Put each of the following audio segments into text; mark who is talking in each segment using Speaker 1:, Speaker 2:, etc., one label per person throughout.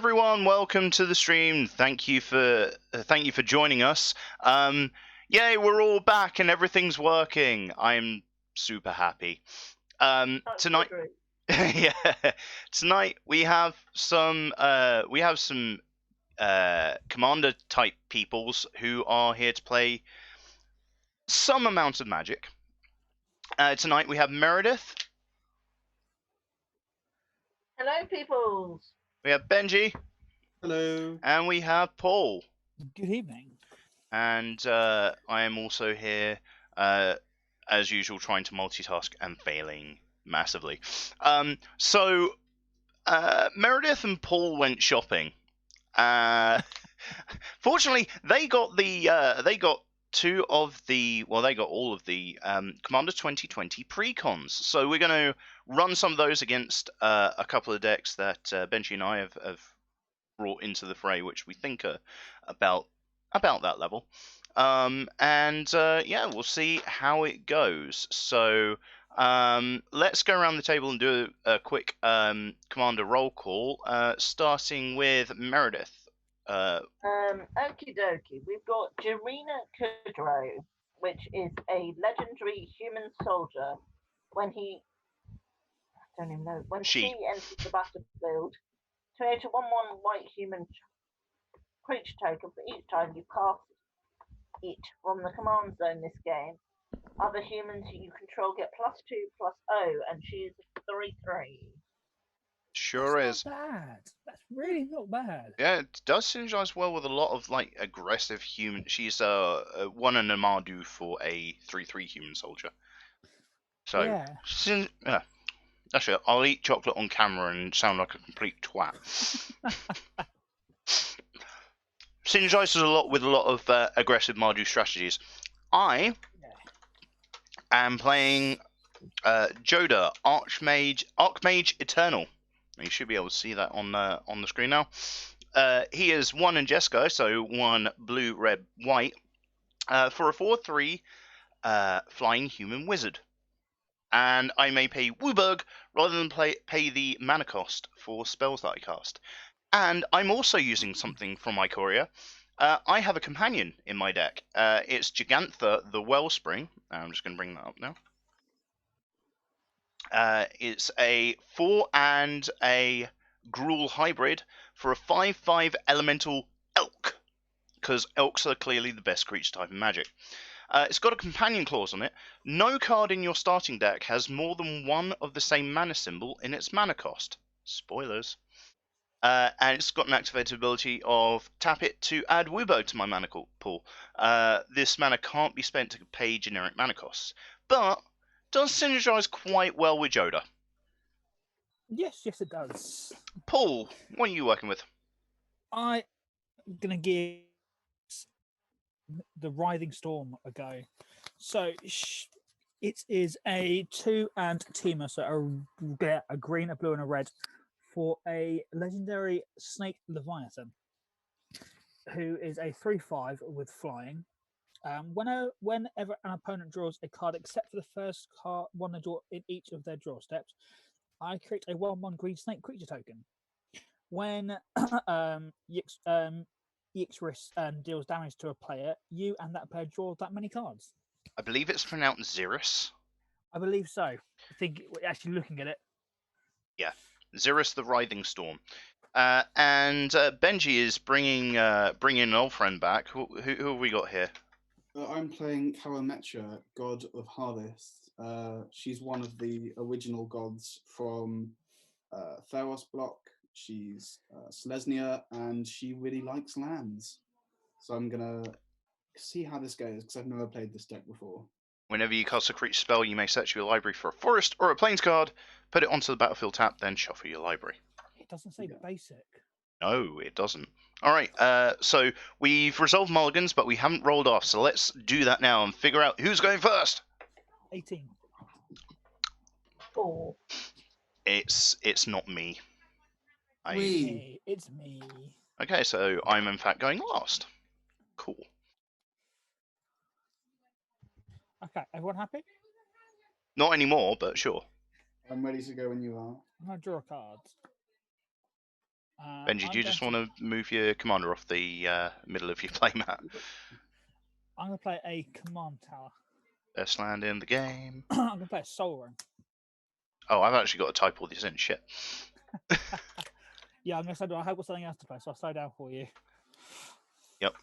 Speaker 1: everyone, welcome to the stream. Thank you for joining us. Yay, we're all back and everything's working. I'm super happy. Tonight, yeah, tonight we have some commander type peoples who are here to play some amount of Magic. Tonight we have Meredydd.
Speaker 2: Hello, peoples.
Speaker 1: We have Benji.
Speaker 3: Hello.
Speaker 1: And we have Paul.
Speaker 4: Good evening.
Speaker 1: And I am also here, as usual, trying to multitask and failing massively. So Meredydd and Paul went shopping. Fortunately, they got all of the Commander 2020 precons. So we're going to run some of those against a couple of decks that Benji and I have brought into the fray, which we think are about that level. Yeah, we'll see how it goes. So let's go around the table and do a quick commander roll call, starting with Meredydd.
Speaker 2: Okie dokie. We've got Jarina Kudrow, which is a legendary human soldier. When she enters the battlefield, create a 1/1 white human creature token for each time you cast it from the command zone this game. Other humans you control get +2/+0, and she is a 3/3.
Speaker 1: Sure
Speaker 4: That's
Speaker 1: is.
Speaker 4: not bad. That's really not bad.
Speaker 1: Yeah, it does synergize well with a lot of like aggressive human. She's one an Amadou for a 3/3 human soldier. So
Speaker 4: yeah.
Speaker 1: Actually, I'll eat chocolate on camera and sound like a complete twat. Synergizes a lot with a lot of aggressive Mardu strategies. I am playing Joda, Archmage Eternal. You should be able to see that on the screen now. He is 1 in Jesco, so 1 blue, red, white, for a 4/3 flying human wizard. And I may pay Wooburg rather than pay the mana cost for spells that I cast. And I'm also using something from Ikoria. I have a companion in my deck. It's Gigantha the Wellspring. I'm just going to bring that up now. It's a 4 and a Gruul hybrid for a 5/5 elemental elk, because elks are clearly the best creature type in Magic. It's got a companion clause on it. No card in your starting deck has more than one of the same mana symbol in its mana cost. Spoilers. And it's got an activated ability of tap it to add Woobo to my mana pool. This mana can't be spent to pay generic mana costs, but does synergize quite well with Joda.
Speaker 4: Yes, it does.
Speaker 1: Paul, what are you working with?
Speaker 4: I'm going to give the Writhing Storm a go. So it is a 2 and teamer, so a green, a blue, and a red for a legendary Snake Leviathan, who is a 3/5 with flying. Whenever an opponent draws a card except for the first card one they draw in each of their draw steps, I create a 1/1 green snake creature token. When Yixris deals damage to a player, you and that player draw that many cards.
Speaker 1: I believe it's pronounced Xeris.
Speaker 4: I believe so. I think actually looking at it.
Speaker 1: Yeah, Xeris the Writhing Storm. And Benji is bringing an old friend back. Who have we got here?
Speaker 3: I'm playing Karametra, God of Harvest. She's one of the original gods from Theros block. She's Selesnya, and she really likes lands. So I'm going to see how this goes, because I've never played this deck before.
Speaker 1: Whenever you cast a creature spell, you may search your library for a forest or a plains card, put it onto the battlefield tap, then shuffle your library.
Speaker 4: It doesn't say basic.
Speaker 1: No, it doesn't. All right, so we've resolved mulligans, but we haven't rolled off, so let's do that now and figure out who's going first.
Speaker 4: 18.
Speaker 2: 4.
Speaker 1: It's not me.
Speaker 4: It's me.
Speaker 1: Okay, so I'm in fact going last. Cool.
Speaker 4: Okay, everyone happy?
Speaker 1: Not anymore, but sure.
Speaker 3: I'm ready to go when you are.
Speaker 4: I'm going to draw a card.
Speaker 1: Benji, do you just want to move your commander off the middle of your playmat?
Speaker 4: I'm going to play a command tower.
Speaker 1: Best land in the game.
Speaker 4: I'm going to play a soul ring.
Speaker 1: Oh, I've actually got to type all this in. Shit.
Speaker 4: Yeah, I'm going to say, I have got something else to play, so I'll slow down for you.
Speaker 1: Yep.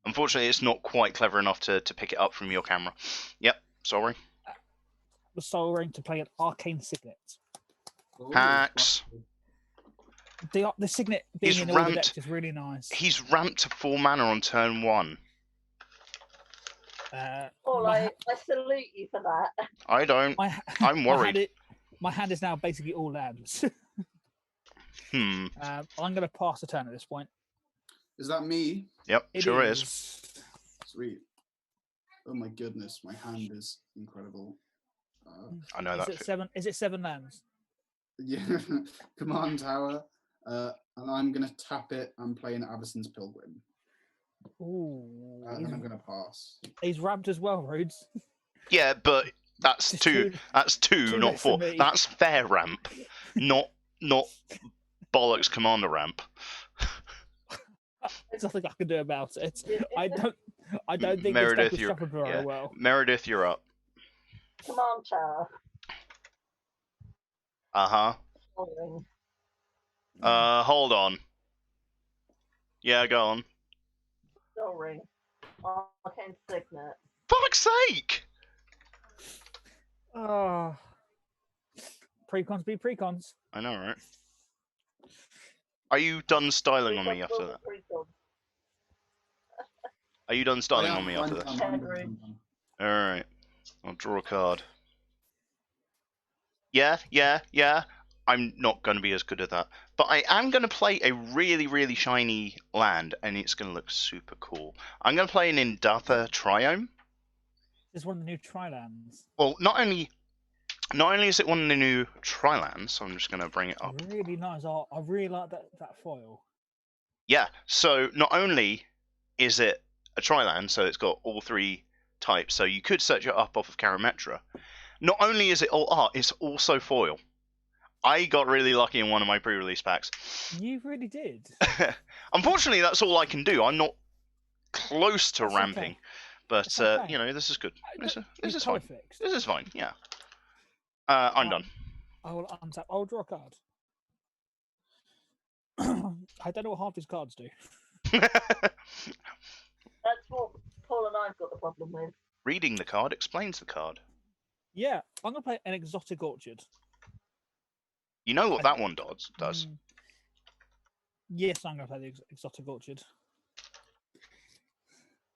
Speaker 1: Unfortunately, it's not quite clever enough to pick it up from your camera. Yep, sorry.
Speaker 4: The soul ring to play an arcane signet.
Speaker 3: Ooh,
Speaker 1: Hacks.
Speaker 4: The signet being
Speaker 1: He's
Speaker 4: in all the
Speaker 1: ramped-
Speaker 4: decks is really nice.
Speaker 1: He's ramped to 4 mana on turn 1.
Speaker 2: Paul,
Speaker 4: my,
Speaker 2: I salute you for that.
Speaker 1: I don't.
Speaker 4: my,
Speaker 1: I'm worried.
Speaker 4: my hand is now basically all lands.
Speaker 1: Hmm.
Speaker 4: I'm going to pass the turn at this point.
Speaker 3: Is that me?
Speaker 1: Yep,
Speaker 4: It
Speaker 1: sure is.
Speaker 3: Sweet. Oh my goodness, my hand is incredible.
Speaker 1: I know
Speaker 4: Is
Speaker 1: that.
Speaker 4: it seven? Is it 7 lands?
Speaker 3: Yeah, command tower, and I'm gonna tap it and play an Avacyn's Pilgrim.
Speaker 4: Ooh,
Speaker 3: And I'm gonna pass.
Speaker 4: he's ramped as well, Rhodes.
Speaker 1: Yeah, but that's
Speaker 4: Just
Speaker 1: 2. That's 2,
Speaker 4: two
Speaker 1: not
Speaker 4: next to
Speaker 1: 4.
Speaker 4: me.
Speaker 1: That's fair ramp, not bollocks commander ramp.
Speaker 4: There's nothing I can do about it. I don't think
Speaker 1: Meredydd,
Speaker 4: this deck was
Speaker 1: you're-
Speaker 4: shuffled very
Speaker 1: yeah.
Speaker 4: well.
Speaker 1: Meredydd, you're up.
Speaker 2: Command tower.
Speaker 1: Uh-huh.
Speaker 2: Following.
Speaker 1: Hold on. Yeah, go on.
Speaker 2: Soul ring. Arcane signet.
Speaker 1: Fuck's sake!
Speaker 4: Oh. Precons be precons.
Speaker 1: I know, right? Are you done styling on me after that? Are you done styling on me after this?
Speaker 3: I'm done.
Speaker 1: Alright. I'll draw a card. Yeah. I'm not going to be as good at that. But I am going to play a really, really shiny land, and it's going to look super cool. I'm going to play an Indatha Triome.
Speaker 4: This is one of the new Tri-lands.
Speaker 1: Well, not only is it one of the new Tri-lands, so I'm just going to bring it up.
Speaker 4: Really nice art. I really like that foil.
Speaker 1: Yeah, so not only is it a Tri-land, so it's got all 3 types, so you could search it up off of Karametra. Not only is it all art, it's also foil. I got really lucky in one of my pre-release packs.
Speaker 4: You really did.
Speaker 1: Unfortunately, that's all I can do. I'm not close to
Speaker 4: That's
Speaker 1: ramping,
Speaker 4: okay.
Speaker 1: but
Speaker 4: That's okay.
Speaker 1: you know, this is good. This
Speaker 4: It's
Speaker 1: is
Speaker 4: colour
Speaker 1: fine.
Speaker 4: fixed.
Speaker 1: This is fine. Yeah. I'm done.
Speaker 4: I will untap. I'll draw a card. I don't know what half his cards do.
Speaker 2: That's what Paul and I've got the problem with.
Speaker 1: Reading the card explains the card.
Speaker 4: Yeah, I'm gonna play an exotic orchard.
Speaker 1: You know what that one does.
Speaker 4: Yes, I'm gonna play the exotic orchard.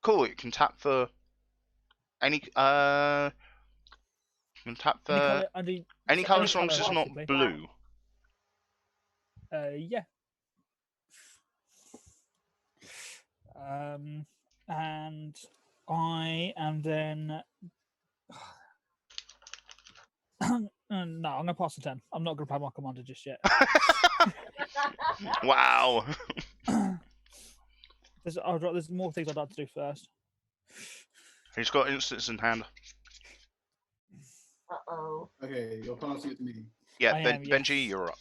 Speaker 1: Cool. You can tap for any. You can tap for any colour as long as it's not
Speaker 4: basically.
Speaker 1: blue.
Speaker 4: Yeah. And I am then. No, I'm gonna pass the 10. I'm not gonna play my commander just yet.
Speaker 1: Wow.
Speaker 4: There's more things I'd like to do first.
Speaker 1: He's got instants in hand.
Speaker 2: Uh-oh.
Speaker 3: Okay, you're passing it to me.
Speaker 1: Yeah,
Speaker 4: I am, yes.
Speaker 1: Benji, you're up.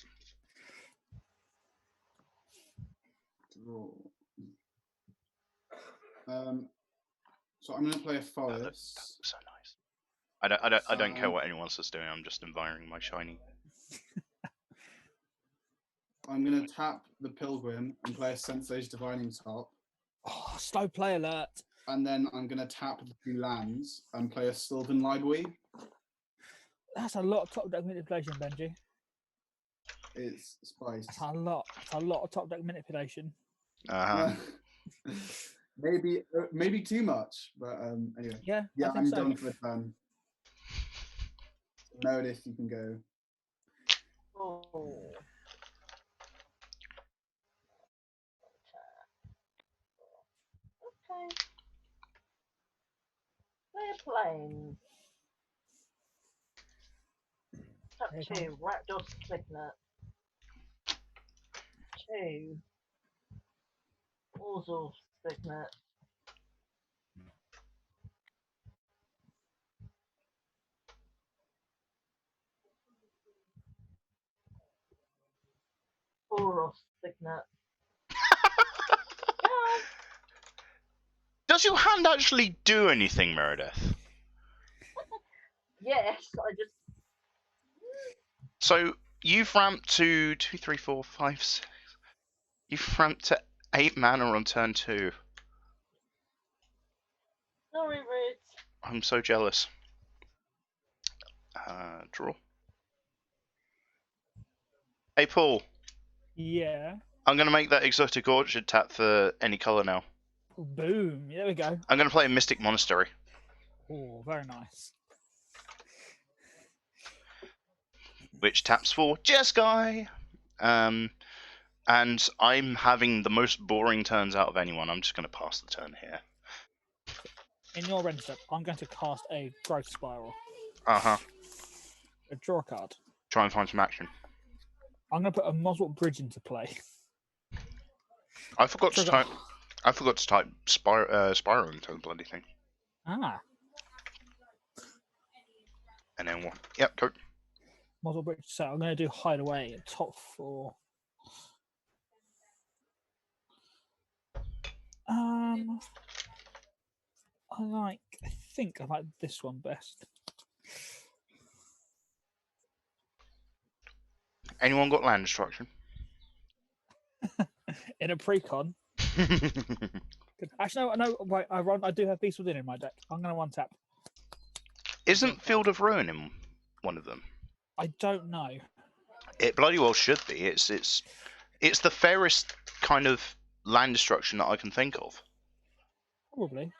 Speaker 3: Draw. So I'm gonna play a
Speaker 1: That looks
Speaker 3: forest.
Speaker 1: so nice. I don't care what anyone else is doing. I'm just admiring my shiny.
Speaker 3: I'm gonna tap the Pilgrim and play a Sensei's Divining Top,
Speaker 4: Oh, slow play alert.
Speaker 3: and then I'm gonna tap the 2 lands and play a Sylvan Library.
Speaker 4: That's a lot of top deck manipulation, Benji.
Speaker 3: It's spiced.
Speaker 4: That's a lot. That's a lot of top deck manipulation.
Speaker 1: Uh-huh.
Speaker 3: maybe too much, but anyway.
Speaker 4: Yeah, I
Speaker 3: Yeah,
Speaker 4: think
Speaker 3: I'm
Speaker 4: so.
Speaker 3: done for the turn. Meredydd, you can go.
Speaker 2: Oh. Okay. We're playing. Up
Speaker 4: Here it
Speaker 2: 2, Raptor Signet. 2, Orzul Signet. Saros signet. No.
Speaker 1: Does your hand actually do anything, Meredith?
Speaker 2: Yes, I just.
Speaker 1: So you've ramped to 2, 3, 4, 5, 6. You've ramped to 8 mana on turn 2.
Speaker 2: Sorry, Rude.
Speaker 1: I'm so jealous. Draw. Hey Paul,
Speaker 4: Yeah.
Speaker 1: I'm gonna make that exotic orchard tap for any colour now.
Speaker 4: Boom. There we go.
Speaker 1: I'm gonna play a Mystic Monastery,
Speaker 4: Oh, very nice.
Speaker 1: which taps for Jeskai. And I'm having the most boring turns out of anyone. I'm just gonna pass the turn here.
Speaker 4: In your rend step, I'm going to cast a growth spiral.
Speaker 1: Uh-huh.
Speaker 4: Draw a card.
Speaker 1: Try and find some action.
Speaker 4: I'm going to put a Moswalt Bridge into play.
Speaker 1: I forgot to
Speaker 4: Trigger.
Speaker 1: type. I forgot to type Spyro into the bloody thing.
Speaker 4: Ah,
Speaker 1: And then what? Yep, go.
Speaker 4: Moswalt Bridge. So I'm going to do Hideaway at top 4. I think I like this one best.
Speaker 1: Anyone got land destruction?
Speaker 4: In a precon. Good. Actually, no, wait, I do have Beast Within in my deck. I'm going to one tap.
Speaker 1: Isn't Field of Ruin in one of them?
Speaker 4: I don't know.
Speaker 1: It bloody well should be. It's the fairest kind of land destruction that I can think of.
Speaker 4: Probably.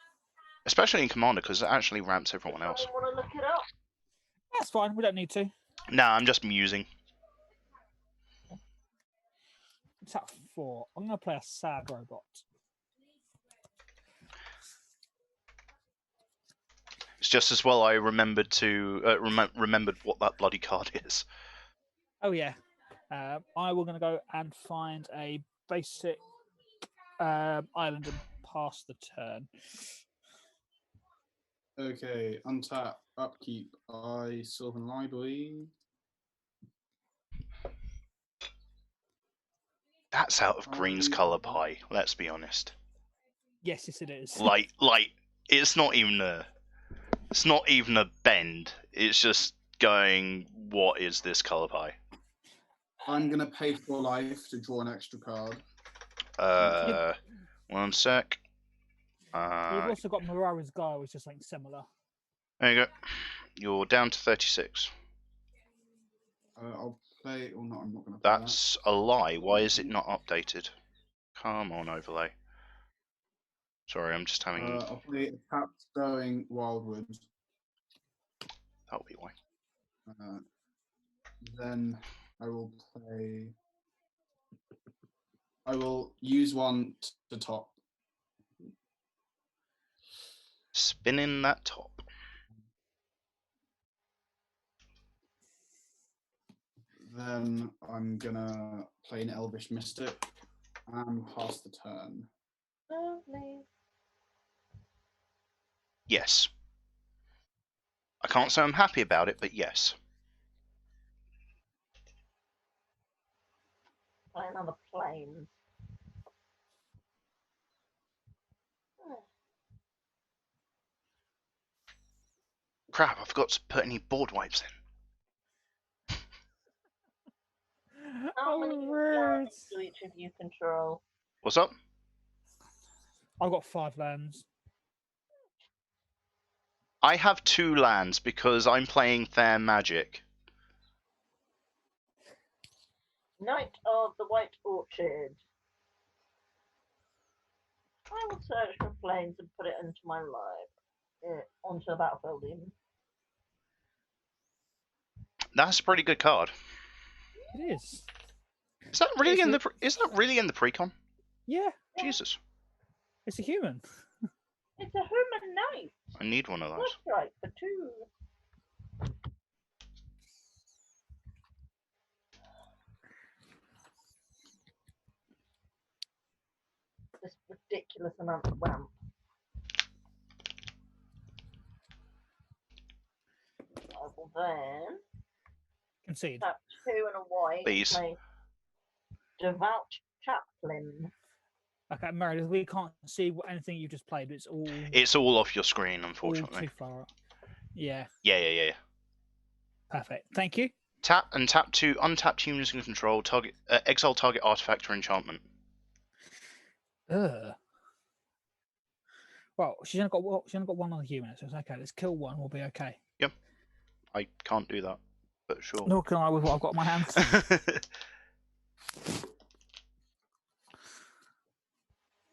Speaker 1: Especially in Commander, because it actually ramps everyone else.
Speaker 2: I want to look it up.
Speaker 4: That's fine. We don't need to.
Speaker 1: Nah, I'm just musing.
Speaker 4: Tap 4. I'm going to play a sad robot.
Speaker 1: It's just as well I remembered to remembered what that bloody card is.
Speaker 4: Oh yeah. I will going to go and find a basic island and pass the turn.
Speaker 3: Okay, untap, upkeep, Sylvan Library.
Speaker 1: That's out of Green's colour pie. Let's be honest.
Speaker 4: Yes, it is.
Speaker 1: Like it's not even a bend. It's just going. What is this colour pie?
Speaker 3: I'm gonna pay for life to draw an extra card.
Speaker 1: One sec.
Speaker 4: You've also got Morara's Guile, which is something similar.
Speaker 1: There you go. You're down to 36.
Speaker 3: I'll play, or not. I'm not gonna. Play
Speaker 1: That's a lie. Why is it not updated? Come on, overlay. Sorry, I'm just having.
Speaker 3: I'll play Tap Stirring Wildwood.
Speaker 1: That'll be why.
Speaker 3: Then I will play. I will use one to top.
Speaker 1: Spinning that top.
Speaker 3: Then I'm gonna play an Elvish Mystic and pass the turn.
Speaker 2: Lovely.
Speaker 1: Yes. I can't say I'm happy about it, but yes.
Speaker 2: Playing on the planes.
Speaker 1: Crap, I forgot to put any board wipes in.
Speaker 2: How many lands do each of you control?
Speaker 1: What's up?
Speaker 4: I've got 5 lands.
Speaker 1: I have 2 lands because I'm playing Fair Magic.
Speaker 2: Knight of the White Orchard. I will search for planes and put it into my live. Onto the battlefield even.
Speaker 1: That's a pretty good card.
Speaker 4: It is.
Speaker 1: Is that really in the? Is that really in the precon?
Speaker 4: Yeah.
Speaker 1: Jesus,
Speaker 4: It's a human.
Speaker 2: It's a human knight.
Speaker 1: I need one of those.
Speaker 2: That's right, for 2. This ridiculous amount of ramp. I will then
Speaker 4: Concede.
Speaker 2: tap 2 and a white.
Speaker 1: Please.
Speaker 2: Play Devout Chaplain.
Speaker 4: Okay, Meredith, we can't see anything you just played. It's
Speaker 1: all off your screen,
Speaker 4: all
Speaker 1: unfortunately.
Speaker 4: too far. Yeah.
Speaker 1: Yeah.
Speaker 4: Perfect. Thank you.
Speaker 1: Tap to untap humans in control. Target exile target artifact or enchantment.
Speaker 4: Ugh. Well, she's only got one other human, so it's okay. Let's kill one. We'll be okay.
Speaker 1: Yep. I can't do that, but sure.
Speaker 4: Nor can I with what I've got in my hands.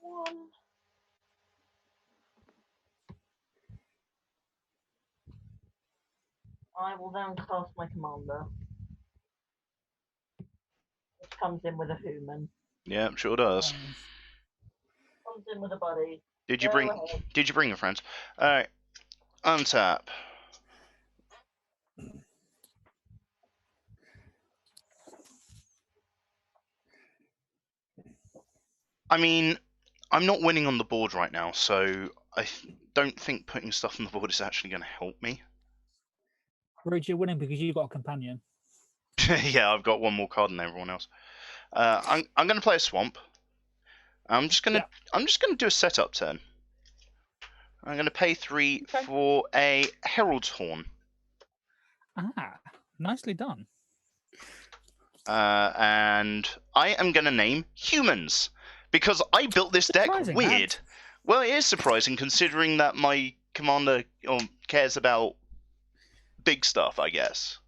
Speaker 2: One. I will then cast my commander. Which comes in with a human.
Speaker 1: Yeah, sure does.
Speaker 2: Comes in with a buddy.
Speaker 1: Did you
Speaker 2: Go
Speaker 1: bring
Speaker 2: ahead.
Speaker 1: your friends? Alright. Untap. I mean, I'm not winning on the board right now, so I don't think putting stuff on the board is actually going to help me.
Speaker 4: Rude, you're winning because you've got a companion.
Speaker 1: Yeah, I've got one more card than everyone else. I'm going to play a swamp. I'm just going to do a setup turn. I'm going to pay 3 for a Herald's Horn.
Speaker 4: Ah, nicely done.
Speaker 1: And I am going to name humans because I built this deck weird.
Speaker 4: That.
Speaker 1: Well, it is surprising considering that my commander cares about big stuff, I guess.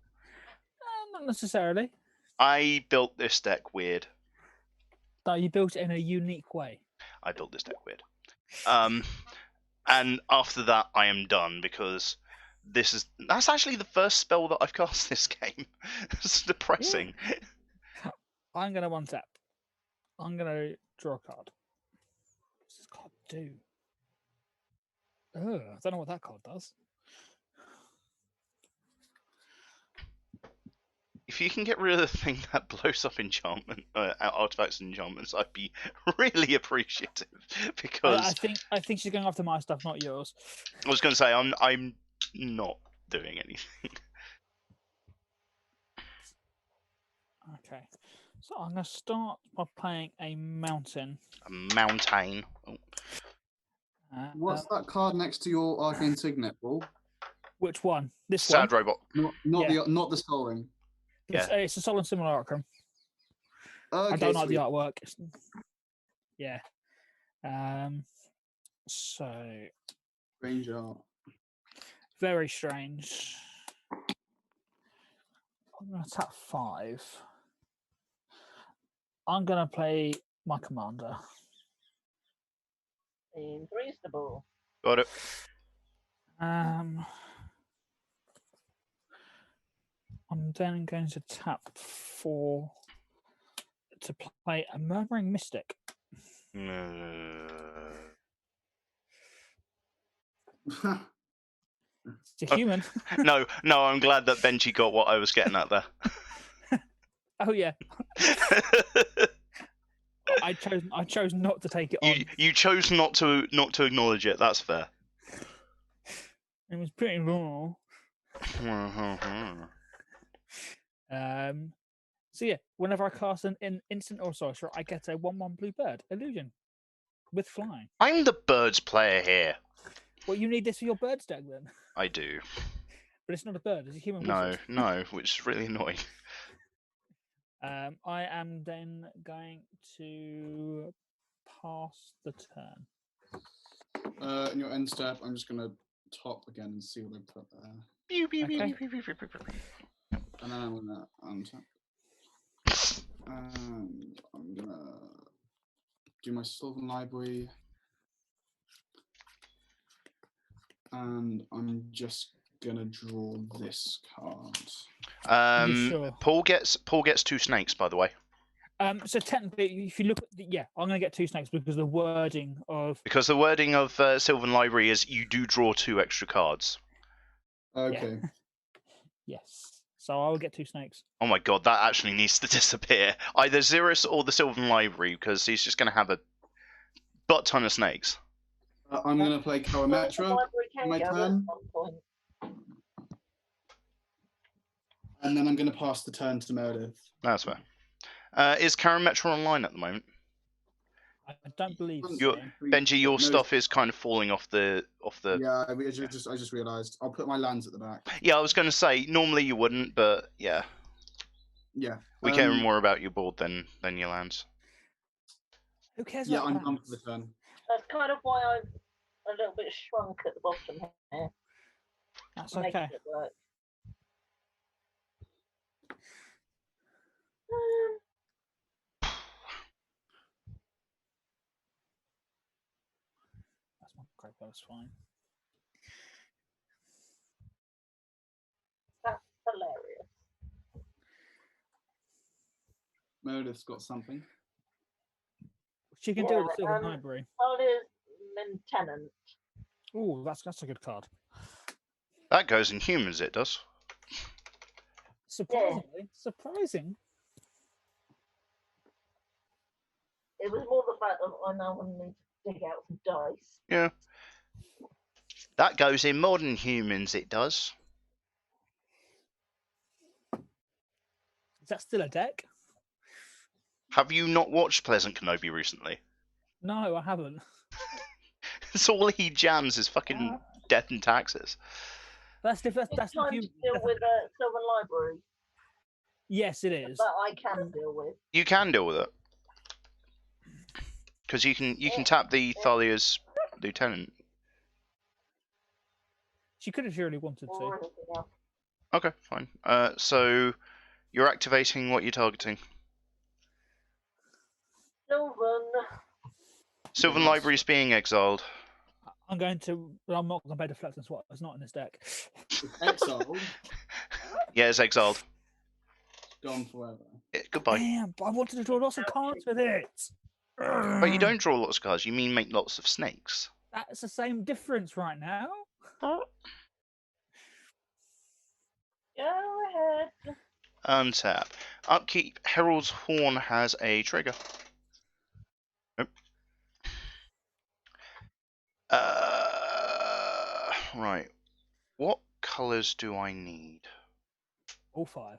Speaker 4: Not necessarily.
Speaker 1: I built this deck weird.
Speaker 4: No, you built it in a unique way.
Speaker 1: I built this deck weird. And after that, I am done because that's actually the first spell that I've cast this game. It's depressing.
Speaker 4: Yeah. I'm going to untap. I'm going to draw a card. What's this card do? I don't know what that card does.
Speaker 1: If you can get rid of the thing that blows up enchantment, artifacts and enchantments, I'd be really appreciative. Because
Speaker 4: I think she's going after my stuff, not yours.
Speaker 1: I was going to say I'm not doing anything.
Speaker 4: Okay, so I'm going to start by playing a mountain.
Speaker 1: A mountain. Oh.
Speaker 3: What's that card next to your Arcane Signet, Paul?
Speaker 4: Which one? This
Speaker 1: Sad
Speaker 4: one?
Speaker 1: Robot.
Speaker 3: Not the Soling.
Speaker 4: It's a solid simulacrum.
Speaker 3: Okay,
Speaker 4: I don't like
Speaker 3: sweet.
Speaker 4: the artwork. Yeah. So
Speaker 3: Strange art.
Speaker 4: very strange. I'm going to tap 5. I'm going to play my commander.
Speaker 2: Reasonable.
Speaker 1: Got it.
Speaker 4: I'm then going to tap 4 to play a Murmuring Mystic. It's a human.
Speaker 1: No, I'm glad that Benji got what I was getting at there.
Speaker 4: Oh yeah. I chose not to take it on.
Speaker 1: You chose not to acknowledge it. That's fair.
Speaker 4: It was pretty raw. So yeah, whenever I cast an instant or sorcerer, I get a 1/1 blue bird illusion with flying.
Speaker 1: I'm the birds player here.
Speaker 4: Well, you need this for your birds deck then.
Speaker 1: I do.
Speaker 4: But it's not a bird; it's a human.
Speaker 1: No, which is really annoying.
Speaker 4: I am then going to pass the turn.
Speaker 3: In your end step, I'm just gonna top again and see what I put there.
Speaker 4: Okay.
Speaker 3: And then I'm gonna untap. And I'm gonna do my Sylvan Library. And I'm just gonna draw this card.
Speaker 4: Sure?
Speaker 1: Paul gets 2 snakes, by the way.
Speaker 4: So technically, if you look at I'm going to get 2 snakes because the wording of
Speaker 1: Sylvan Library is you do draw 2 extra cards.
Speaker 3: Okay.
Speaker 4: Yes. So I will get 2 snakes.
Speaker 1: Oh my god, that actually needs to disappear. Either Xeris or the Sylvan Library, because he's just going to have a butt ton of snakes.
Speaker 3: I'm gonna play Karametra on my turn. And then I'm gonna pass the turn to Meredydd.
Speaker 1: That's fair. Is Karen Metro online at the moment?
Speaker 4: I don't believe
Speaker 3: Your-
Speaker 4: so.
Speaker 1: Benji, your
Speaker 3: No,
Speaker 1: stuff is kind of falling off the.
Speaker 3: Yeah, I just realised. I'll put my lands at the back.
Speaker 1: Yeah, I was going to say normally you wouldn't, but yeah,
Speaker 3: Yeah.
Speaker 1: we care more about your board than your lands.
Speaker 4: Who cares
Speaker 3: Yeah,
Speaker 4: about
Speaker 3: I'm
Speaker 4: that?
Speaker 3: done for the turn.
Speaker 2: That's kind of why I've a little bit shrunk at the bottom here.
Speaker 4: That's
Speaker 2: Making
Speaker 4: okay.
Speaker 2: it work.
Speaker 4: That's not great, but that's fine.
Speaker 2: That's hilarious.
Speaker 3: Meredith's got something.
Speaker 4: She can do it with the Sylvan Library.
Speaker 2: Soldiers Lieutenant.
Speaker 4: Oh, that's a good card.
Speaker 1: That goes in humans. It does.
Speaker 4: Surprising.
Speaker 2: It was more the fact that I now want to dig out some dice.
Speaker 1: Yeah. That goes in modern humans. It does.
Speaker 4: Is that still a deck?
Speaker 1: Have you not watched Pleasant Kenobi recently?
Speaker 4: No, I haven't.
Speaker 1: It's all he jams is fucking death and taxes.
Speaker 4: That's different.
Speaker 2: It's
Speaker 4: That's
Speaker 2: time
Speaker 4: not
Speaker 2: to deal with Sylvan Library.
Speaker 4: Yes, it is.
Speaker 2: That I can deal with.
Speaker 1: You can deal with it because you can tap the Thalia's lieutenant.
Speaker 4: She could have surely wanted
Speaker 2: Or
Speaker 4: to.
Speaker 2: anything else.
Speaker 1: Okay, fine. So you're activating what you're targeting. Sylvan
Speaker 3: Nice.
Speaker 1: Library's being exiled.
Speaker 4: I'm not going to pay deflect and swap. It's not in this deck.
Speaker 3: It's exiled.
Speaker 1: Yeah, it's exiled.
Speaker 3: Gone forever.
Speaker 1: Goodbye.
Speaker 4: Damn, but I wanted to draw lots of cards with it.
Speaker 1: But you don't draw lots of cards. You mean make lots of snakes.
Speaker 4: That's the same difference right now.
Speaker 2: Go ahead.
Speaker 1: Untap. Upkeep. Herald's Horn has a trigger. Nope. Right. What colours do I need?
Speaker 4: All 5.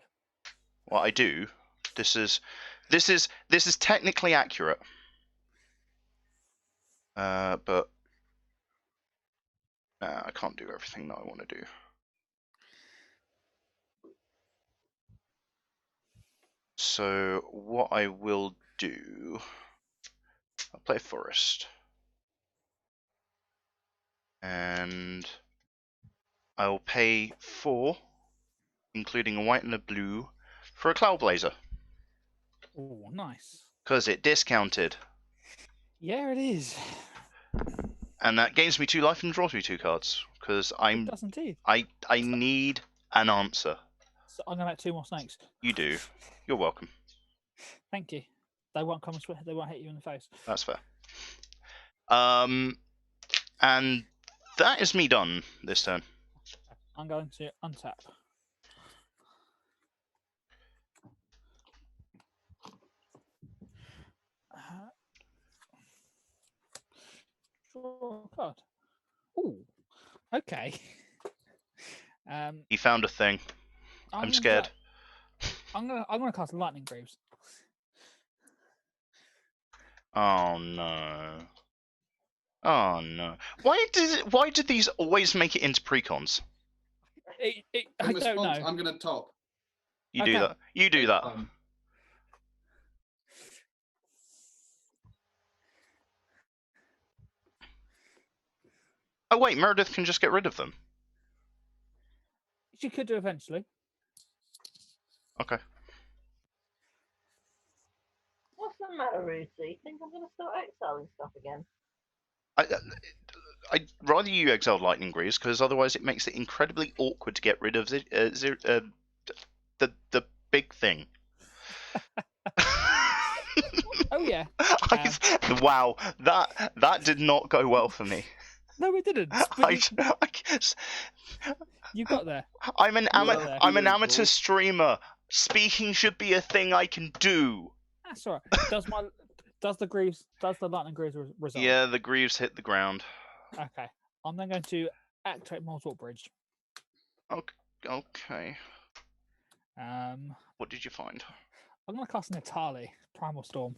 Speaker 1: Well, I do. This is technically accurate. But I can't do everything that I want to do. So what I will do, I'll play Forest. And I'll pay 4, including a white and a blue, for a Cloudblazer.
Speaker 4: Oh, nice.
Speaker 1: Because it discounted.
Speaker 4: Yeah, it is.
Speaker 1: And that gains me 2 life and draws me 2 cards. Because
Speaker 4: It does indeed.
Speaker 1: I need an answer.
Speaker 4: So I'm going to make 2 more snakes.
Speaker 1: You do. You're welcome.
Speaker 4: Thank you. They won't come and they won't hit you in the face.
Speaker 1: That's fair. And that is me done this turn.
Speaker 4: I'm going to untap. Draw a card. Ooh. Okay.
Speaker 1: You found a thing. I'm scared.
Speaker 4: I'm gonna cast Lightning Greaves.
Speaker 1: Oh no. Oh no. Why do these always make it into precons?
Speaker 4: I don't know.
Speaker 3: I'm gonna top.
Speaker 1: You do that. You do that. Oh wait, Meredith can just get rid of them.
Speaker 4: She could do eventually.
Speaker 1: Okay.
Speaker 2: What's the matter, Ruthie? You think I'm going to start exiling stuff again?
Speaker 1: I'd rather you exile Lightning Greaves because otherwise it makes it incredibly awkward to get rid of the big thing.
Speaker 4: Oh yeah.
Speaker 1: Wow, that did not go well for me.
Speaker 4: No, it didn't. You got there.
Speaker 1: I'm an amateur streamer. Speaking should be a thing I can do.
Speaker 4: That's all right. Does the Lightning Greaves resolve?
Speaker 1: Yeah, the Greaves hit the ground.
Speaker 4: Okay. I'm then going to activate Multiple Bridge.
Speaker 1: Okay.
Speaker 4: What
Speaker 1: did you find?
Speaker 4: I'm going to cast Natali, Primal Storm.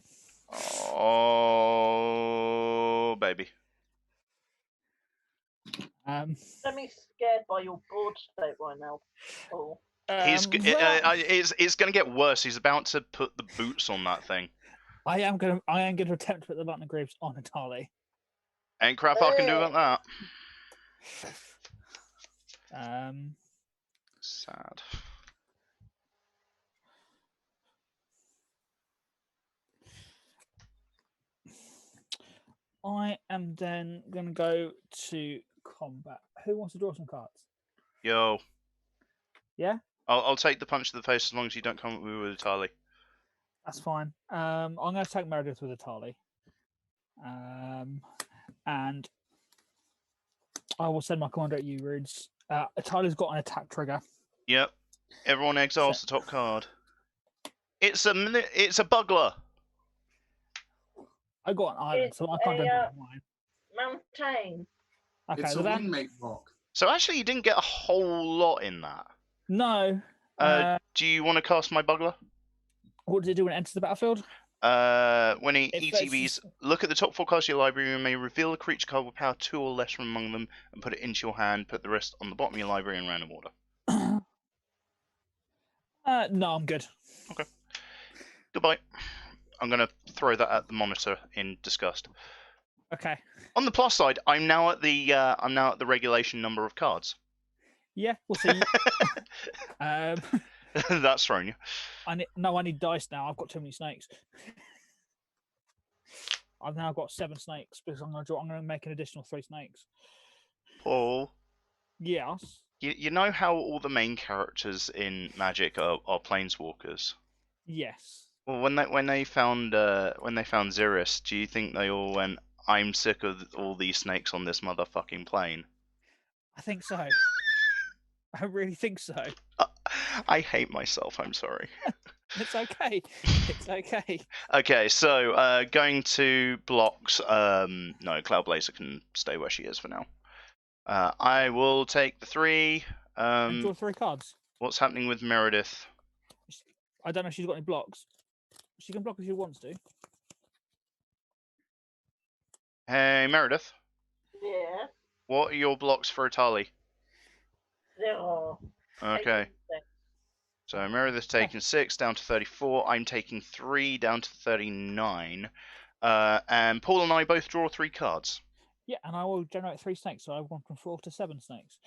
Speaker 1: Oh, baby.
Speaker 2: Don't be scared by your board state right now, Paul.
Speaker 1: It's going to get worse. He's about to put the boots on that thing.
Speaker 4: I am going to attempt to put the Lightning Greaves on Natali.
Speaker 1: Ain't crap I can do about that. Sad.
Speaker 4: I am then going to go to combat. Who wants to draw some cards?
Speaker 1: Yo.
Speaker 4: Yeah?
Speaker 1: I'll take the punch to the face as long as you don't come at me with a tally.
Speaker 4: That's fine. I'm going to take Meredydd with a tally. And I will send my commander at you, Rudes. Atali's got an attack trigger.
Speaker 1: Yep. Everyone exiles the top card. It's a bugler.
Speaker 4: I got an island, so I can't do mine.
Speaker 2: Mountain.
Speaker 4: Okay,
Speaker 3: It's a wingmate rock.
Speaker 1: So actually, you didn't get a whole lot in that.
Speaker 4: No.
Speaker 1: Do you want to cast my bugler?
Speaker 4: What does it do when it enters the battlefield?
Speaker 1: When it ETBs, look at the top 4 cards of your library and may reveal a creature card with power 2 or less from among them and put it into your hand. Put the rest on the bottom of your library in random order.
Speaker 4: No, I'm good.
Speaker 1: Okay. Goodbye. I'm going to throw that at the monitor in disgust.
Speaker 4: Okay.
Speaker 1: On the plus side, I'm now at the regulation number of cards.
Speaker 4: Yeah, we'll see.
Speaker 1: That's thrown you.
Speaker 4: I need dice now. I've got too many snakes. I've now got 7 snakes because I'm going to make an additional 3 snakes.
Speaker 1: Paul.
Speaker 4: Yes.
Speaker 1: You know how all the main characters in Magic are planeswalkers?
Speaker 4: Yes.
Speaker 1: Well, when they found Xeris, do you think they all went, "I'm sick of all these snakes on this motherfucking plane"?
Speaker 4: I think so. I really think so.
Speaker 1: I hate myself. I'm sorry.
Speaker 4: It's okay. It's okay.
Speaker 1: Okay, so going to blocks. No, Cloudblazer can stay where she is for now. I will take the 3.
Speaker 4: And draw 3 cards.
Speaker 1: What's happening with Meredydd?
Speaker 4: I don't know if she's got any blocks. She can block if she wants to.
Speaker 1: Hey, Meredydd.
Speaker 2: Yeah.
Speaker 1: What are your blocks for Atali?
Speaker 2: 0.
Speaker 1: Okay. So Meredydd's taking 6 down to 34. I'm taking 3 down to 39. And Paul and I both draw 3 cards.
Speaker 4: Yeah, and I will generate 3 snakes, so I've gone from 4 to 7 snakes.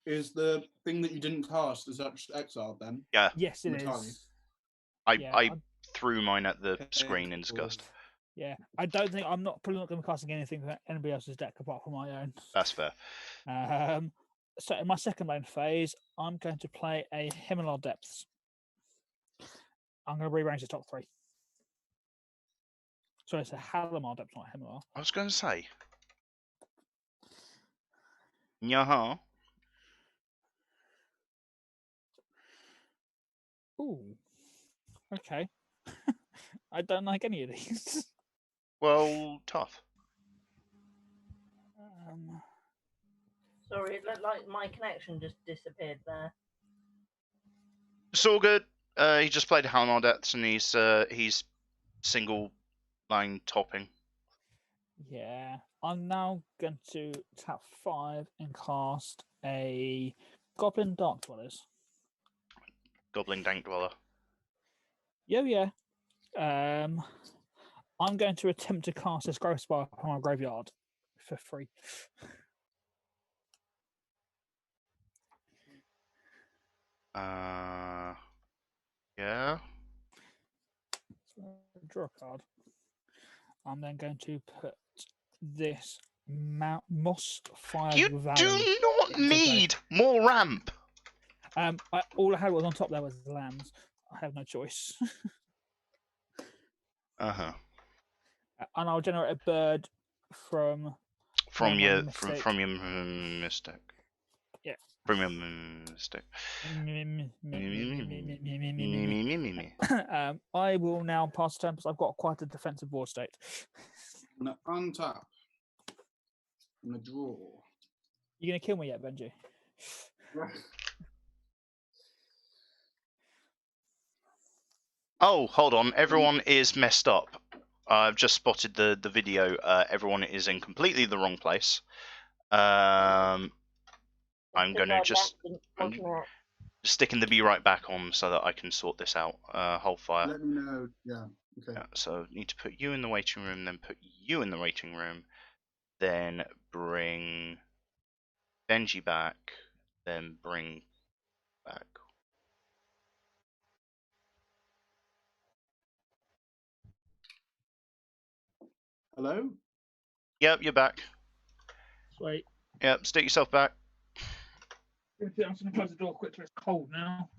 Speaker 3: Is the thing that you didn't cast, is that just exiled then?
Speaker 1: Yeah.
Speaker 4: Yes, it is.
Speaker 1: I threw mine at the screen in disgust.
Speaker 4: Yeah, I'm not probably not going to be casting anything from anybody else's deck apart from my own.
Speaker 1: That's fair.
Speaker 4: So in my second lane phase, I'm going to play a Himalaya Depths. I'm going to rearrange the top 3. So it's a Halimar Depths, not Himalaya.
Speaker 1: I was going to say. Yaha.
Speaker 4: Ooh. Okay. I don't like any of these.
Speaker 1: Well, tough.
Speaker 2: Sorry, it looked like my connection just disappeared there.
Speaker 1: It's all good. He just played Halimar Depths and he's single line topping.
Speaker 4: Yeah. I'm now going to tap 5 and cast a Goblin Dark Dwellers.
Speaker 1: Goblin Dank Dweller.
Speaker 4: Yeah. I'm going to attempt to cast this Growth Spire upon my graveyard for free.
Speaker 1: Yeah.
Speaker 4: Draw a card. I'm then going to put this Moss Fire
Speaker 1: You
Speaker 4: Valley.
Speaker 1: do not need more ramp.
Speaker 4: All I had was on top there was the lands. I have no choice.
Speaker 1: Uh-huh.
Speaker 4: And I'll generate a bird from
Speaker 1: your mistake.
Speaker 4: Yeah.
Speaker 1: From your mistake.
Speaker 4: I will now pass turn because I've got quite a defensive board state.
Speaker 3: I'm going to untap. I'm going to draw.
Speaker 4: You going to kill me yet, Benji?
Speaker 1: Oh, hold on. Everyone is messed up. I've just spotted the video. Everyone is in completely the wrong place. I'm going to just sticking the be right back on so that I can sort this out. Hold fire.
Speaker 3: Let me know. Yeah. Okay.
Speaker 1: Yeah, so need to put you in the waiting room, then put you in the waiting room, then bring Benji back, then bring back.
Speaker 3: Hello?
Speaker 1: Yep, you're back.
Speaker 4: Sweet.
Speaker 1: Yep, stick yourself back.
Speaker 4: I'm just gonna close the door quickly. It's cold now.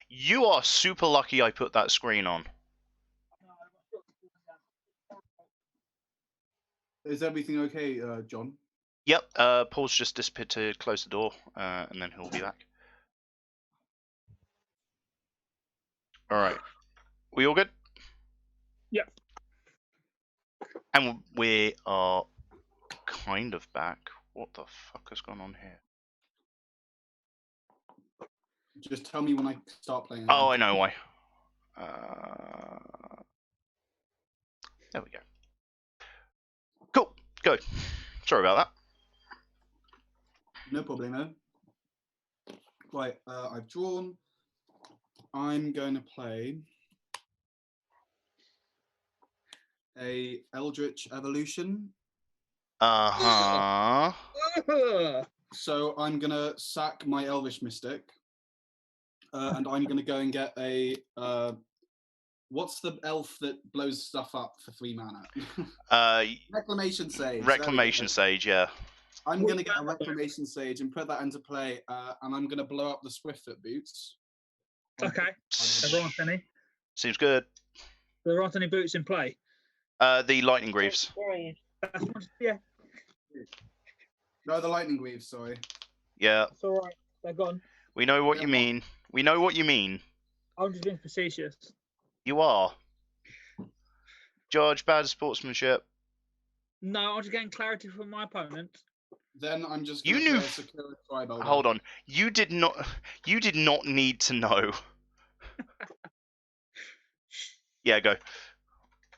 Speaker 1: You are super lucky I put that screen on.
Speaker 3: Is everything okay, John?
Speaker 1: Yep, Paul's just disappeared to close the door, and then he'll be back. Alright. We all good?
Speaker 4: Yep.
Speaker 1: And we are kind of back. What the fuck has gone on here?
Speaker 3: Just tell me when I start playing.
Speaker 1: Oh, I know why. There we go. Cool. Go. Sorry about that.
Speaker 3: No problemo. Right, I've drawn. I'm going to play a Eldritch Evolution.
Speaker 1: Uh-huh.
Speaker 3: So I'm going to sack my Elvish Mystic. And I'm going to go and get a... what's the elf that blows stuff up for 3 mana? Reclamation Sage.
Speaker 1: Reclamation Sage, yeah.
Speaker 3: I'm going to get a Reclamation Sage and put that into play, and I'm going to blow up the Swiftfoot boots.
Speaker 4: Okay. Everyone, any?
Speaker 1: Seems good.
Speaker 4: There aren't any boots in play.
Speaker 1: The Lightning Greaves.
Speaker 4: Yeah.
Speaker 3: No, the Lightning Greaves, sorry.
Speaker 1: Yeah.
Speaker 4: It's all right. They're gone.
Speaker 1: We know what you mean. We know what you mean.
Speaker 4: I'm just being facetious.
Speaker 1: You are. George, bad sportsmanship.
Speaker 4: No, I'm just getting clarity from my opponent.
Speaker 3: Then I'm just
Speaker 1: You
Speaker 3: going
Speaker 1: knew.
Speaker 3: to play a Sakura Tribal.
Speaker 1: Hold on. You did not. You did not need to know. Yeah, go.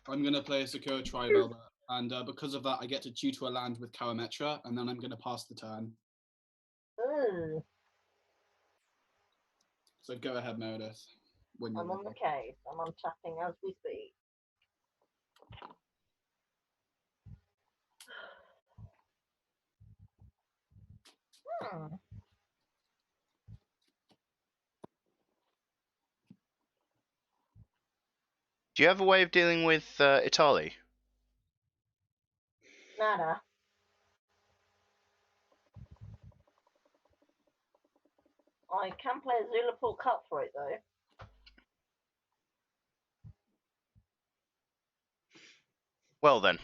Speaker 3: I'm going to play a Sakura Tribal, and because of that, I get to tutor a land with Karametra, and then I'm going to pass the turn.
Speaker 2: Ooh,
Speaker 3: So go ahead, Meredith. When you're
Speaker 2: I'm on the
Speaker 3: ready.
Speaker 2: case. I'm untapping as we speak. Hmm.
Speaker 1: Do you have a way of dealing with Italy?
Speaker 2: Nada. I can play a Zulaport Cup for it though.
Speaker 1: Well then.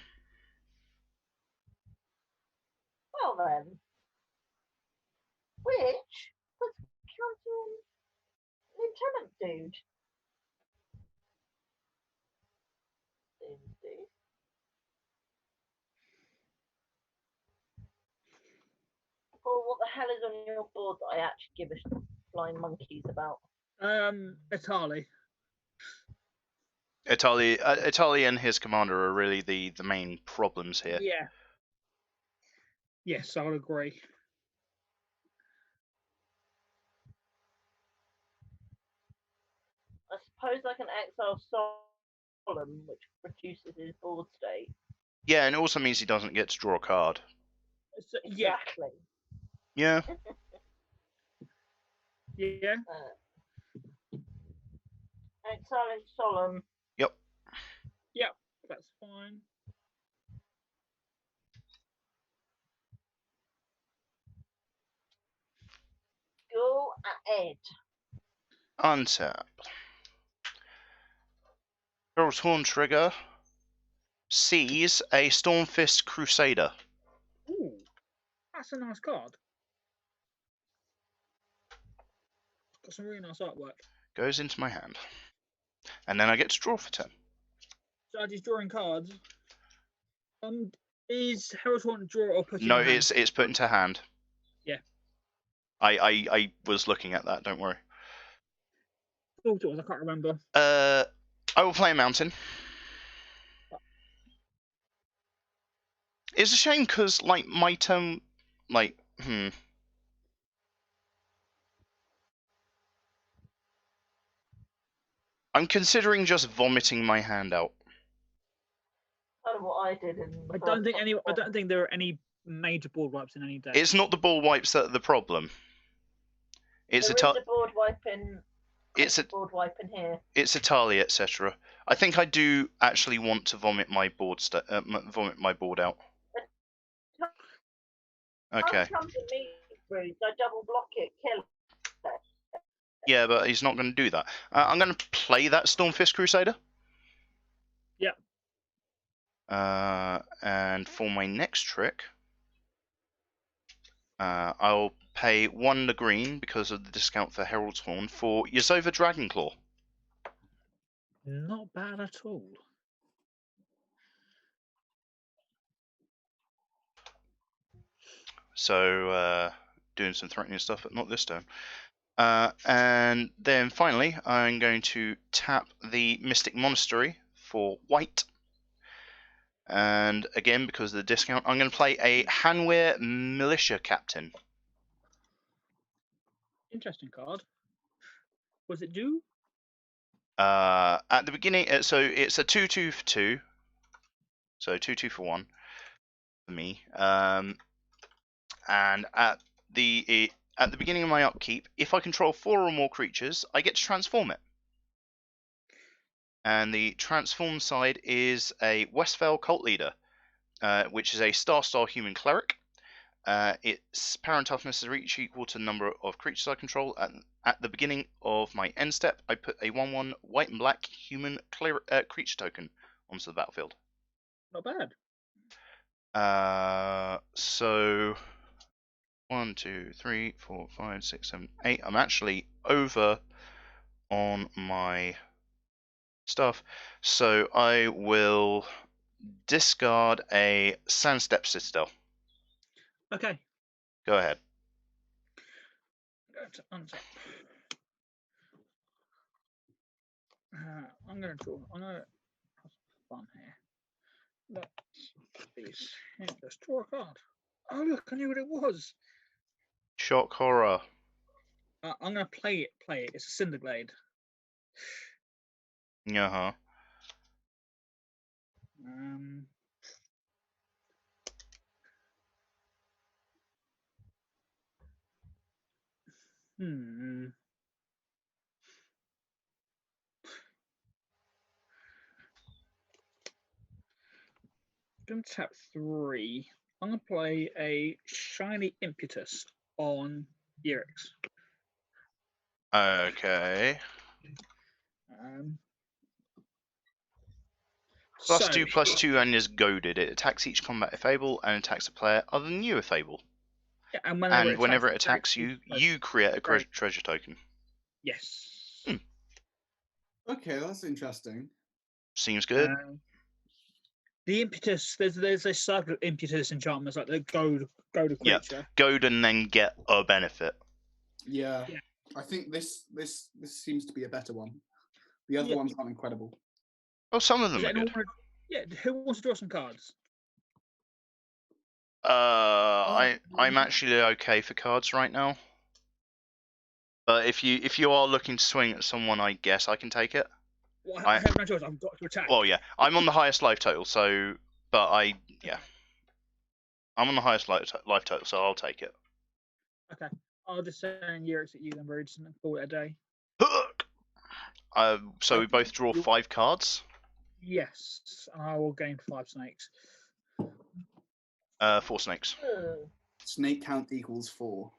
Speaker 2: Well then. Which was counting Lieutenant Dude. Dude. Well, what the hell is on your board that I actually give a flying monkeys about?
Speaker 4: Italy.
Speaker 1: Italy and his commander are really the main problems here.
Speaker 4: Yeah. Yes, I would agree.
Speaker 2: I suppose I can exile Solemn, which reduces his board state.
Speaker 1: Yeah, and it also means he doesn't get to draw a card.
Speaker 4: So, yeah.
Speaker 2: Exactly.
Speaker 1: Yeah.
Speaker 4: Yeah.
Speaker 2: Exile Solemn.
Speaker 1: Yep.
Speaker 4: Yep. That's fine.
Speaker 2: Go ahead.
Speaker 1: Untap. Herald's Horn trigger sees a Stormfist Crusader.
Speaker 4: Ooh, that's a nice card. Got some really nice artwork.
Speaker 1: Goes into my hand. And then I get to draw for 10.
Speaker 4: So as he's drawing cards, is Herald's Horn draw or put in
Speaker 1: No,
Speaker 4: your hand?
Speaker 1: it's put into hand.
Speaker 4: Yeah.
Speaker 1: I was looking at that, don't worry.
Speaker 4: thought it was. I can't remember.
Speaker 1: I will play a mountain. It's a shame because, like, my turn, like, I'm considering just vomiting my hand out.
Speaker 2: Kind of what I did in the
Speaker 4: I don't think
Speaker 2: first
Speaker 4: any. I
Speaker 2: one.
Speaker 4: don't think there are any major board wipes in any day.
Speaker 1: It's not the ball wipes that are the problem. It's
Speaker 2: There is a board wipe in.
Speaker 1: It's a
Speaker 2: board wipe in here.
Speaker 1: It's Italy, etc. I think I do actually want to vomit my board vomit my board out. Okay.
Speaker 2: It comes in meat breeds. I double block it, kill it.
Speaker 1: Yeah, but he's not going to do that. I'm going to play that Stormfist Crusader.
Speaker 4: Yep.
Speaker 1: And for my next trick, I'll pay 1 the green because of the discount for Herald's Horn for Yasova Dragonclaw.
Speaker 4: Not bad at all.
Speaker 1: So, doing some threatening stuff, but not this turn. And then finally, I'm going to tap the Mystic Monastery for white. And again, because of the discount, I'm going to play a Hanweir Militia Captain.
Speaker 4: Interesting card. Was it due?
Speaker 1: At the beginning, so it's a 2/2 for 2. So 2/2 for 1 for me. And at the beginning of my upkeep, if I control 4 or more creatures, I get to transform it. And the transform side is a Westvale Cult Leader, which is a star human cleric. Its power and toughness is each equal to the number of creatures I control. At the beginning of my end step, I put a 1/1 white and black human creature token onto the battlefield.
Speaker 4: Not bad.
Speaker 1: So 1, 2, 3, 4, 5, 6, 7, 8. I'm actually over on my stuff, so I will discard a Sandstep Citadel.
Speaker 4: Okay.
Speaker 1: Go ahead.
Speaker 4: Going to untap. I'm going to draw. I'm going to have some fun here. Let's just draw a card. Oh look, I knew what it was.
Speaker 1: Shock horror.
Speaker 4: I'm going to play it. It's a Cinderglade.
Speaker 1: Uh-huh.
Speaker 4: Going to tap 3. I'm going to play a Shiny Impetus on Yerix.
Speaker 1: Okay. +2, +2, and is goaded. It attacks each combat if able, and attacks a player other than you if able.
Speaker 4: Yeah, and
Speaker 1: whenever it attacks you, you create a treasure token.
Speaker 4: Yes.
Speaker 3: Okay, that's interesting.
Speaker 1: Seems good.
Speaker 4: The impetus, there's a cycle of impetus enchantments, like the goad a creature.
Speaker 1: Yeah, goad and then get a benefit.
Speaker 3: Yeah. I think this seems to be a better one. The other ones aren't incredible.
Speaker 1: Oh, some of them are good.
Speaker 4: Who wants to draw some cards?
Speaker 1: I'm actually okay for cards right now. But if you are looking to swing at someone, I guess I can take it.
Speaker 4: Well, I have no choice. I've got to attack.
Speaker 1: Well, yeah, I'm on the highest life total, so I'm on the highest life total, so I'll take it.
Speaker 4: Okay, I'll just send Yerix at you then, Meredydd, and call it a day.
Speaker 1: So we both draw 5 cards.
Speaker 4: Yes, and I will gain 5 snakes.
Speaker 1: 4 snakes.
Speaker 3: Snake count equals 4.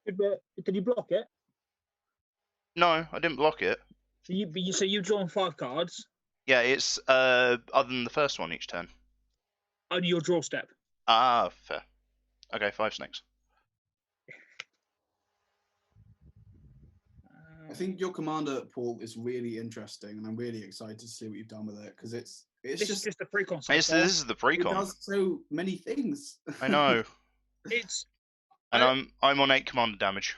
Speaker 4: Did you block it?
Speaker 1: No, I didn't block it.
Speaker 4: So you've drawn 5 cards.
Speaker 1: Yeah, it's other than the first one each turn.
Speaker 4: Only your draw step.
Speaker 1: Ah, fair. Okay, 5 snakes.
Speaker 3: I think your commander, Paul, is really interesting, and I'm really excited to see what you've done with it, because it's just
Speaker 4: the pre-con.
Speaker 1: This is the pre-con.
Speaker 3: It does so many things.
Speaker 1: I know.
Speaker 4: It's
Speaker 1: and I'm on 8 commander damage.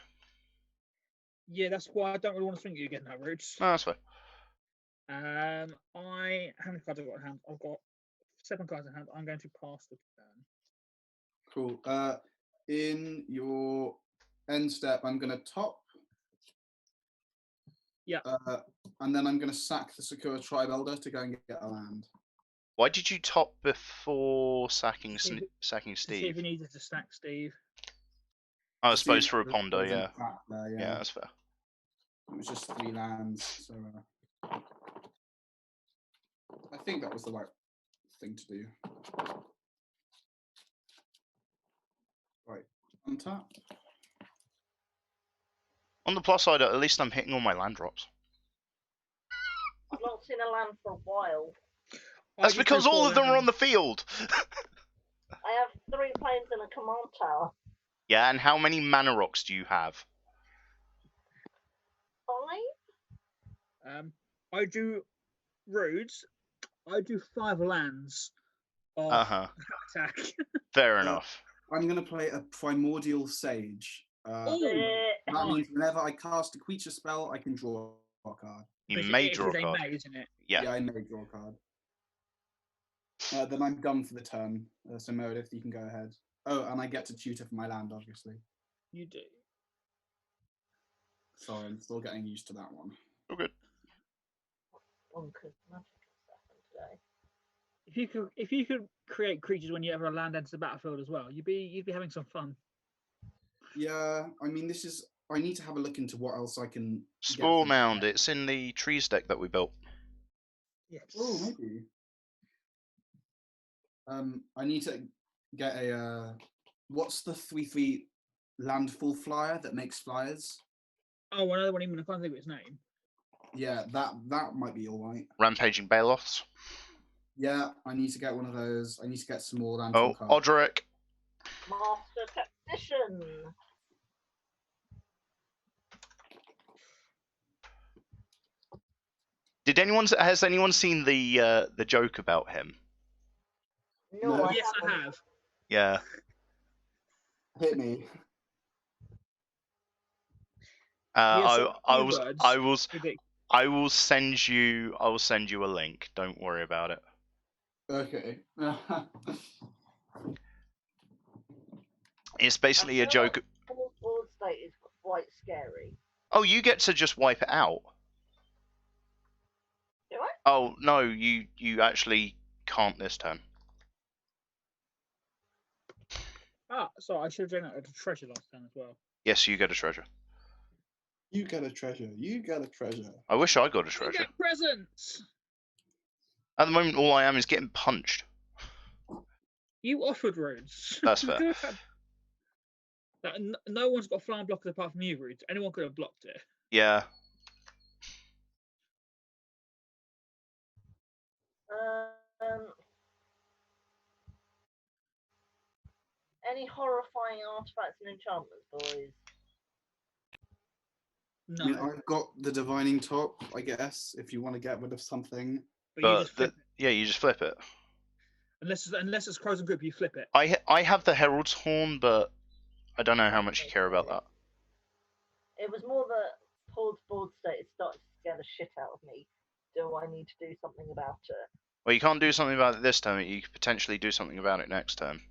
Speaker 4: Yeah, that's why I don't really want to swing you again now, Roots.
Speaker 1: No, that's fair.
Speaker 4: How many cards I've got in hand? I've got 7 cards in hand. I'm going to pass the turn.
Speaker 3: Cool. In your end step, I'm going to top.
Speaker 4: Yeah.
Speaker 3: And then I'm going to sack the Sakura Tribe Elder to go and get a land.
Speaker 1: Why did you top before sacking
Speaker 4: See if
Speaker 1: Steve?
Speaker 4: he needed to stack Steve.
Speaker 1: I suppose
Speaker 3: See,
Speaker 1: for a
Speaker 3: there
Speaker 1: ponder,
Speaker 3: was an
Speaker 1: yeah.
Speaker 3: attack there,
Speaker 1: Yeah, that's fair.
Speaker 3: It was just 3 lands, so I think that was the right thing to do. Right, untap.
Speaker 1: On the plus side, at least I'm hitting all my land drops.
Speaker 2: I've not seen a land for a while.
Speaker 1: That's because all of them are on the field.
Speaker 2: I have 3 planes and a command tower.
Speaker 1: Yeah, and how many mana rocks do you have?
Speaker 2: 5?
Speaker 4: I do roads. I do 5 lands.
Speaker 1: Uh-huh.
Speaker 4: Attack.
Speaker 1: Fair enough.
Speaker 3: I'm going to play a Primordial Sage.
Speaker 4: Oh,
Speaker 3: That means whenever I cast a creature spell, I can draw a card.
Speaker 1: You may draw a
Speaker 4: It is
Speaker 1: card.
Speaker 4: May, isn't it?
Speaker 1: Yeah.
Speaker 3: I may draw a card. Then I'm done for the turn. So Meredydd, you can go ahead. Oh, and I get to tutor for my land, obviously.
Speaker 4: You do.
Speaker 3: Sorry, I'm still getting used to that one.
Speaker 1: Oh, good.
Speaker 2: Bonkers magic stuff today.
Speaker 4: If you could create creatures when you ever land enters the battlefield as well, you'd be having some fun.
Speaker 3: Yeah, I mean, I need to have a look into what else I can.
Speaker 1: Spore Mound. It's in the trees deck that we built.
Speaker 4: Yes.
Speaker 3: Oh, maybe. I need to get a. What's the 3/3 landfall flyer that makes flyers?
Speaker 4: Oh, another one. Even I can't think of its name.
Speaker 3: Yeah, that might be all right.
Speaker 1: Rampaging Baloths.
Speaker 3: Yeah, I need to get one of those. I need to get some more landfall cards.
Speaker 1: Odric.
Speaker 2: Master Tactician.
Speaker 1: Has anyone seen the joke about him?
Speaker 2: No,
Speaker 4: Yes, I
Speaker 2: haven't.
Speaker 4: have.
Speaker 1: Yeah.
Speaker 3: Hit me.
Speaker 1: I will send you a link. Don't worry about it.
Speaker 3: Okay.
Speaker 1: It's basically a joke.
Speaker 2: Board state is quite scary.
Speaker 1: Oh, you get to just wipe it out.
Speaker 2: Do I?
Speaker 1: Oh no, you actually can't this turn.
Speaker 4: So I should have generated a treasure last time as well.
Speaker 1: Yes, you get a treasure.
Speaker 3: You get a treasure. You get a treasure.
Speaker 1: I wish I got a
Speaker 4: You
Speaker 1: treasure.
Speaker 4: get presents.
Speaker 1: At the moment, all I am is getting punched.
Speaker 4: You offered roads.
Speaker 1: That's fair.
Speaker 4: No one's got flying blockers apart from you, Root. Anyone could have blocked it.
Speaker 1: Yeah.
Speaker 2: Any horrifying artifacts and enchantments, boys?
Speaker 4: No.
Speaker 3: I mean, I've got the divining top, I guess, if you want to get rid of something.
Speaker 4: But you just flip it.
Speaker 1: Yeah, you just flip it.
Speaker 4: Unless it's Crows and Group, you flip it.
Speaker 1: I have the Herald's Horn, but I don't know how much you care about that.
Speaker 2: It was more that Paul's board state is starting to scare the shit out of me. Do I need to do something about it?
Speaker 1: Well, you can't do something about it this turn, but you could potentially do something about it next turn.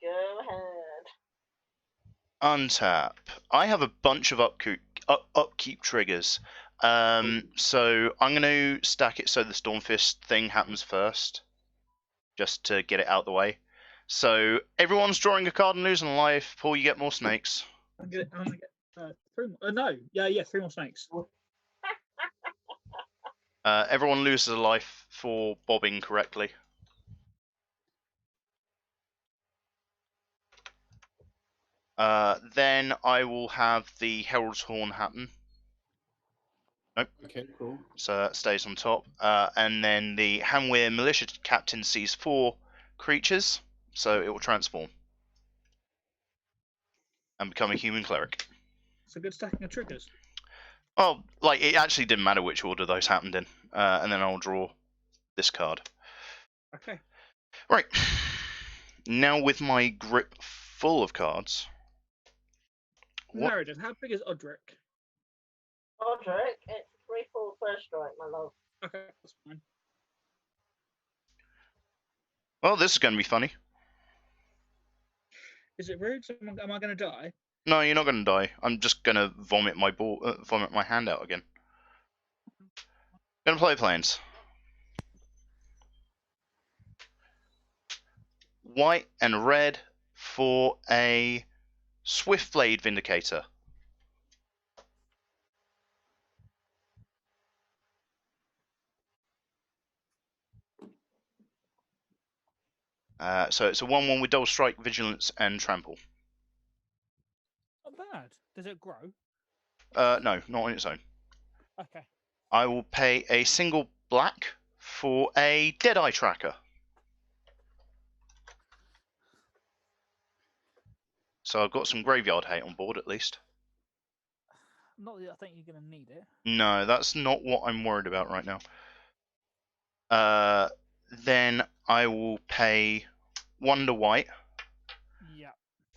Speaker 2: Go ahead.
Speaker 1: Untap. I have a bunch of upkeep triggers. So I'm going to stack it so the Stormfist thing happens first, just to get it out of the way. So everyone's drawing a card and losing a life. Paul, you get more snakes.
Speaker 4: I'm gonna get 3 more. No, yeah, 3 more snakes.
Speaker 1: Everyone loses a life for bobbing correctly. Then I will have the Herald's Horn happen. Nope.
Speaker 3: Okay, cool.
Speaker 1: So that stays on top. And then the Hanweir Militia Captain sees 4 creatures, so it will transform and become a human cleric.
Speaker 4: It's a good stacking of triggers.
Speaker 1: Oh, like, it actually didn't matter which order those happened in. And then I'll draw this card.
Speaker 4: Okay.
Speaker 1: Right. Now with my grip full of cards, What?
Speaker 4: Meredydd, how big is Odric?
Speaker 2: Roderick, it's 3/4 first strike, my love.
Speaker 4: Okay, that's fine.
Speaker 1: Well, this is going to be funny.
Speaker 4: Is it rude? Am I going to die?
Speaker 1: No, you're not going to die. I'm just going to vomit my hand out again. Gonna play planes. White and red for a Swiftblade Vindicator. So it's a 1/1 with Double Strike, Vigilance, and Trample.
Speaker 4: Not bad. Does it grow?
Speaker 1: No, not on its own.
Speaker 4: Okay.
Speaker 1: I will pay a single black for a Deadeye Tracker. So I've got some graveyard hate on board at least.
Speaker 4: Not that I think you're going to need it.
Speaker 1: No, that's not what I'm worried about right now. Then I will pay 1 to white
Speaker 4: Yeah.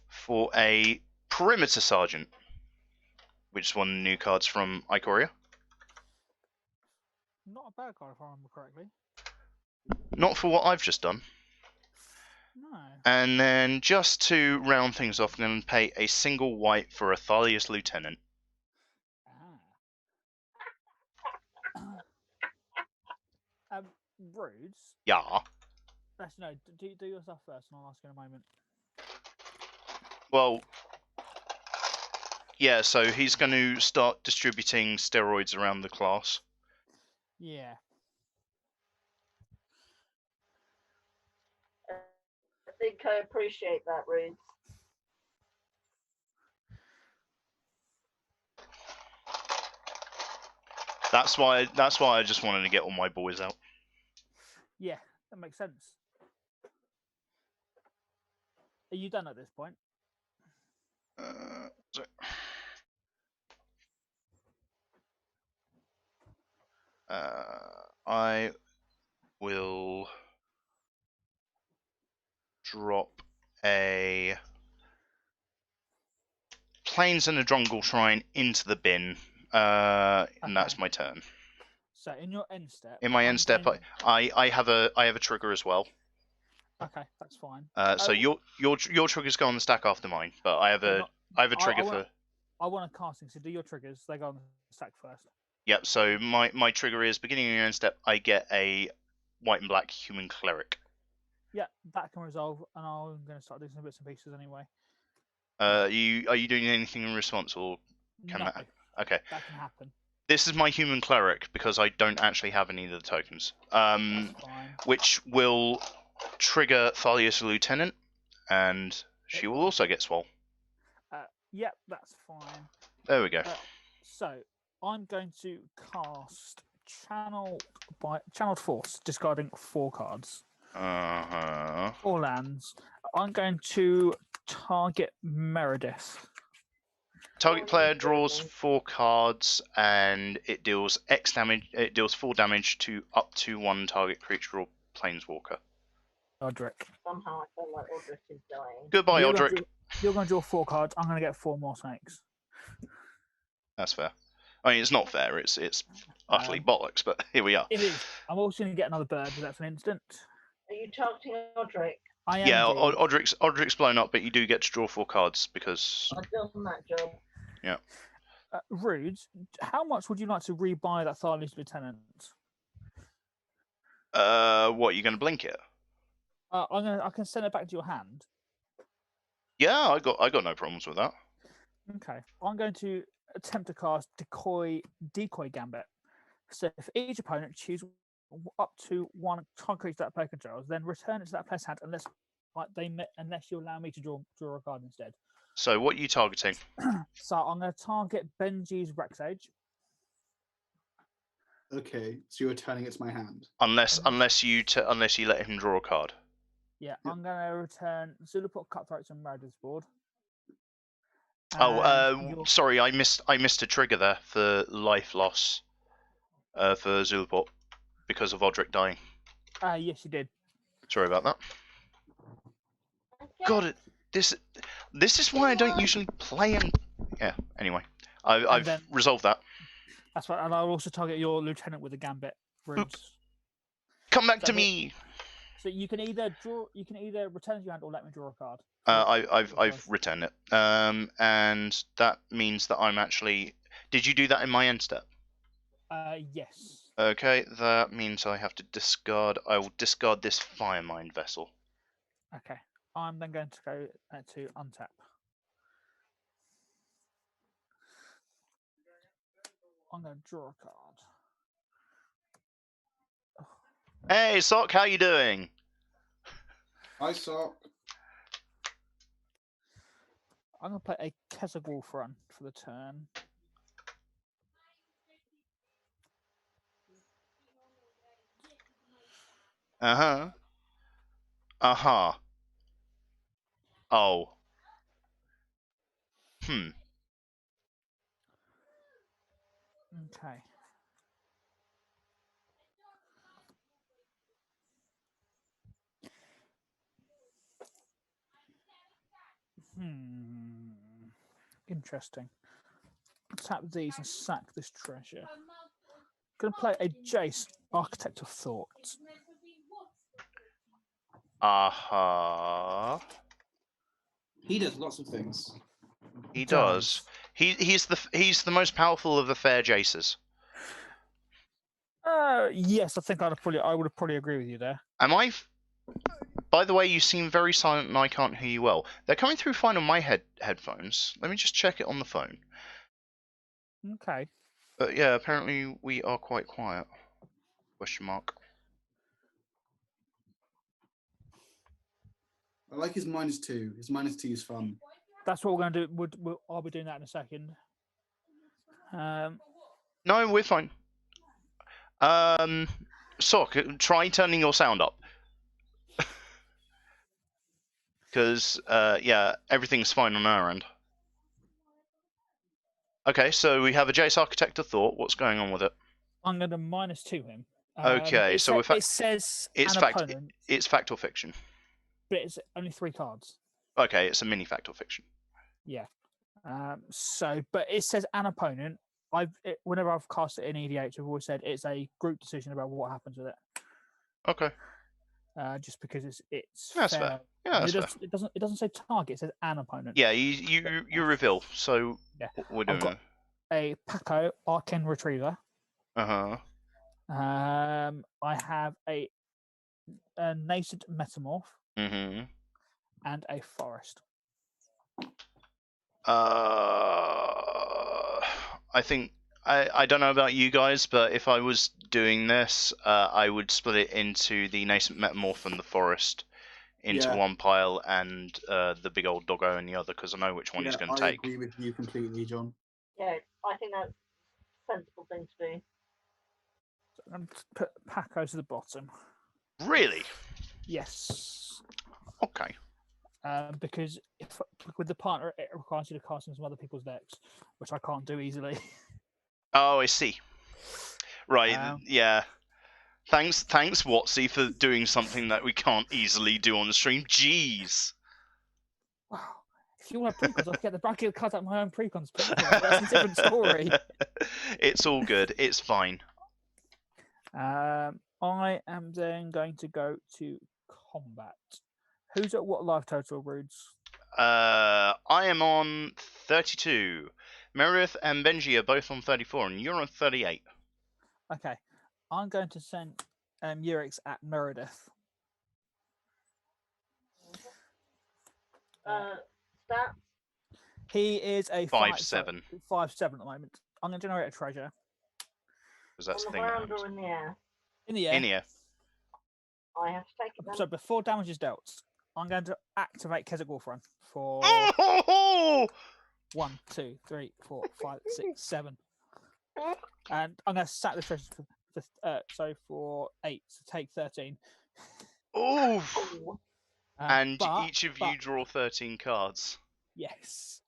Speaker 1: for a Perimeter Sergeant, which is one of the new cards from Ikoria.
Speaker 4: Not a bad card if I remember correctly.
Speaker 1: Not for what I've just done.
Speaker 4: No.
Speaker 1: And then just to round things off, I'm going to pay a single white for a Thalia's Lieutenant.
Speaker 4: Rudes.
Speaker 1: Yeah.
Speaker 4: Actually, no. Do your stuff first, and I'll ask you in a moment.
Speaker 1: Well, yeah, so he's going to start distributing steroids around the class.
Speaker 4: Yeah.
Speaker 2: I think I appreciate that, Rude.
Speaker 1: That's why I just wanted to get all my boys out.
Speaker 4: Yeah, that makes sense. Are you done at this point?
Speaker 1: Sorry. I will drop a Plains and a Drungle Shrine into the bin, and that's my turn.
Speaker 4: So in your end step.
Speaker 1: In my end step, I have a trigger as well.
Speaker 4: Okay, that's fine.
Speaker 1: So your triggers go on the stack after mine, but I have a trigger for.
Speaker 4: I want a casting, so do your triggers. They go on the stack first.
Speaker 1: Yep. So my trigger is beginning of your end step. I get a white and black human cleric.
Speaker 4: Yeah, that can resolve, and I'm going to start doing some bits and pieces anyway.
Speaker 1: Are you doing anything in response, or can that? Okay.
Speaker 4: That can happen.
Speaker 1: This is my human cleric because I don't actually have any of the tokens.
Speaker 4: That's fine.
Speaker 1: Which will trigger Thalia's Lieutenant, and she will also get swole.
Speaker 4: Yep, that's fine.
Speaker 1: There we go.
Speaker 4: So I'm going to cast Channeled Force, discarding 4 cards. 4 lands. I'm going to target Meredydd.
Speaker 1: Target player draws 4 cards, and it deals X damage. It deals 4 damage to up to 1 target creature or planeswalker.
Speaker 4: Odric.
Speaker 2: Somehow I feel like Odric is dying.
Speaker 1: Goodbye, Odric.
Speaker 4: You're going to draw 4 cards. I'm going to get 4 more snakes.
Speaker 1: That's fair. I mean, it's not fair. It's utterly bollocks. But here we are.
Speaker 4: It is. I'm also going to get another bird, but that's an instant.
Speaker 2: Are you targeting Odric?
Speaker 4: I am.
Speaker 1: Yeah,
Speaker 4: indeed.
Speaker 1: Odric's blown up, but you do get to draw 4 cards because.
Speaker 2: I've done that job.
Speaker 1: Yeah.
Speaker 4: Rudes, how much would you like to rebuy that Thalia's Lieutenant?
Speaker 1: What, you're going to blink it?
Speaker 4: I can send it back to your hand.
Speaker 1: Yeah, I got no problems with that.
Speaker 4: Okay, I'm going to attempt to cast Decoy Gambit. So if each opponent chooses up to 1 target creature that player controls, then return it to that player's hand unless you allow me to draw a card instead.
Speaker 1: So what are you targeting?
Speaker 4: So I'm going to target Benji's Rexage.
Speaker 3: Okay, so you're turning it to my hand.
Speaker 1: Unless you let him draw a card.
Speaker 4: Yeah, I'm going to return Zulaport Cutthroats and Meredydd's board.
Speaker 1: Sorry, I missed a trigger there for life loss for Zulaport because of Odric dying.
Speaker 4: Yes, you did.
Speaker 1: Sorry about that. God, this is why I don't usually play and yeah. Anyway, I've
Speaker 4: then-
Speaker 1: resolved that.
Speaker 4: That's right, and I'll also target your lieutenant with the gambit runes.
Speaker 1: Come back
Speaker 4: So
Speaker 1: to
Speaker 4: the-
Speaker 1: me.
Speaker 4: So you can either return to your hand or let me draw a card.
Speaker 1: I've returned it. And that means that I'm actually. Did you do that in my end step?
Speaker 4: Yes.
Speaker 1: Okay, that means I have to discard. I will discard this fire mind vessel.
Speaker 4: Okay. I'm then going to go to untap. I'm going to draw a card.
Speaker 1: Hey, Sock, how you doing?
Speaker 3: Hi, Sock.
Speaker 4: I'm going to play a Kesegwolf run for the turn.
Speaker 1: Uh-huh. Uh-huh. Oh. Hmm.
Speaker 4: Okay. Interesting. Tap these and sack this treasure. Gonna play a Jace, Architect of Thought.
Speaker 1: Uh-huh.
Speaker 3: He does lots of things.
Speaker 1: He does. He's the most powerful of the fair Jaces.
Speaker 4: Yes, I think I would have probably agree with you there.
Speaker 1: Am I? By the way, you seem very silent and I can't hear you well. They're coming through fine on my headphones. Let me just check it on the phone.
Speaker 4: Okay.
Speaker 1: But yeah, apparently we are quite quiet. Question mark.
Speaker 3: I like his -2. His -2 is fun.
Speaker 4: That's what we're going to do. I'll be doing that in a second.
Speaker 1: No, we're fine. Sock, try turning your sound up. Because, yeah, everything's fine on our end. Okay, so we have a Jace Architect of Thought. What's going on with it?
Speaker 4: I'm going to -2 him.
Speaker 1: Okay, so
Speaker 4: it says
Speaker 1: it's
Speaker 4: an
Speaker 1: fact.
Speaker 4: opponent,
Speaker 1: It's fact or fiction.
Speaker 4: but it's only 3 cards.
Speaker 1: Okay, it's a mini fact or fiction.
Speaker 4: Yeah. But it says an opponent. Whenever I've cast it in EDH, I've always said it's a group decision about what happens with it.
Speaker 1: Okay.
Speaker 4: Just because it's
Speaker 1: That's
Speaker 4: fair.
Speaker 1: fair. Yeah, that's fair.
Speaker 4: It doesn't say target. It says an opponent.
Speaker 1: Yeah, you reveal. So
Speaker 4: Yeah.
Speaker 1: we're
Speaker 4: I've
Speaker 1: doing.
Speaker 4: got a Paco Arcane Retriever.
Speaker 1: Uh-huh.
Speaker 4: I have a Nascent Metamorph
Speaker 1: Mm-hmm.
Speaker 4: and a Forest.
Speaker 1: I think I don't know about you guys, but if I was doing this, I would split it into the Nascent Metamorph and the Forest into one pile, and the big old doggo in the other, because I know which one he's going to
Speaker 3: I
Speaker 1: take.
Speaker 3: agree with you completely, John.
Speaker 2: Yeah, I think that's a sensible thing to do.
Speaker 4: So I'm going to put Paco to the bottom.
Speaker 1: Really?
Speaker 4: Yes.
Speaker 1: Okay.
Speaker 4: Because with the partner, it requires you to cast in some other people's decks, which I can't do easily.
Speaker 1: Oh, I see. Right. Yeah. Thanks, Watsy, for doing something that we can't easily do on the stream. Jeez.
Speaker 4: Wow. If you want precons, I'll get the bracket cards out my own precons. That's a different story.
Speaker 1: It's all good. It's fine.
Speaker 4: I am then going to go to combat. Who's at what life total, Rudes?
Speaker 1: I am on 32. Meredydd and Benji are both on 34, and you're on 38.
Speaker 4: Okay. I'm going to send Urix at Meredydd.
Speaker 2: Stats?
Speaker 4: He is a
Speaker 1: 5'7".
Speaker 4: 5'7" at the moment. I'm going to generate a treasure.
Speaker 1: Because that's
Speaker 2: On
Speaker 1: the
Speaker 2: the
Speaker 1: thing.
Speaker 2: ground or in the air?
Speaker 4: In the air.
Speaker 1: In here.
Speaker 2: I have to take it then.
Speaker 4: So before damage is dealt, I'm going to activate Kesegwolf Run for
Speaker 1: Oh!
Speaker 4: 1, 2, 3, 4, 5, 6, 7. And I'm going to sack the treasure for 8, so take 13.
Speaker 1: Oh!
Speaker 2: Oh,
Speaker 1: And
Speaker 4: but-
Speaker 1: each of you draw 13 cards.
Speaker 4: Yes.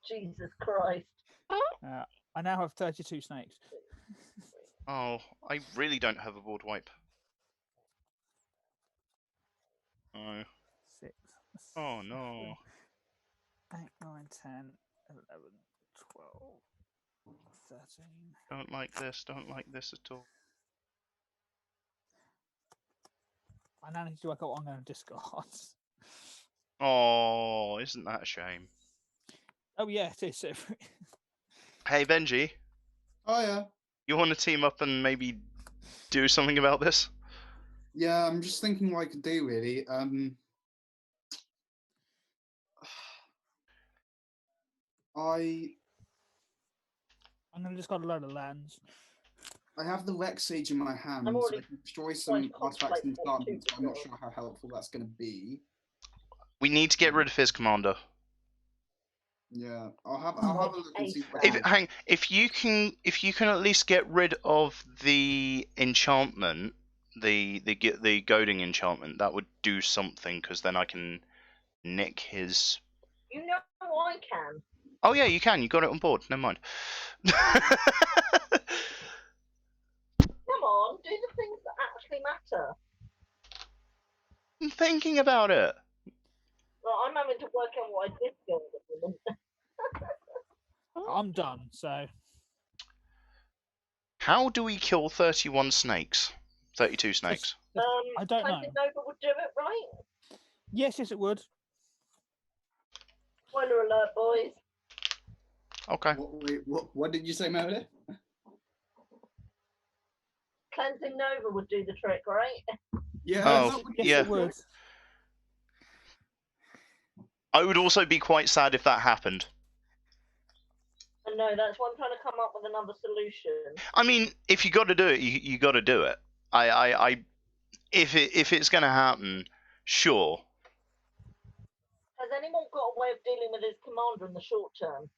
Speaker 2: Jesus Christ.
Speaker 4: I now have 32 snakes.
Speaker 1: Oh, I really don't have a board wipe. Oh.
Speaker 4: 6.
Speaker 1: Oh no.
Speaker 4: 8, 9, 10, 11, 12, 13.
Speaker 1: Don't like this. Don't like this at all.
Speaker 4: I now need to work out what I'm going to discard.
Speaker 1: Oh, isn't that a shame?
Speaker 4: Oh yeah, it is.
Speaker 1: Hey, Benji,
Speaker 3: Oh yeah.
Speaker 1: you want to team up and maybe do something about this?
Speaker 3: Yeah, I'm just thinking what I could do really.
Speaker 4: I'm going to discard a load of lands.
Speaker 3: I have the Rex Sage in my hand, so
Speaker 2: already
Speaker 3: I can destroy some
Speaker 2: quite
Speaker 3: artifacts and
Speaker 2: contemplating what to
Speaker 3: enchantments, but I'm not
Speaker 2: do.
Speaker 3: sure how helpful that's going to be.
Speaker 1: We need to get rid of his commander.
Speaker 3: Yeah, I'll have a look and see what I can do.
Speaker 1: If you can at least get rid of the enchantment, the goading enchantment, that would do something, because then I can nick his.
Speaker 2: You know I can.
Speaker 1: Oh yeah, you can. You got it on board. Never mind.
Speaker 2: Come on, do the things that actually matter.
Speaker 1: I'm thinking about it.
Speaker 2: Well, I'm having to work out what I did build at the moment.
Speaker 4: I'm done. So
Speaker 1: How do we kill 31 snakes? 32 snakes.
Speaker 4: I don't know.
Speaker 2: Cleansing Nova would do it, right?
Speaker 4: Yes, it would.
Speaker 2: Spoiler alert, boys.
Speaker 1: Okay.
Speaker 3: What did you say, Meredith?
Speaker 2: Cleansing Nova would do the trick, right?
Speaker 3: Yeah.
Speaker 1: Oh,
Speaker 4: Yes,
Speaker 1: yeah.
Speaker 4: it would.
Speaker 1: I would also be quite sad if that happened.
Speaker 2: And no, that's why I'm trying to come up with another solution.
Speaker 1: I mean, if you got to do it, you got to do it. If it's going to happen, sure.
Speaker 2: Has anyone got a way of dealing with his commander in the short term?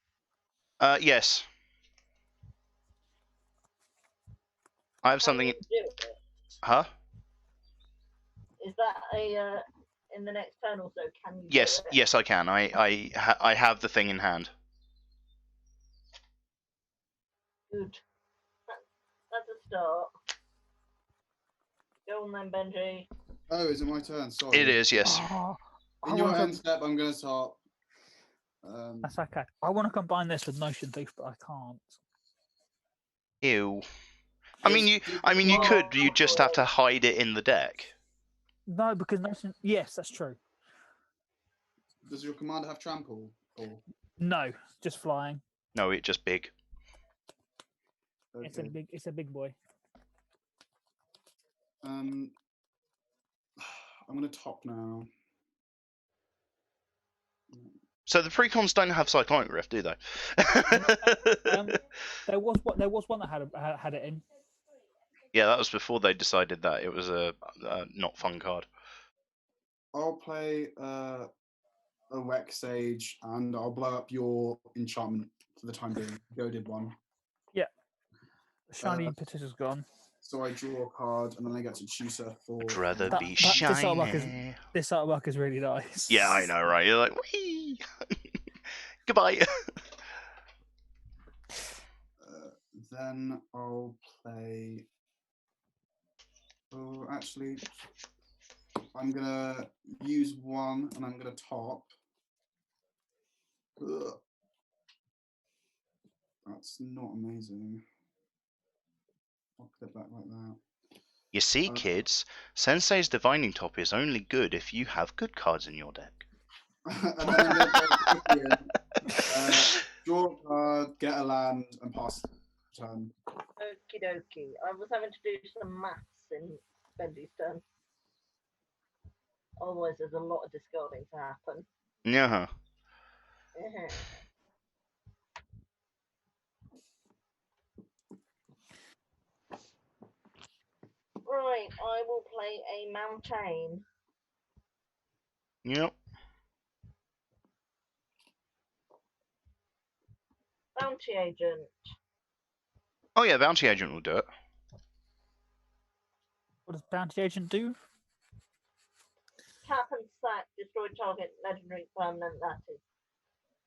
Speaker 1: Yes. I have something.
Speaker 2: Can you do it?
Speaker 1: Huh?
Speaker 2: Is that a in the next turn or so? Can you?
Speaker 1: Yes,
Speaker 2: do it?
Speaker 1: yes, I can. I have the thing in hand.
Speaker 2: Good. That's a start. Go on then, Benji.
Speaker 3: Oh, is it my turn? Sorry.
Speaker 1: It is, yes.
Speaker 4: Oh, I
Speaker 3: In your
Speaker 4: wanna
Speaker 3: end step, I'm going to start.
Speaker 4: That's okay. I want to combine this with Notion Thief, but I can't.
Speaker 1: Ew. I mean, you could. You just have to hide it in the deck.
Speaker 4: No, because Notion. Yes, that's true.
Speaker 3: Does your commander have trample? Or
Speaker 4: No, just flying.
Speaker 1: No, it's just big.
Speaker 4: It's a
Speaker 3: okay.
Speaker 4: big boy.
Speaker 3: I'm going to top now.
Speaker 1: So the precons don't have Cyclonic Rift, do they?
Speaker 4: There was one that had it in.
Speaker 1: Yeah, that was before they decided that it was a not fun card.
Speaker 3: I'll play a Rex Sage, and I'll blow up your enchantment for the time being. Goaded one.
Speaker 4: Yeah. The shiny petition's gone.
Speaker 3: So I draw a card, and then I get to choose her for.
Speaker 1: I'd rather be
Speaker 4: this
Speaker 1: shiny.
Speaker 4: This artwork is really nice.
Speaker 1: Yeah, I know, right? You're like, whee! Goodbye.
Speaker 3: Then I'll play. Oh, actually, I'm gonna use one, and I'm gonna top. Ugh. That's not amazing. I'll put it back like that.
Speaker 1: You see, kids, Sensei's Divining Top is only good if you have good cards in your deck.
Speaker 3: And then I'm gonna play draw a card, get a land, and pass the turn.
Speaker 2: Okie dokie. I was having to do some maths in Benji's turn. Otherwise, there's a lot of discarding to happen.
Speaker 1: Yeah.
Speaker 2: Right, I will play a mountain.
Speaker 1: Yep.
Speaker 2: Bounty agent.
Speaker 1: Oh yeah, Bounty Agent will do it.
Speaker 4: What does Bounty Agent do?
Speaker 2: Tap and sack, destroy target legendary permanent.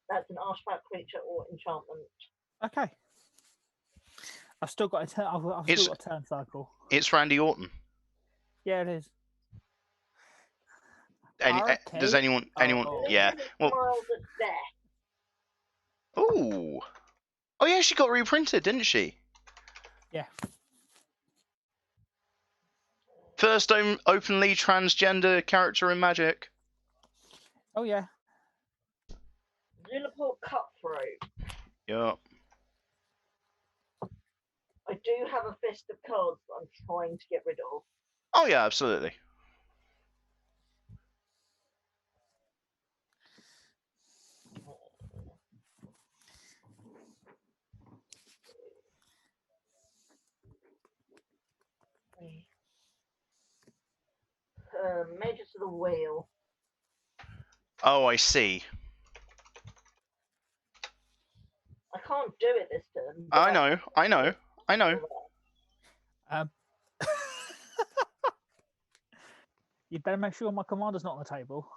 Speaker 2: That's an artifact, creature, or enchantment.
Speaker 4: Okay. I've still got a turn. I've still got a turn cycle.
Speaker 1: It's Randy Orton.
Speaker 4: Yeah, it is.
Speaker 1: Does anyone?
Speaker 4: Oh.
Speaker 1: Yeah. Well, Ooh. Oh yeah, she got reprinted, didn't she?
Speaker 4: Yeah.
Speaker 1: First openly transgender character in Magic.
Speaker 4: Oh yeah.
Speaker 2: Zulaport Cutthroat.
Speaker 1: Yeah.
Speaker 2: I do have a fist of cards that I'm trying to get rid of.
Speaker 1: Oh yeah, absolutely.
Speaker 2: Major to the wheel.
Speaker 1: Oh, I see.
Speaker 2: I can't do it this turn.
Speaker 1: I
Speaker 2: but
Speaker 1: know.
Speaker 4: Um, you better make sure my commander's not on the table.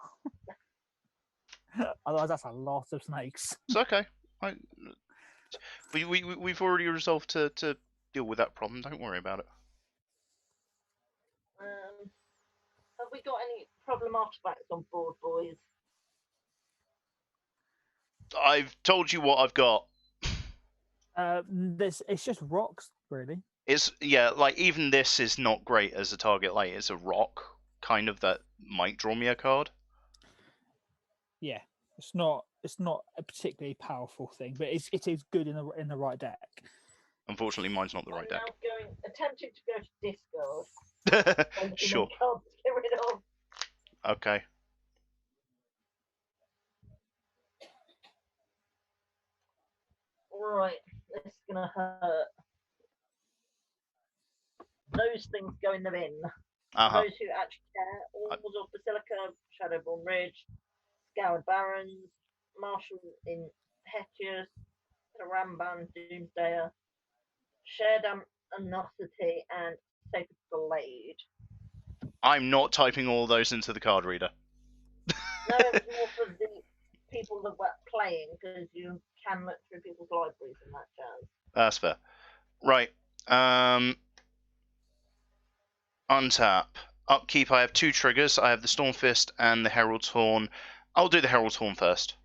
Speaker 4: Otherwise, that's a lot of snakes.
Speaker 1: It's okay. We've already resolved to deal with that problem. Don't worry about it.
Speaker 2: Have we got any problem artifacts on board, boys?
Speaker 1: I've told you what I've got.
Speaker 4: It's just rocks, really.
Speaker 1: It's like even this is not great as a target. Like it's a rock kind of that might draw me a card.
Speaker 4: Yeah, it's not a particularly powerful thing, but it is good in the right deck.
Speaker 1: Unfortunately, mine's not the right
Speaker 2: I'm now attempting to go to discard.
Speaker 1: deck. Sure.
Speaker 2: Cards to get rid of.
Speaker 1: Okay.
Speaker 2: Right, this is gonna hurt. Those things go in the bin.
Speaker 1: Uh-huh.
Speaker 2: Those who actually care. Oracles of Basilica, Shadowborn Ridge, Scoured Barrens, Marshal in Hetius, Ramban, Doomsdayer, Shared Anosity, and Sacred Blade.
Speaker 1: I'm not typing all those into the card reader.
Speaker 2: No, it was more for the people that were playing, because you can look through people's libraries and that jazz.
Speaker 1: That's fair. Right. Untap. Upkeep, I have 2 triggers. I have the Stormfist and the Herald's Horn. I'll do the Herald's Horn first.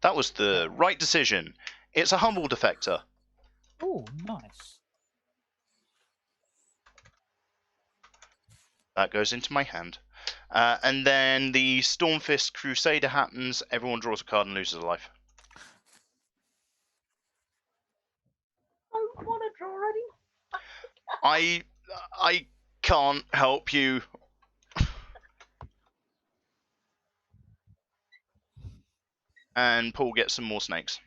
Speaker 1: That was the right decision. It's a Humble Defector.
Speaker 4: Oh, nice.
Speaker 1: That goes into my hand. And then the Stormfist Crusader happens. Everyone draws a card and loses a life.
Speaker 2: I want to draw already.
Speaker 1: I can't help you. And Paul gets some more snakes.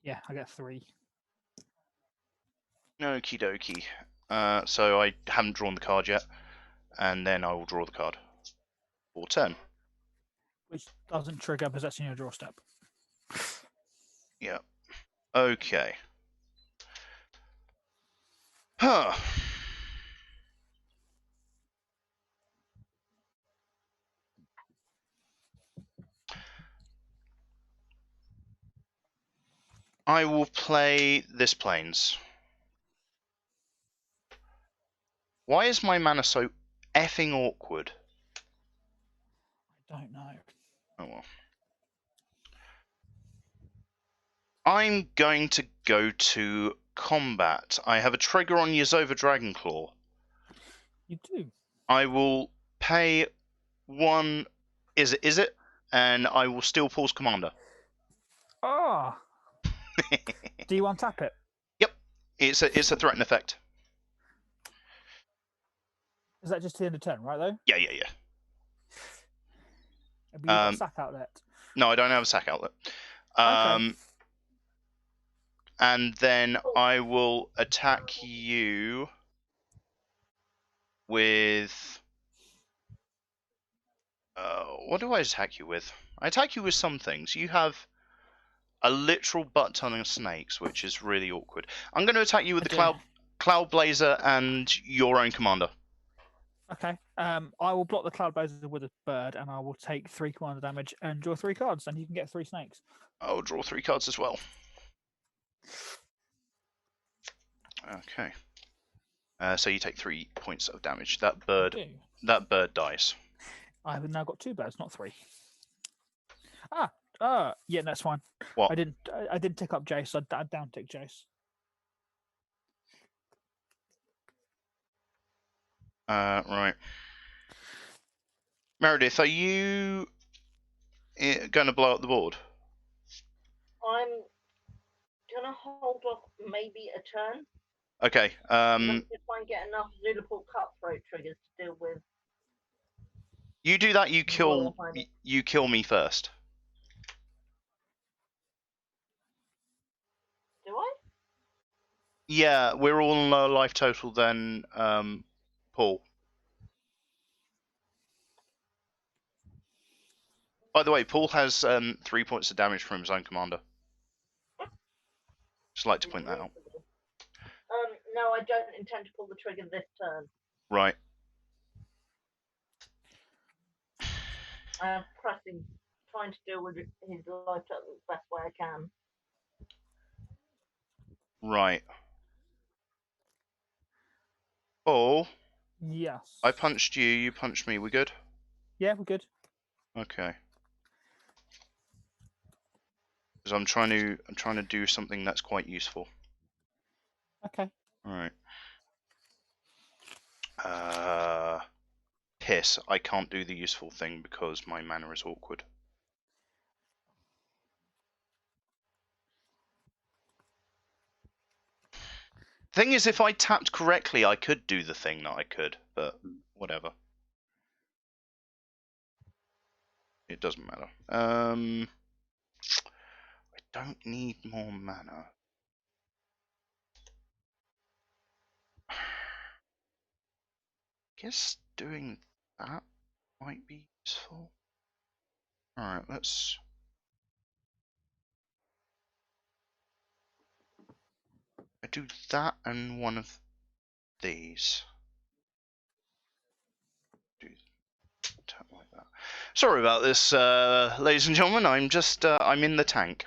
Speaker 4: Yeah, I get 3.
Speaker 1: Okie dokie. So I haven't drawn the card yet. And then I will draw the card. For turn.
Speaker 4: Which doesn't trigger possessing your draw step.
Speaker 1: Yeah. Okay. Huh. I will play this Plains. Why is my mana so effing awkward?
Speaker 4: I don't know.
Speaker 1: Oh well. I'm going to go to combat. I have a trigger on Yazova Dragonclaw.
Speaker 4: You do.
Speaker 1: I will pay 1. Is it? And I will steal Paul's commander.
Speaker 4: Ah. Do you untap it?
Speaker 1: Yep. It's a threaten effect.
Speaker 4: Is that just the end of turn, right though?
Speaker 1: Yeah.
Speaker 4: Have you got a sack outlet?
Speaker 1: No, I don't have a sack outlet.
Speaker 4: Okay.
Speaker 1: And then I will attack you with. What do I attack you with? I attack you with some things. You have a literal butt ton of snakes, which is really awkward. I'm going to attack you with the Cloud Blazer and your own commander.
Speaker 4: Okay. I will block the Cloud Blazer with a bird, and I will take 3 commander damage and draw 3 cards, and you can get 3 snakes.
Speaker 1: I'll draw 3 cards as well. Okay. So you take 3 points of damage. That bird dies.
Speaker 4: I have now got 2 birds, not 3. Yeah, that's fine.
Speaker 1: What?
Speaker 4: I didn't tick up Jace. I down tick Jace.
Speaker 1: Right. Meredydd, are you going to blow up the board?
Speaker 2: I'm gonna hold off maybe a turn.
Speaker 1: Okay.
Speaker 2: Let's just try and get enough Zulaport cutthroat triggers to deal with.
Speaker 1: You do that. You kill.
Speaker 2: Royal Highness.
Speaker 1: You kill me first.
Speaker 2: Do I?
Speaker 1: Yeah, we're all on lower life total than Paul. By the way, Paul has 3 points of damage from his own commander. Just like to point that out.
Speaker 2: No, I don't intend to pull the trigger this turn.
Speaker 1: Right.
Speaker 2: I'm pressing, trying to deal with his life total the best way I can.
Speaker 1: Right. Paul,
Speaker 4: Yes.
Speaker 1: I punched you. You punched me. We good?
Speaker 4: Yeah, we're good.
Speaker 1: Okay. Because I'm trying to do something that's quite useful.
Speaker 4: Okay.
Speaker 1: All right. Piss. I can't do the useful thing because my mana is awkward. Thing is, if I tapped correctly, I could do the thing that I could, but whatever. It doesn't matter. I don't need more mana. Guess doing that might be useful. Alright, let's... I do that and one of these. Do tap like that. Sorry about this, ladies and gentlemen. I'm just, I'm in the tank.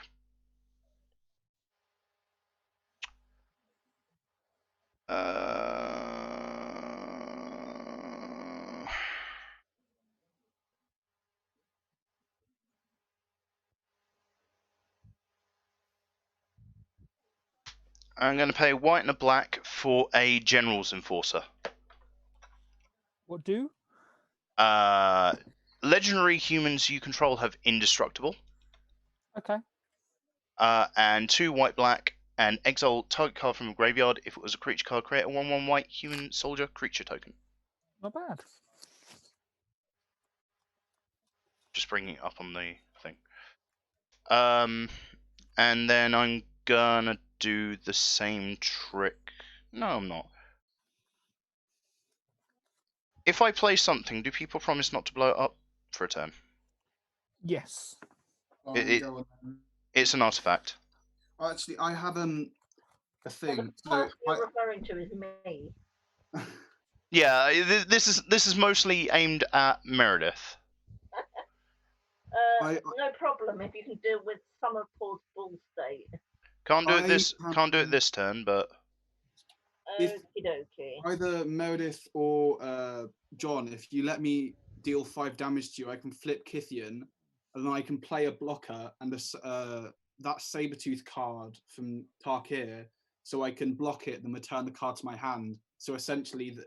Speaker 1: I'm going to pay white and a black for a General's Enforcer.
Speaker 4: What do?
Speaker 1: Legendary humans you control have Indestructible.
Speaker 4: Okay.
Speaker 1: And 2 white-black, and exile target card from a graveyard. If it was a creature card, create a 1/1 white human soldier creature token.
Speaker 4: Not bad.
Speaker 1: Just bringing it up on the thing. And then I'm gonna do the same trick. No, I'm not. If I play something, do people promise not to blow it up for a turn?
Speaker 4: Yes.
Speaker 3: Go on.
Speaker 1: It's an artifact.
Speaker 3: Actually, I have a
Speaker 2: Well,
Speaker 3: thing.
Speaker 2: the person you're referring to is me.
Speaker 1: Yeah, this is mostly aimed at Meredydd.
Speaker 2: No problem if you can deal with some of Paul's bull state.
Speaker 1: Can't do it this turn, but
Speaker 3: If-
Speaker 2: Okie dokie.
Speaker 3: Either Meredydd or John, if you let me deal 5 damage to you, I can flip Kithian, and then I can play a blocker and that Sabertooth card from Tarkir, so I can block it, then return the card to my hand. So essentially,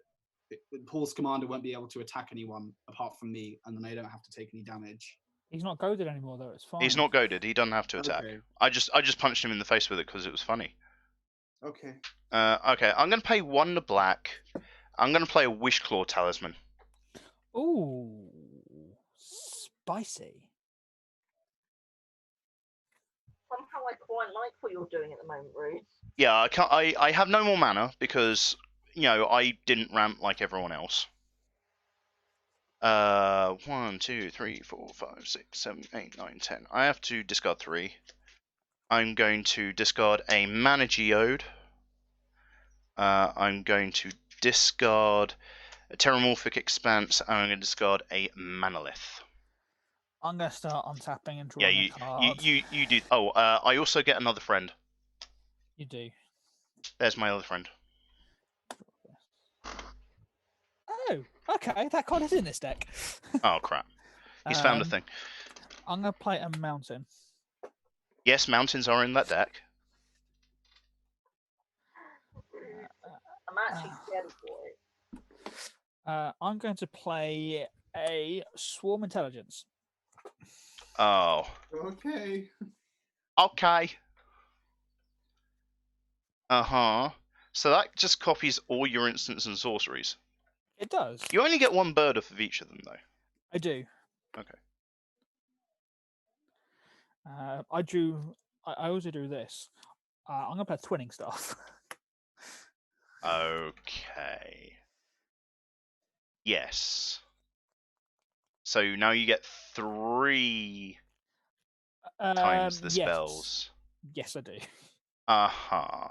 Speaker 3: Paul's commander won't be able to attack anyone apart from me, and then I don't have to take any damage.
Speaker 4: He's not goaded anymore, though. It's fine.
Speaker 1: he's not goaded. He doesn't have to attack.
Speaker 3: Okay.
Speaker 1: I just punched him in the face with it because it was funny.
Speaker 3: Okay.
Speaker 1: Okay, I'm gonna pay 1 to black. I'm gonna play a Wishclaw Talisman.
Speaker 4: Ooh, spicy.
Speaker 2: Somehow I quite like what you're doing at the moment, Rude.
Speaker 1: Yeah, I can't. I have no more mana because I didn't ramp like everyone else. 1, 2, 3, 4, 5, 6, 7, 8, 9, 10. I have to discard 3. I'm going to discard a Mana Geode. I'm going to discard a Terramorphic Expanse, and I'm going to discard a Manolith.
Speaker 4: I'm gonna start untapping and
Speaker 1: Yeah,
Speaker 4: drawing a card.
Speaker 1: you do. Oh, I also get another friend.
Speaker 4: You do.
Speaker 1: There's my other friend.
Speaker 4: Oh, okay. That card is in this deck.
Speaker 1: Oh crap! He's found a thing.
Speaker 4: I'm going to play a mountain.
Speaker 1: Yes, mountains are in that deck.
Speaker 2: I'm actually scared of boys.
Speaker 4: I'm going to play a swarm intelligence.
Speaker 1: Oh.
Speaker 3: Okay.
Speaker 1: Okay. Uh-huh. So that just copies all your instants and sorceries.
Speaker 4: It does.
Speaker 1: You only get one bird off of each of them, though.
Speaker 4: I do.
Speaker 1: Okay.
Speaker 4: I also do this. I'm going to play twinning stuff.
Speaker 1: Okay. Yes. So now you get 3 times the
Speaker 4: yes.
Speaker 1: spells.
Speaker 4: Yes, I do.
Speaker 1: Uh-huh.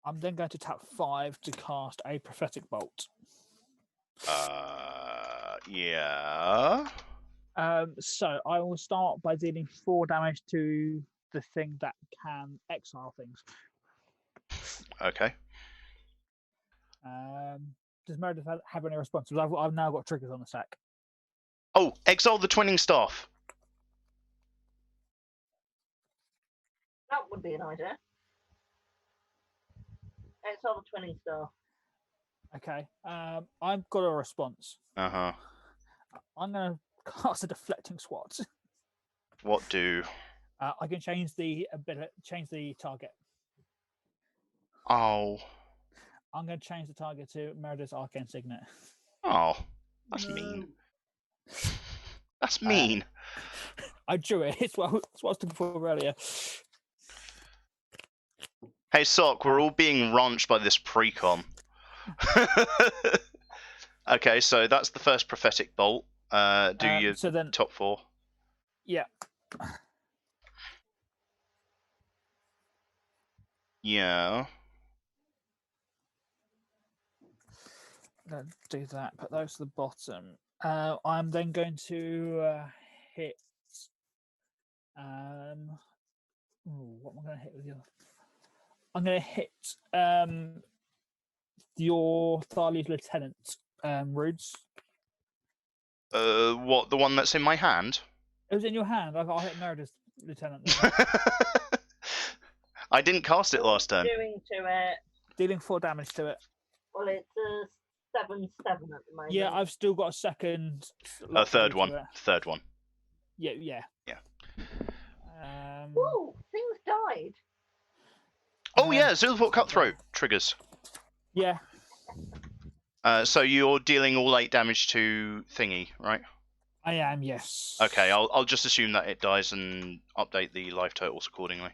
Speaker 4: I'm then going to tap 5 to cast a prophetic bolt.
Speaker 1: Yeah.
Speaker 4: So I will start by dealing 4 damage to the thing that can exile things.
Speaker 1: Okay.
Speaker 4: Does Meredydd have any responses? I've now got triggers on the stack.
Speaker 1: Oh, exile the twinning staff.
Speaker 2: That would be an idea. Exile the twinning star.
Speaker 4: Okay. I've got a response.
Speaker 1: Uh-huh.
Speaker 4: I'm going to cast a deflecting swat.
Speaker 1: What do?
Speaker 4: I can change the target.
Speaker 1: Oh.
Speaker 4: I'm going to change the target to Meredydd's Arcane Signet.
Speaker 1: Oh. That's mean. That's mean.
Speaker 4: I drew it. It's what I was looking for earlier.
Speaker 1: Hey, Sock, we're all being raunched by this precon. Okay, so that's the first prophetic bolt. Do your
Speaker 4: so then,
Speaker 1: top 4.
Speaker 4: Yeah.
Speaker 1: Yeah.
Speaker 4: Do that. Put those to the bottom. I'm then going to hit. What am I going to hit with you? I'm going to hit your Tharley's Lieutenant Rudes.
Speaker 1: What, the one that's in my hand?
Speaker 4: It was in your hand. I'll hit Meredydd's Lieutenant.
Speaker 1: I didn't cast it last turn.
Speaker 2: Doing to it.
Speaker 4: Dealing 4 damage to it.
Speaker 2: Well, it's a 7/7 at the moment.
Speaker 4: Yeah, I've still got a second.
Speaker 1: A third one. Third one.
Speaker 4: Yeah.
Speaker 1: Yeah.
Speaker 2: Ooh, things died.
Speaker 1: Oh yeah, Zulfort Cutthroat triggers.
Speaker 4: Yeah.
Speaker 1: So you're dealing all 8 damage to Thingy, right?
Speaker 4: I am, yes.
Speaker 1: Okay, I'll just assume that it dies and update the life totals accordingly.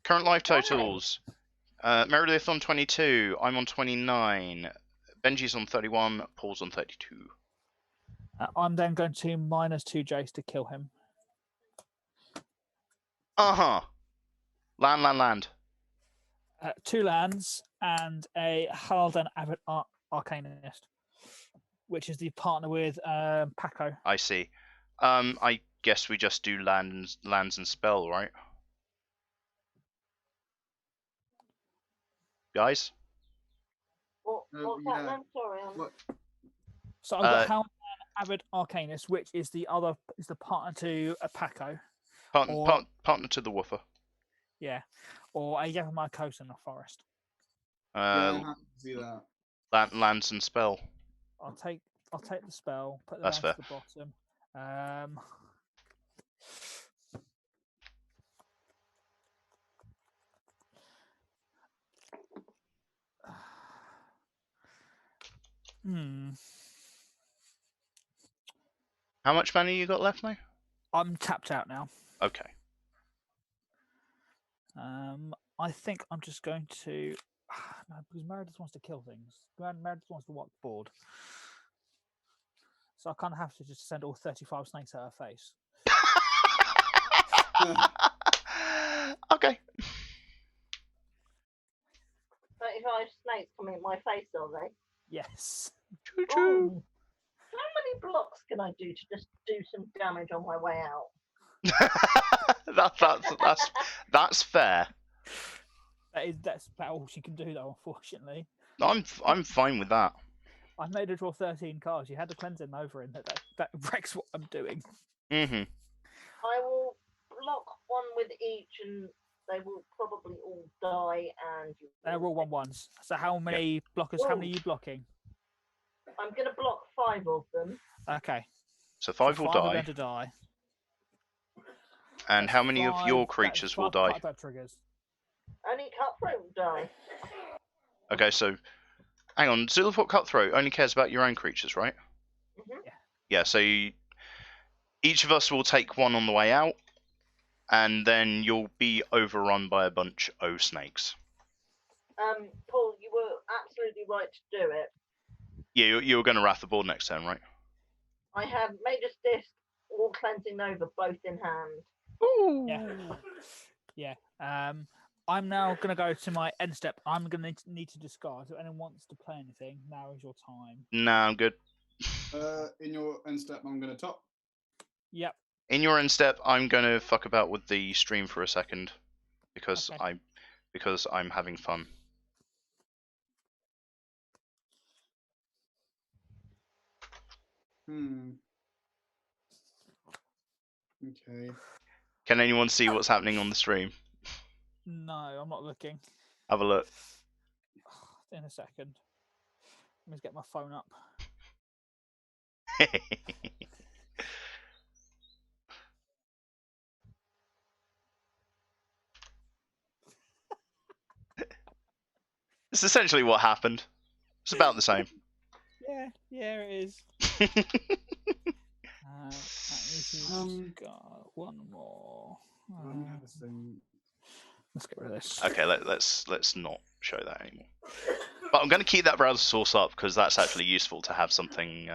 Speaker 1: Current life totals. Meredydd on 22, I'm on 29, Benji's on 31, Paul's on 32.
Speaker 4: I'm then going to -2 Jace to kill him.
Speaker 1: Uh-huh. Land.
Speaker 4: 2 lands and a Haldan Avid Arcanist, which is the partner with Paco.
Speaker 1: I see. I guess we just do lands and spell, right? Guys?
Speaker 2: What's that then? Sorry.
Speaker 4: So I've got Haldan Avid Arcanist, which is the partner to Paco.
Speaker 1: Partner to the Woofer.
Speaker 4: Yeah. Or a Yavimar in a forest.
Speaker 3: Yeah, do that.
Speaker 1: Lands and spell.
Speaker 4: I'll take the spell, put the
Speaker 1: That's
Speaker 4: down
Speaker 1: fair.
Speaker 4: to the bottom.
Speaker 1: How much mana you got left now?
Speaker 4: I'm tapped out now.
Speaker 1: Okay.
Speaker 4: I think I'm just going to no, because Meredydd wants to kill things. Meredydd wants to wipe the board. So I kind of have to just send all 35 snakes at her face.
Speaker 1: Okay.
Speaker 2: 35 snakes coming at my face, are they?
Speaker 4: Yes.
Speaker 1: Choo-choo.
Speaker 2: How many blocks can I do to just do some damage on my way out?
Speaker 1: That's fair.
Speaker 4: That's about all she can do, though. Unfortunately.
Speaker 1: I'm fine with that.
Speaker 4: I made her draw 13 cards. You had to cleanse him over in that wrecks what I'm doing.
Speaker 1: Mm-hmm.
Speaker 2: I will block one with each, and they will probably all die. And
Speaker 4: They're all 1/1s. So how many blockers? How many are you blocking?
Speaker 2: I'm going to block 5 of them.
Speaker 4: Okay.
Speaker 1: So
Speaker 4: So
Speaker 1: 5 will
Speaker 4: 5 are
Speaker 1: die.
Speaker 4: going to die.
Speaker 1: And
Speaker 4: That's
Speaker 1: how many of your
Speaker 4: 5
Speaker 1: creatures will
Speaker 4: 5
Speaker 1: die?
Speaker 4: cutthroat triggers.
Speaker 2: Only Cutthroat will die.
Speaker 1: Okay, so hang on. Zulaport Cutthroat only cares about your own creatures, right?
Speaker 2: Mhm.
Speaker 1: Yeah. So each of us will take one on the way out, and then you'll be overrun by a bunch of snakes.
Speaker 2: Paul, you were absolutely right to do it.
Speaker 1: Yeah, you're going to wrath the board next turn, right?
Speaker 2: I have Mage's Disc or Cleansing Nova both in hand.
Speaker 1: Ooh.
Speaker 4: Yeah. I'm now going to go to my end step. I'm going to need to discard. If anyone wants to play anything, now is your time.
Speaker 1: Nah, I'm good.
Speaker 3: In your end step, I'm going to top.
Speaker 4: Yep.
Speaker 1: In your end step, I'm going to fuck about with the stream for a second because
Speaker 4: Okay.
Speaker 1: I'm having fun.
Speaker 3: Okay.
Speaker 1: Can anyone see what's happening on the stream?
Speaker 4: No, I'm not looking.
Speaker 1: Have a look.
Speaker 4: In a second. Let me just get my phone up.
Speaker 1: It's essentially what happened. It's about the same.
Speaker 4: Yeah, it is. One more. Let's get rid of this.
Speaker 1: Okay, let's not show that anymore. But I'm going to keep that browser source up because that's actually useful to have something.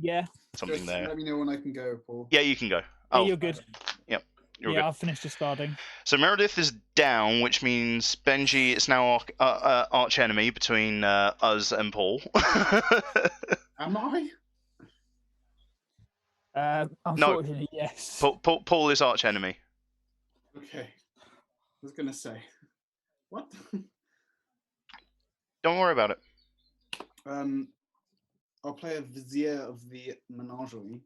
Speaker 4: Yeah.
Speaker 1: Something
Speaker 3: Just
Speaker 1: there.
Speaker 3: let me know when I can go, Paul.
Speaker 1: Yeah, you can go.
Speaker 4: Yeah,
Speaker 1: Oh,
Speaker 4: you're good.
Speaker 1: Yep, you're
Speaker 4: yeah,
Speaker 1: good.
Speaker 4: I've finished discarding.
Speaker 1: So Meredydd is down, which means Benji is now arch enemy between us and Paul.
Speaker 3: Am I?
Speaker 4: Unfortunately, yes.
Speaker 1: Paul is arch enemy.
Speaker 3: Okay. I was going to say. What?
Speaker 1: Don't worry about it.
Speaker 3: I'll play a Vizier of the Menagerie.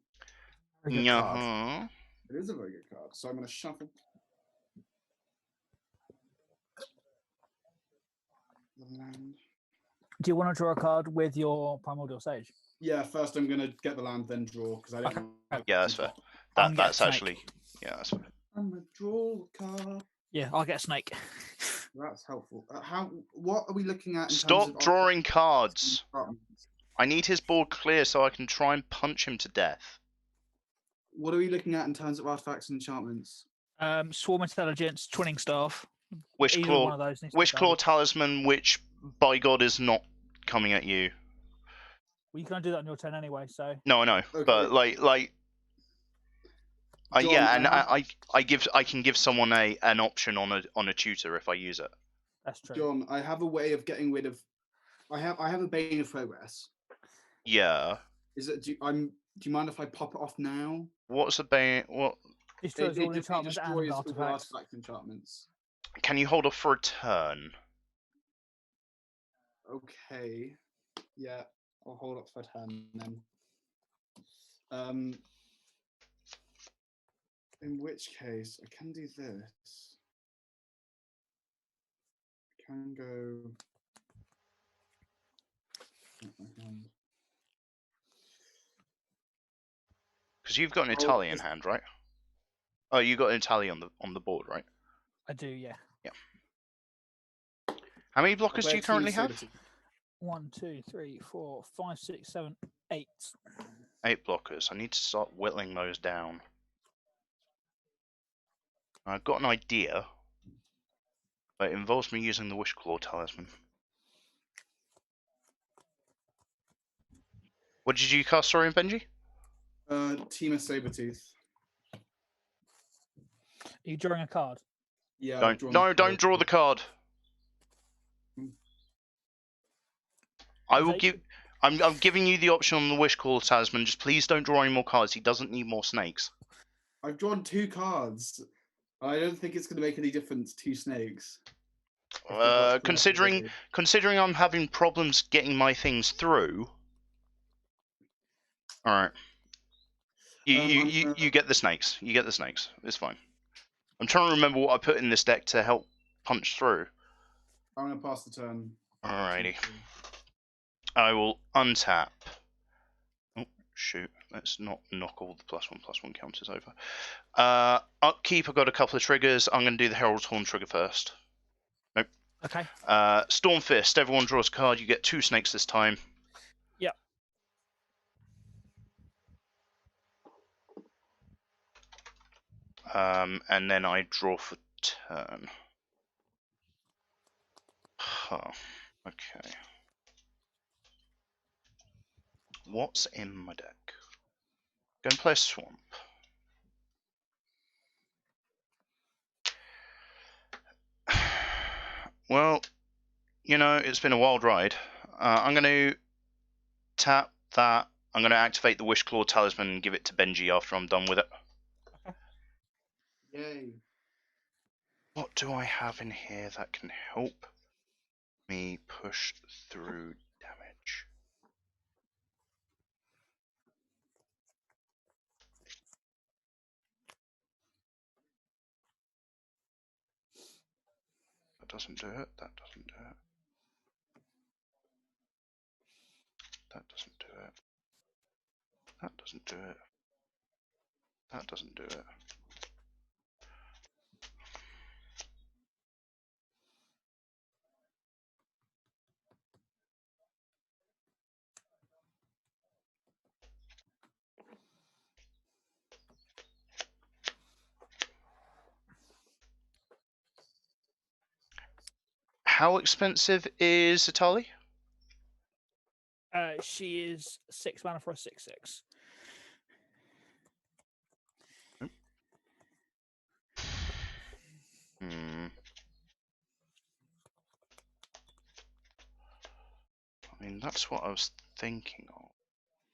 Speaker 4: Very good card.
Speaker 1: Uh-huh.
Speaker 3: It is a very good card. So I'm going to shuffle the land.
Speaker 4: Do you want to draw a card with your Primordial Sage?
Speaker 3: Yeah, first I'm going to get the land, then draw, because I don't know.
Speaker 1: Yeah, that's fair.
Speaker 4: I'm
Speaker 1: That's
Speaker 4: getting
Speaker 1: actually... Yeah, that's fair.
Speaker 3: I'm going to draw a card.
Speaker 4: Yeah, I'll get a snake.
Speaker 3: That's helpful. What are we looking at in
Speaker 1: Stop
Speaker 3: terms of
Speaker 1: drawing cards.
Speaker 3: artifacts?
Speaker 1: I need his board clear so I can try and punch him to death.
Speaker 3: What are we looking at in terms of artifacts and enchantments?
Speaker 4: Swarm Intelligence, Twinning Staff.
Speaker 1: Wish
Speaker 4: Either
Speaker 1: Claw,
Speaker 4: one of those needs to
Speaker 1: Wish
Speaker 4: be
Speaker 1: Claw
Speaker 4: done.
Speaker 1: Talisman, which by God is not coming at you.
Speaker 4: Well, you can do that on your turn anyway, so.
Speaker 1: No, I know,
Speaker 3: Okay.
Speaker 1: but
Speaker 3: John,
Speaker 1: yeah, and
Speaker 3: have-
Speaker 1: I can give someone an option on a tutor if I use it.
Speaker 4: That's true.
Speaker 3: John, I have a way of getting rid of. I have a Bane of Progress.
Speaker 1: Yeah.
Speaker 3: Is it? Do you mind if I pop it off now?
Speaker 1: What's a bane? What?
Speaker 4: Destroys all enchantments and
Speaker 3: destroys all
Speaker 4: artifacts.
Speaker 3: artifacts and enchantments.
Speaker 1: Can you hold off for a turn?
Speaker 3: Okay. Yeah, I'll hold up for turn then. In which case, I can do this. I can go.
Speaker 1: Because you've got an Italian hand, right? Oh, you got an Italian on the board, right?
Speaker 4: I do, yeah.
Speaker 1: Yeah. How many blockers do you currently have?
Speaker 4: 1, 2, 3, 4, 5, 6, 7, 8.
Speaker 1: 8 blockers. I need to start whittling those down. I've got an idea, but it involves me using the Wish Claw Talisman. What did you cast, sorry, Benji?
Speaker 3: Team of Sabretooth.
Speaker 4: Are you drawing a card?
Speaker 3: Yeah.
Speaker 1: Don't draw the card. I'm giving you the option on the Wish Claw Talisman. Just please don't draw any more cards. He doesn't need more snakes.
Speaker 3: I've drawn 2 cards. I don't think it's going to make any difference. 2 snakes. If we've got 30
Speaker 1: Considering
Speaker 3: ready.
Speaker 1: considering I'm having problems getting my things through. All right. You get the snakes. You get the snakes. It's fine. I'm trying to remember what I put in this deck to help punch through.
Speaker 3: I'm going to pass the turn.
Speaker 1: Alrighty. I will untap. Oh, shoot. Let's not knock all the +1/+1 counters over. Upkeep, I've got a couple of triggers. I'm going to do the Herald's Horn trigger first. Nope.
Speaker 4: Okay.
Speaker 1: Storm Fist. Everyone draws a card. You get 2 snakes this time.
Speaker 4: Yep.
Speaker 1: And then I draw for turn. Huh. Okay. What's in my deck? Go and play a Swamp. Well, you know, it's been a wild ride. I'm going to tap that. I'm going to activate the Wish Claw Talisman and give it to Benji after I'm done with it.
Speaker 3: Yay.
Speaker 1: What do I have in here that can help me push through damage? That doesn't do it. That doesn't do it. That doesn't do it. That doesn't do it. That doesn't do it. How expensive is Atali?
Speaker 4: She is 6 mana for a 6/6.
Speaker 1: Hmm. I mean, that's what I was thinking of.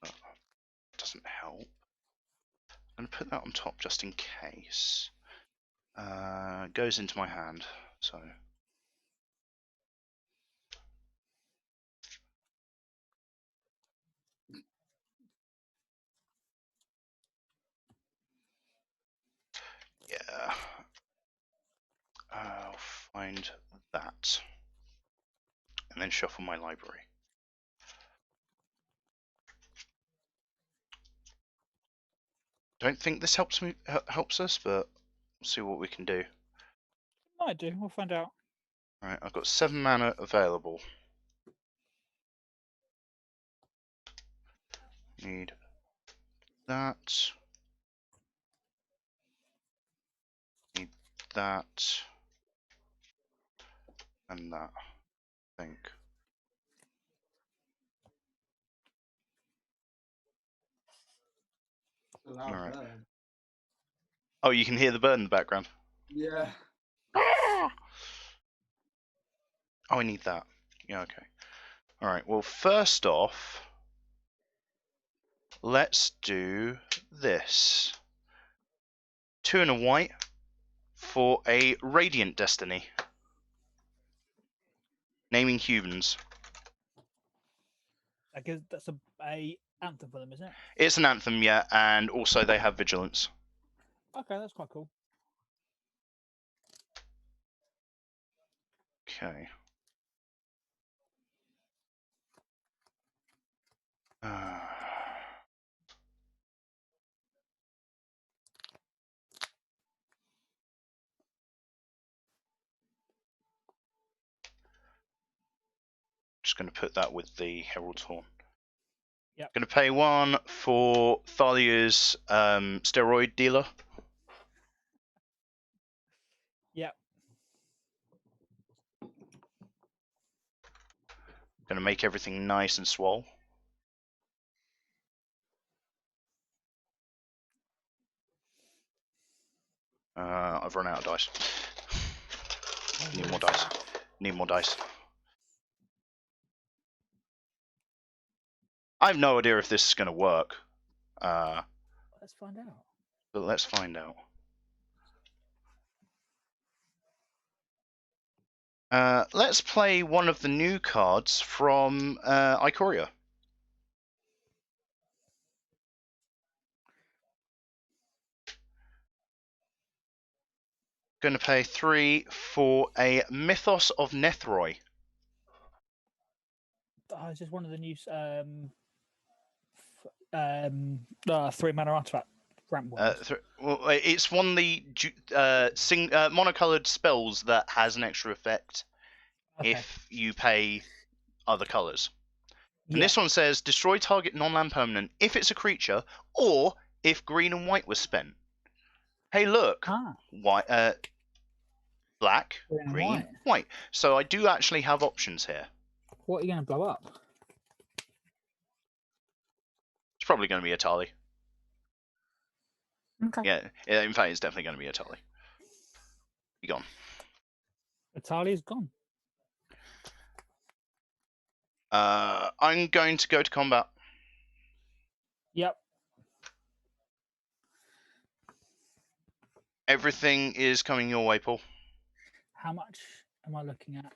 Speaker 1: But it doesn't help. I'm going to put that on top just in case. Goes into my hand, so. Yeah. I'll find that. And then shuffle my library. Don't think this helps us, but we'll see what we can do.
Speaker 4: Might do. We'll find out.
Speaker 1: Alright, I've got 7 mana available. Need that. Need that. And that, I think.
Speaker 3: Loud
Speaker 1: Alright.
Speaker 3: bird.
Speaker 1: Oh, you can hear the bird in the background.
Speaker 3: Yeah.
Speaker 1: Oh, I need that. Yeah, okay. Alright, well, first off, let's do this. 2 and a white for a Radiant Destiny. Naming humans.
Speaker 4: I guess that's a anthem for them, isn't it?
Speaker 1: It's an anthem, yeah, and also they have vigilance.
Speaker 4: Okay, that's quite cool.
Speaker 1: Okay. Just going to put that with the Herald's Horn.
Speaker 4: Yep.
Speaker 1: Going to pay 1 for Thalia's steroid dealer.
Speaker 4: Yep.
Speaker 1: Going to make everything nice and swole. I've run out of dice. Need more dice. Need more dice. I have no idea if this is going to work.
Speaker 4: Let's find out.
Speaker 1: But let's find out. Let's play one of the new cards from Ikoria. Going to pay 3 for a Mythos of Nethroi.
Speaker 4: It's just one of the new 3-mana artifact ramp ones.
Speaker 1: Well, it's one of the monocolored spells that has an extra effect
Speaker 4: Okay.
Speaker 1: if you pay other colors. And
Speaker 4: Yeah.
Speaker 1: this one says destroy target non-land permanent if it's a creature or if green and white was spent. Hey, look, white, black,
Speaker 4: Green and
Speaker 1: green, white. So I do actually have options here.
Speaker 4: What are you going to blow up?
Speaker 1: It's probably going to be a Tali.
Speaker 4: Okay.
Speaker 1: Yeah. In fact, it's definitely going to be a Tali. Be gone.
Speaker 4: Italia's gone.
Speaker 1: I'm going to go to combat.
Speaker 4: Yep.
Speaker 1: Everything is coming your way, Paul.
Speaker 4: How much am I looking at?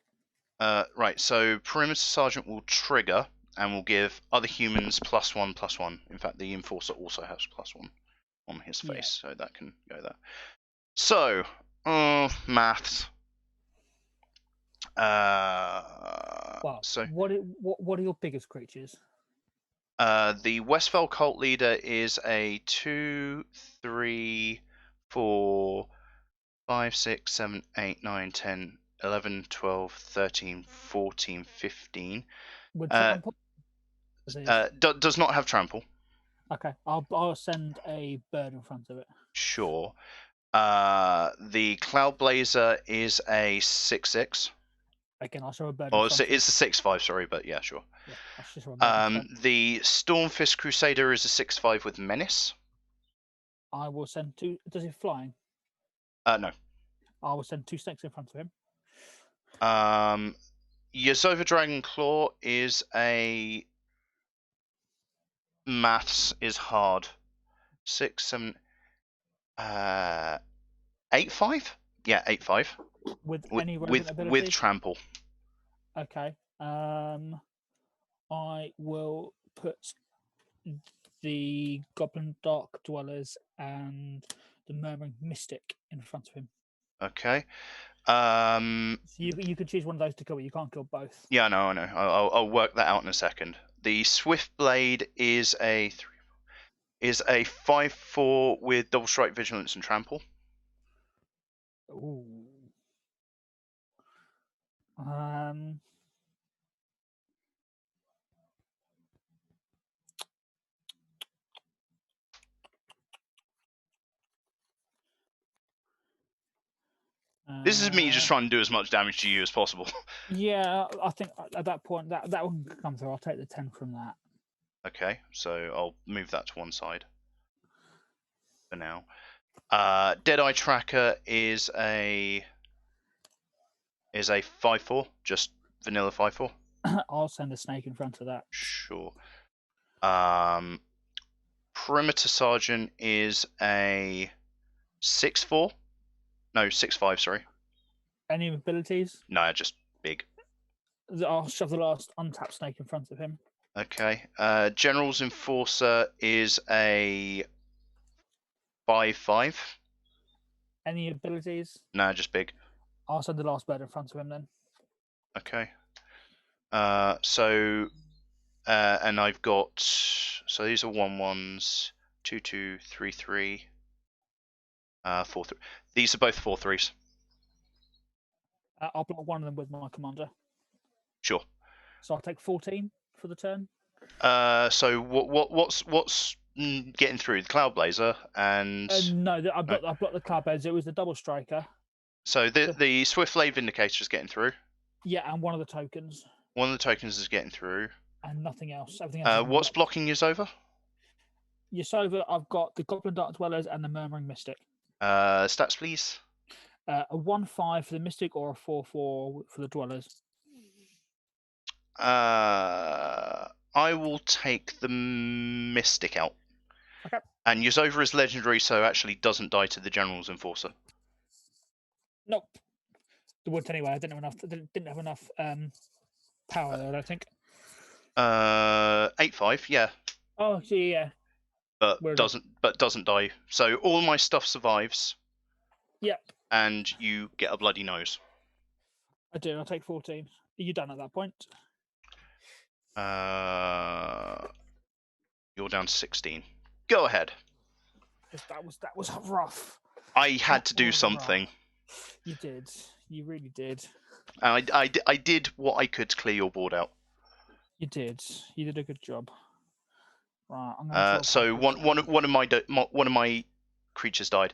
Speaker 1: Right, so Perimeter Sergeant will trigger and will give other humans +1/+1. In fact, the Enforcer also has +1 on his face, so that can go there. So, maths.
Speaker 4: Well,
Speaker 1: so
Speaker 4: what are your biggest creatures?
Speaker 1: the Westfell Cult Leader is a 2, 3, 4, 5, 6, 7, 8, 9, 10, 11, 12, 13, 14, 15.
Speaker 4: With trample?
Speaker 1: Does not have trample.
Speaker 4: Okay, I'll send a bird in front of it.
Speaker 1: Sure. The Cloud Blazer is a 6/6.
Speaker 4: Again, I'll show a bird.
Speaker 1: Oh, it's a 6/5. Sorry, but yeah, sure.
Speaker 4: Yeah, I'll just show a bird
Speaker 1: the Stormfist Crusader is a 6/5 with menace.
Speaker 4: I will send 2. Does it flying?
Speaker 1: No.
Speaker 4: I will send 2 snakes in front of him.
Speaker 1: Yasova Dragon Claw is a maths is hard. 6, 7, 8/5. Yeah, 8/5.
Speaker 4: With any relevant abilities?
Speaker 1: With trample.
Speaker 4: Okay. I will put the Goblin Dark Dwellers and the Murmuring Mystic in front of him.
Speaker 1: Okay.
Speaker 4: So you can choose one of those to kill, but you can't kill both.
Speaker 1: Yeah, no, I know. I'll work that out in a second. The Swift Blade is a 5/4 with double strike, vigilance, and trample.
Speaker 4: Ooh.
Speaker 1: This is me just trying to do as much damage to you as possible.
Speaker 4: Yeah, I think at that point that one can come through. I'll take the 10 from that.
Speaker 1: Okay, so I'll move that to one side for now. Deadeye Tracker is a 5/4, just vanilla 5/4.
Speaker 4: I'll send a snake in front of that.
Speaker 1: Sure. Perimeter Sergeant is a 6/4. No, 6/5. Sorry.
Speaker 4: Any abilities?
Speaker 1: No, just big.
Speaker 4: I'll shove the last untapped snake in front of him.
Speaker 1: Okay. General's Enforcer is a 5/5.
Speaker 4: Any abilities?
Speaker 1: No, just big.
Speaker 4: I'll send the last bird in front of him then.
Speaker 1: Okay. And I've got, so these are 1/1s, 2/2, 3/3, 4/3. These are both 4/3s.
Speaker 4: I'll block one of them with my commander.
Speaker 1: Sure.
Speaker 4: So I'll take 14 for the turn.
Speaker 1: So what's getting through the Cloud Blazer and
Speaker 4: no, I blocked the Cloud Blazer. It was the double striker.
Speaker 1: So the Swift Blade Vindicator is getting through.
Speaker 4: Yeah, and one of the tokens.
Speaker 1: One of the tokens is getting through.
Speaker 4: And nothing else. Everything else.
Speaker 1: What's blocking Yasova?
Speaker 4: Yasova, I've got the Goblin Dark Dwellers and the Murmuring Mystic.
Speaker 1: Stats, please.
Speaker 4: A 1/5 for the Mystic or a 4/4 for the Dwellers.
Speaker 1: I will take the Mystic out.
Speaker 4: Okay.
Speaker 1: And Yasova is legendary, so actually doesn't die to the General's Enforcer.
Speaker 4: Nope. the wood anyway. I didn't have enough. Didn't have enough power though. I don't think.
Speaker 1: 8/5, yeah,
Speaker 4: Oh, gee, yeah.
Speaker 1: but
Speaker 4: Where is it?
Speaker 1: doesn't die. So all my stuff survives,
Speaker 4: Yep,
Speaker 1: and you get a bloody nose.
Speaker 4: I do. I'll take 14. Are you done at that point?
Speaker 1: You're down to 16. Go ahead.
Speaker 4: 'Cause that was rough.
Speaker 1: I had
Speaker 4: That
Speaker 1: to do
Speaker 4: was
Speaker 1: something.
Speaker 4: rough. You did. You really did.
Speaker 1: I did what I could to clear your board out.
Speaker 4: You did. You did a good job. Right, I'm gonna draw.
Speaker 1: So one of my creatures died.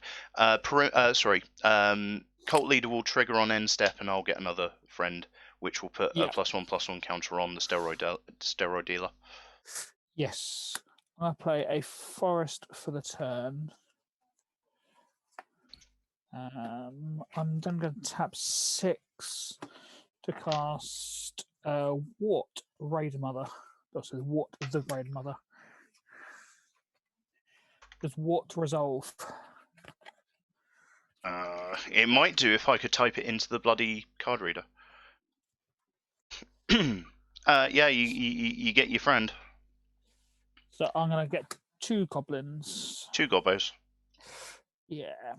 Speaker 1: Cult leader will trigger on end step, and I'll get another friend, which will put a
Speaker 4: Yeah.
Speaker 1: +1/+1 counter on the steroid dealer.
Speaker 4: Yes. I'm gonna play a forest for the turn. I'm then going to tap 6 to cast what Raid Mother. That says what the Raid Mother. Does what resolve?
Speaker 1: It might do if I could type it into the bloody card reader. Yeah, you get your friend.
Speaker 4: So I'm gonna get 2 goblins.
Speaker 1: 2 gobbos.
Speaker 4: Yeah.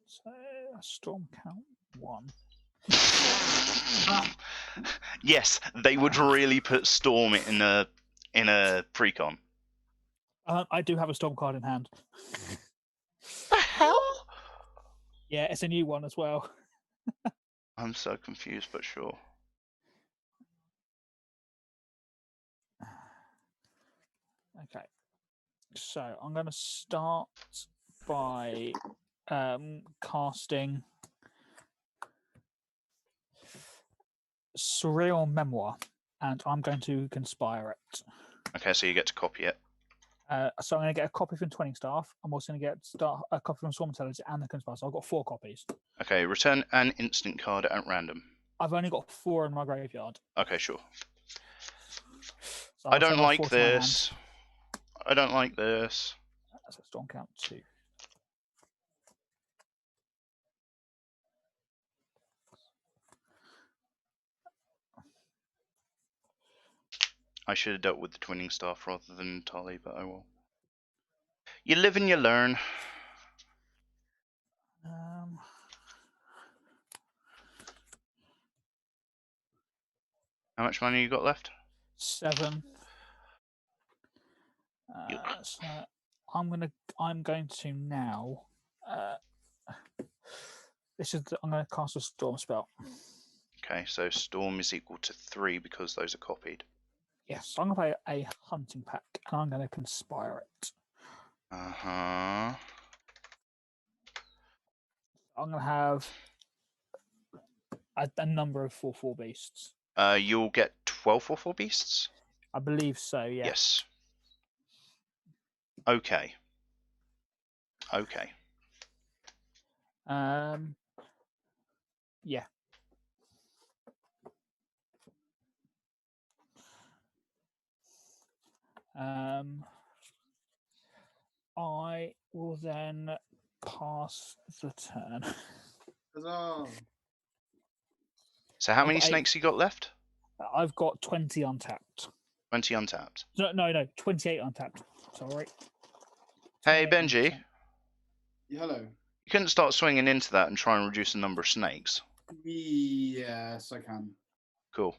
Speaker 4: So storm count 1.
Speaker 1: Yes, they would really put Storm in a precon.
Speaker 4: I do have a storm card in hand.
Speaker 1: The hell?
Speaker 4: Yeah, it's a new one as well.
Speaker 1: I'm so confused, but sure.
Speaker 4: Okay. So I'm going to start by casting Surreal Memoir, and I'm going to conspire it.
Speaker 1: Okay, so you get to copy it.
Speaker 4: So I'm going to get a copy from Twinning Staff. I'm also going to get a copy from Swarm Intelligence and the Conspire. So I've got 4 copies.
Speaker 1: Okay, return an instant card at random.
Speaker 4: I've only got 4 in my graveyard.
Speaker 1: Okay, sure.
Speaker 4: So
Speaker 1: I don't like
Speaker 4: 4 to my hand.
Speaker 1: this. I don't like this.
Speaker 4: That's a storm count 2.
Speaker 1: I should have dealt with the Twinning Staff rather than Tali, but I will. You live and you learn. How much money you got left?
Speaker 4: 7. So I'm going to now. I'm going to cast a storm spell.
Speaker 1: Okay, so Storm is equal to 3 because those are copied.
Speaker 4: Yes, I'm going to play a hunting pack, and I'm going to conspire it.
Speaker 1: Uh-huh.
Speaker 4: I'm going to have a number of 4/4 beasts.
Speaker 1: You'll get 12 4/4 beasts?
Speaker 4: I believe so, yeah.
Speaker 1: Yes. Okay. Okay.
Speaker 4: Yeah. I will then pass the turn.
Speaker 3: Huzzah.
Speaker 1: So how
Speaker 4: I've
Speaker 1: many
Speaker 4: got 8.
Speaker 1: snakes you got left?
Speaker 4: I've got 20 untapped.
Speaker 1: 20 untapped.
Speaker 4: No, 28 untapped. Sorry.
Speaker 1: Hey,
Speaker 4: 28
Speaker 1: Benji.
Speaker 4: untapped.
Speaker 3: Yeah, hello.
Speaker 1: You couldn't start swinging into that and try and reduce the number of snakes.
Speaker 3: Yes, I can.
Speaker 1: Cool.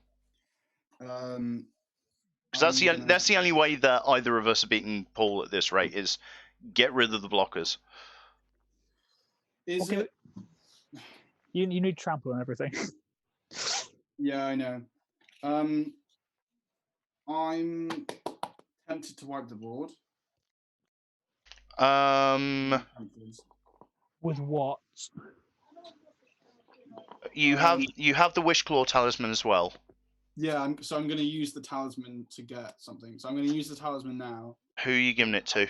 Speaker 3: Because
Speaker 1: that's the only way that either of us are beating Paul at this rate is get rid of the blockers.
Speaker 3: Is
Speaker 4: Okay.
Speaker 3: it?
Speaker 4: You need trample and everything.
Speaker 3: Yeah, I know. I'm tempted to wipe the board.
Speaker 4: With what?
Speaker 1: You have the Wishclaw talisman as well.
Speaker 3: Yeah, I'm going to use the talisman to get something. So I'm going to use the talisman now.
Speaker 1: Who are you giving it to?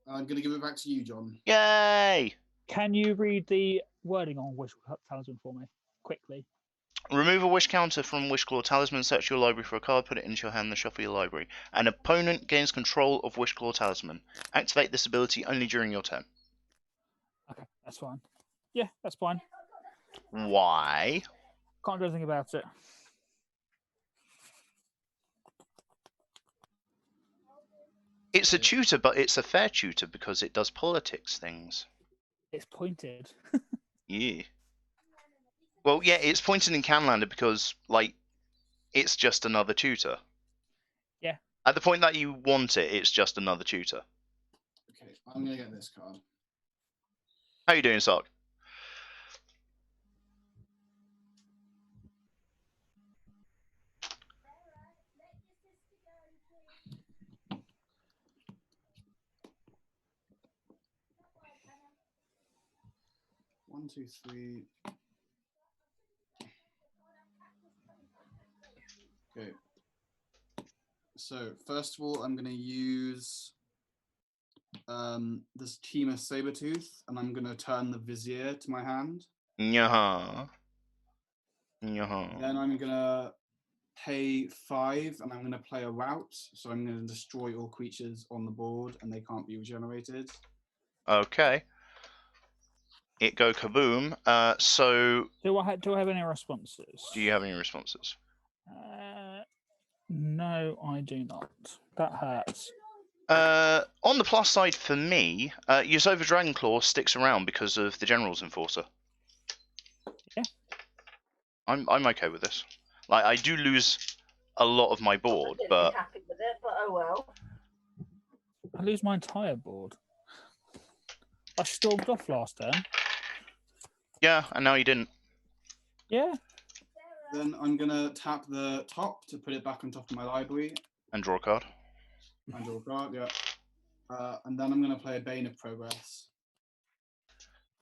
Speaker 3: I'm going to give it back to you, John.
Speaker 1: Yay!
Speaker 4: Can you read the wording on Wish Talisman for me quickly?
Speaker 1: Remove a wish counter from Wishclaw talisman, search your library for a card, put it into your hand, then shuffle your library. An opponent gains control of Wishclaw talisman. Activate this ability only during your turn.
Speaker 4: Okay, that's fine. Yeah, that's fine.
Speaker 1: Why?
Speaker 4: Can't do anything about it.
Speaker 1: It's a tutor, but it's a fair tutor because it does politics things.
Speaker 4: It's pointed.
Speaker 1: Yeah. Well, yeah, it's pointed in Canlander because, like, it's just another tutor.
Speaker 4: Yeah.
Speaker 1: At the point that you want it, it's just another tutor.
Speaker 3: Okay, I'm gonna get this card.
Speaker 1: How you doing, Sock?
Speaker 3: One, two, three. Okay. So first of all, I'm gonna use this Teema Sabertooth, and I'm gonna turn the Vizier to my hand.
Speaker 1: Nyaha.
Speaker 3: Then
Speaker 1: Nyaha.
Speaker 3: I'm gonna pay 5, and I'm gonna play a route. So I'm gonna destroy all creatures on the board, and they can't be regenerated.
Speaker 1: Okay. It go kaboom. So
Speaker 4: Do I have any responses?
Speaker 1: do you have any responses?
Speaker 4: No, I do not. That hurts.
Speaker 1: On the plus side for me, Yasova Dragonclaw sticks around because of the General's Enforcer.
Speaker 4: Yeah.
Speaker 1: I'm okay with this. Like, I do lose a lot of my board,
Speaker 2: I
Speaker 1: but
Speaker 2: be happy with it, but oh well.
Speaker 4: I lose my entire board. I stormed off last turn.
Speaker 1: yeah, and now you didn't.
Speaker 4: Yeah.
Speaker 3: Then I'm gonna tap the top to put it back on top of my library.
Speaker 1: And draw a card.
Speaker 3: And draw a card, yeah. And then I'm gonna play a Bane of Progress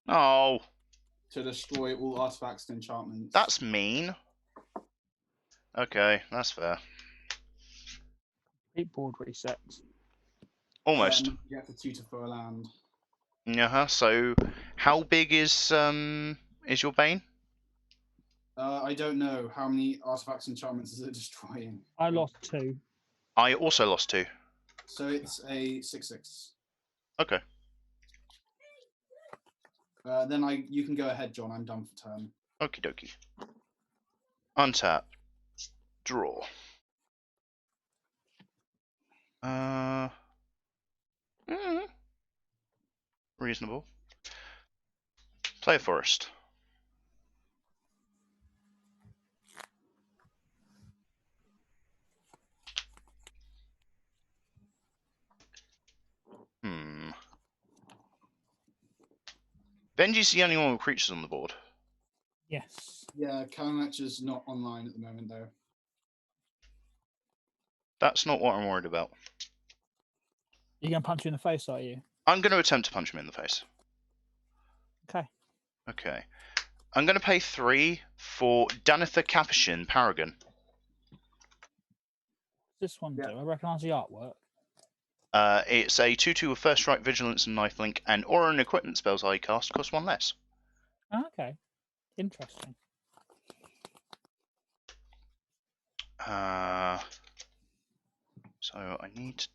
Speaker 1: Oh,
Speaker 3: to destroy all artifacts and enchantments.
Speaker 1: that's mean. Okay, that's fair.
Speaker 4: 8 board resets.
Speaker 1: Almost.
Speaker 3: Then you get to tutor for a land.
Speaker 1: Yeah. So, how big is your Bane?
Speaker 3: I don't know how many artifacts and enchantments is it destroying.
Speaker 4: I lost 2.
Speaker 1: I also lost 2.
Speaker 3: So it's a 6/6.
Speaker 1: Okay.
Speaker 3: Then you can go ahead, John. I'm done for turn.
Speaker 1: Okie dokie. Untap. Draw. Reasonable. Play a forest. Benji's the only one with creatures on the board.
Speaker 4: Yes.
Speaker 3: Yeah, Kalamatcha's not online at the moment, though.
Speaker 1: That's not what I'm worried about.
Speaker 4: You're going to punch you in the face, are you?
Speaker 1: I'm going to attempt to punch him in the face.
Speaker 4: Okay.
Speaker 1: Okay. I'm going to pay 3 for Danitha Capuchin Paragon.
Speaker 4: This one
Speaker 3: Yeah.
Speaker 4: do. I recognise the artwork.
Speaker 1: It's a 2/2 with First Strike, Vigilance, and Lifelink, and Aura and Equipment spells I cast cost 1 less.
Speaker 4: Oh, okay. Interesting.
Speaker 1: So I need to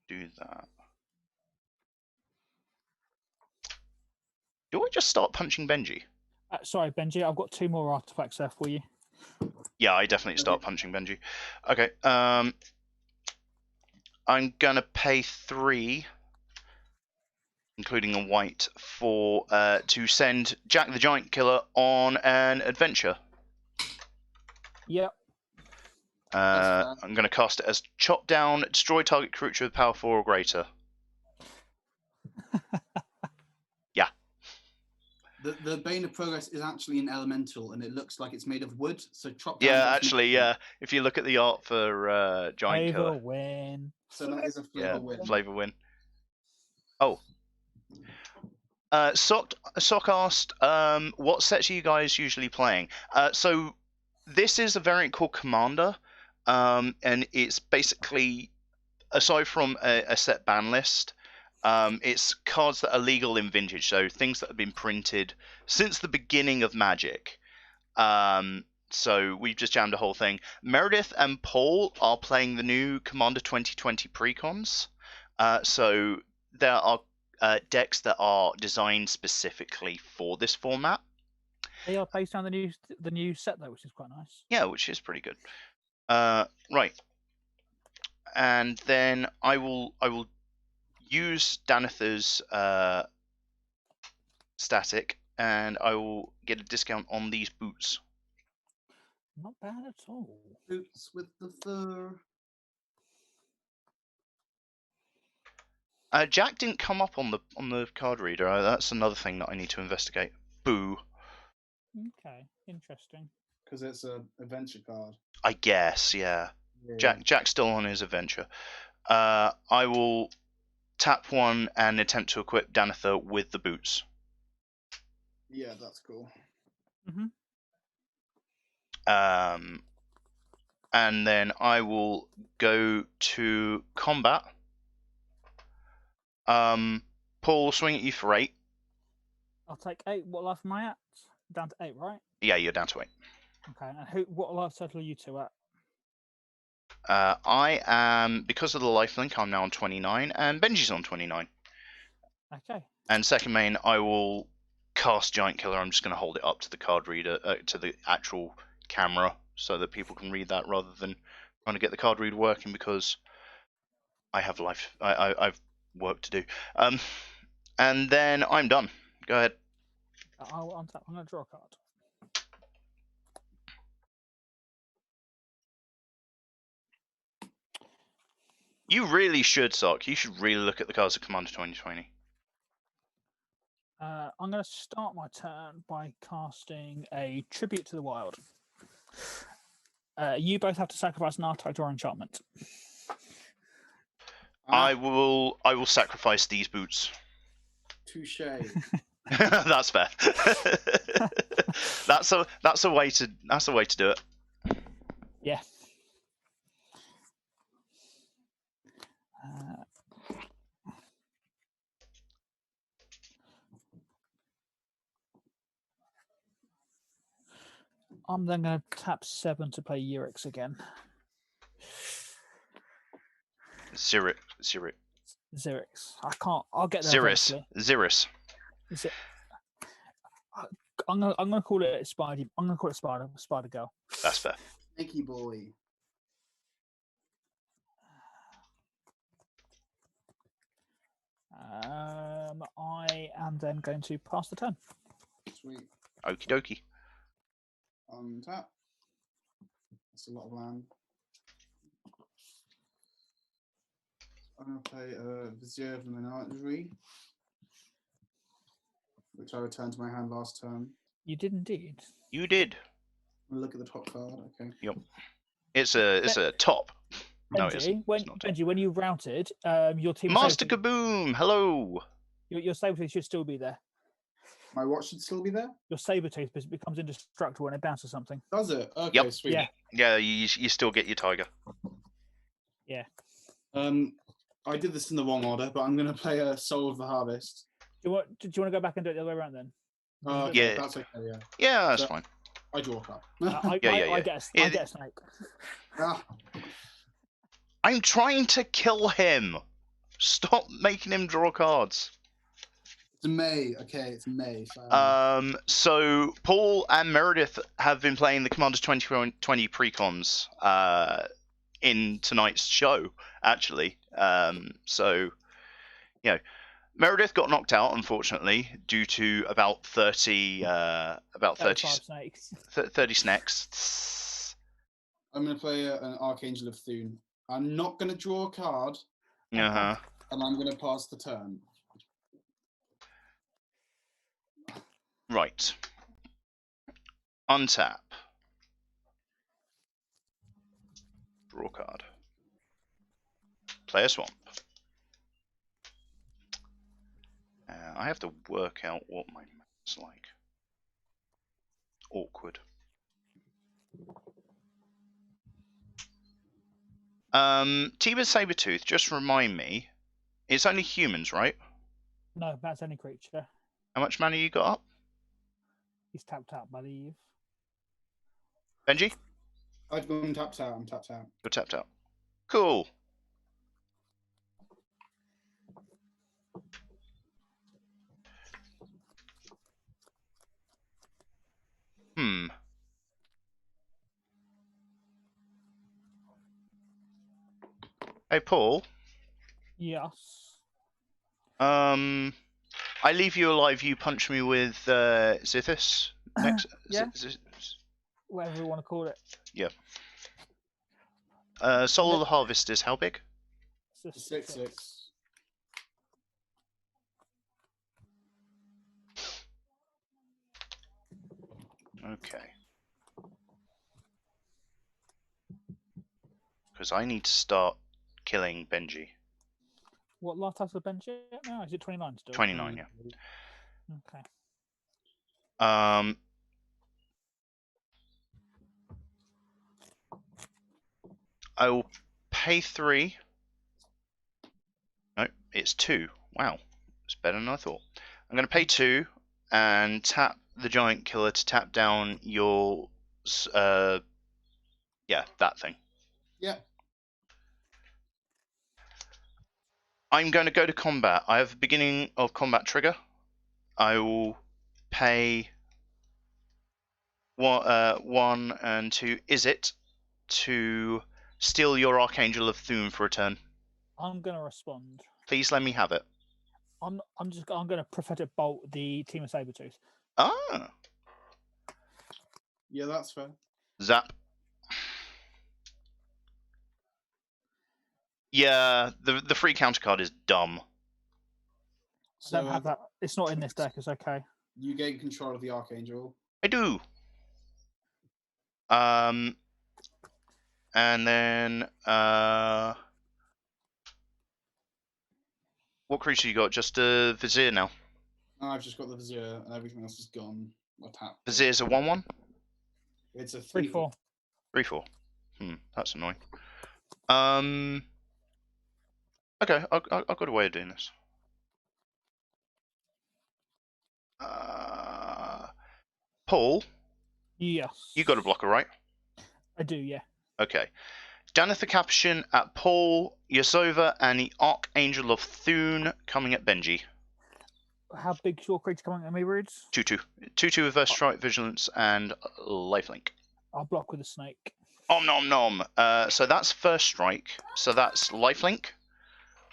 Speaker 1: do that. Do I just start punching Benji?
Speaker 4: Sorry, Benji. I've got 2 more artifacts there for you.
Speaker 1: Yeah, I definitely start punching Benji. Okay. I'm gonna pay 3, including a white, for to send Jack the Giant Killer on an adventure.
Speaker 4: Yep.
Speaker 1: I'm going to cast it as chop down, destroy target creature with power 4 or greater. Yeah.
Speaker 3: The Bane of Progress is actually an elemental, and it looks like it's made of wood. So chop down.
Speaker 1: Yeah,
Speaker 3: does
Speaker 1: actually,
Speaker 3: nothing.
Speaker 1: yeah. If you look at the art for Giant
Speaker 4: Flavor
Speaker 1: Killer,
Speaker 4: win.
Speaker 3: So that is a flavor
Speaker 1: yeah,
Speaker 3: win.
Speaker 1: flavor win. Oh. Sock asked, what sets are you guys usually playing? So this is a variant called Commander, and it's basically, aside from a set ban list, it's cards that are legal in Vintage, so things that have been printed since the beginning of Magic. So we've just jammed the whole thing. Meredydd and Paul are playing the new Commander 2020 precons. So there are decks that are designed specifically for this format.
Speaker 4: They are based on the new set though, which is quite nice.
Speaker 1: Yeah, which is pretty good. Right, and then I will use Danitha's static, and I will get a discount on these boots.
Speaker 4: Not bad at all.
Speaker 3: Boots with the fur.
Speaker 1: Jack didn't come up on the card reader. That's another thing that I need to investigate. Boo.
Speaker 4: Okay, interesting.
Speaker 3: Because it's a adventure card.
Speaker 1: I guess, yeah.
Speaker 3: Yeah.
Speaker 1: Jack's still on his adventure. I will tap one and attempt to equip Danitha with the boots.
Speaker 3: Yeah, that's cool.
Speaker 1: And then I will go to combat. Paul, swing at you for 8.
Speaker 4: I'll take 8. What life am I at? Down to 8, right?
Speaker 1: Yeah, you're down to 8.
Speaker 4: Okay. And what life total are you two at?
Speaker 1: I am, because of the lifelink, I'm now on 29, and Benji's on 29.
Speaker 4: Okay.
Speaker 1: And second main, I will cast Giant Killer. I'm just going to hold it up to the card reader, to the actual camera, so that people can read that rather than trying to get the card reader working, because I have life. I've work to do. And then I'm done. Go ahead.
Speaker 4: I'll untap. I'm going to draw a card.
Speaker 1: You really should, Sock. You should really look at the cards of Commander 2020.
Speaker 4: I'm going to start my turn by casting a Tribute to the Wild. You both have to sacrifice an artifact or enchantment.
Speaker 1: I will sacrifice these boots.
Speaker 3: Touche.
Speaker 1: That's fair. that's a way to do it.
Speaker 4: Yeah. I'm then going to tap 7 to play Urix again.
Speaker 1: Zirix.
Speaker 4: Xerix. I can't. I'll get there eventually.
Speaker 1: Xeris.
Speaker 4: Is it? I'm gonna call it Spidey. I'm gonna call it Spider Girl.
Speaker 1: That's fair.
Speaker 3: Snaky boy.
Speaker 4: I am then going to pass the turn.
Speaker 3: Sweet.
Speaker 1: Okie dokie.
Speaker 3: Untap. That's a lot of land. I'm going to play Vizier of the Menagerie, which I returned to my hand last turn.
Speaker 4: You did indeed.
Speaker 1: You did.
Speaker 3: Look at the top card. Okay.
Speaker 1: Yep. It's a top. No, it isn't.
Speaker 4: Benji, when you routed, your team
Speaker 1: Master Kaboom. Hello.
Speaker 4: Your Sabertooth should still be there.
Speaker 3: My watch should still be there?
Speaker 4: Your Sabertooth becomes indestructible when it bounces something.
Speaker 3: Does it? Okay,
Speaker 1: Yep.
Speaker 3: sweet.
Speaker 4: Yeah.
Speaker 1: Yeah, you still get your tiger.
Speaker 4: Yeah.
Speaker 3: I did this in the wrong order, but I'm going to play a Soul of the Harvest.
Speaker 4: Do you want to go back and do it the other way around then?
Speaker 1: Yeah.
Speaker 3: That's okay, yeah.
Speaker 1: Yeah, that's
Speaker 3: So-
Speaker 1: fine.
Speaker 3: I draw a card.
Speaker 4: I get a snake.
Speaker 3: Ah,
Speaker 1: I'm trying to kill him. Stop making him draw cards.
Speaker 3: it's May. Okay, it's May. So,
Speaker 1: So Paul and Meredydd have been playing the Commanders 2020 precons in tonight's show, actually. So, you know, Meredydd got knocked out, unfortunately, due to about 30
Speaker 4: snakes.
Speaker 1: 30 snakes.
Speaker 3: I'm going to play an Archangel of Thune. I'm not going to draw a card,
Speaker 1: Uh-huh.
Speaker 3: and I'm going to pass the turn.
Speaker 1: Right. Untap. Draw a card. Play a swamp. I have to work out what my map's like. Awkward. Tiba Sabertooth, just remind me, it's only humans, right?
Speaker 4: No, that's any creature.
Speaker 1: How much mana you got up?
Speaker 4: He's tapped out, I believe.
Speaker 1: Benji?
Speaker 3: I've gone tapped out. I'm tapped out.
Speaker 1: You're tapped out. Cool. Hey, Paul.
Speaker 4: Yes.
Speaker 1: I leave you alive. You punch me with Zithis next.
Speaker 4: Yeah. Whatever we want to call it.
Speaker 1: Yeah. Soul of the Harvest is how big?
Speaker 4: It's a
Speaker 3: 6/6.
Speaker 1: Okay. Because I need to start killing Benji.
Speaker 4: What life has the bench yet now? Is it 29 still?
Speaker 1: 29, yeah.
Speaker 4: Okay.
Speaker 1: I will pay 3. No, it's 2. Wow. It's better than I thought. I'm going to pay 2 and tap the Giant Killer to tap down your... yeah, that thing.
Speaker 3: Yeah.
Speaker 1: I'm going to go to combat. I have a beginning of combat trigger. I will pay 1 and 2. Is it to steal your Archangel of Thune for a turn?
Speaker 4: I'm gonna respond.
Speaker 1: Please let me have it.
Speaker 4: I'm gonna prophetic bolt the team of Sabretooth.
Speaker 1: Ah,
Speaker 3: Yeah, that's fair.
Speaker 1: zap. Yeah, the free counter card is dumb.
Speaker 3: So
Speaker 4: I don't have that. It's not in this deck. It's okay.
Speaker 3: you gain control of the Archangel.
Speaker 1: I do. And then what creature you got? Just a Vizier now.
Speaker 3: I've just got the Vizier and everything else is gone. I tapped.
Speaker 1: Vizier's a 1/1.
Speaker 3: It's a
Speaker 4: 3/4.
Speaker 1: 3/4. That's annoying. Okay, I've got a way of doing this. Paul,
Speaker 4: Yes.
Speaker 1: you got a blocker, right?
Speaker 4: I do. Yeah.
Speaker 1: Okay. Danitha Capuchin at Paul, Yasova, and the Archangel of Thune coming at Benji.
Speaker 4: How big's your creature coming at me, Rudes?
Speaker 1: 2/2. 2/2 with Verse Strike, Vigilance, and Lifelink.
Speaker 4: I'll block with a snake.
Speaker 1: Om nom nom. So that's first strike. So that's lifelink.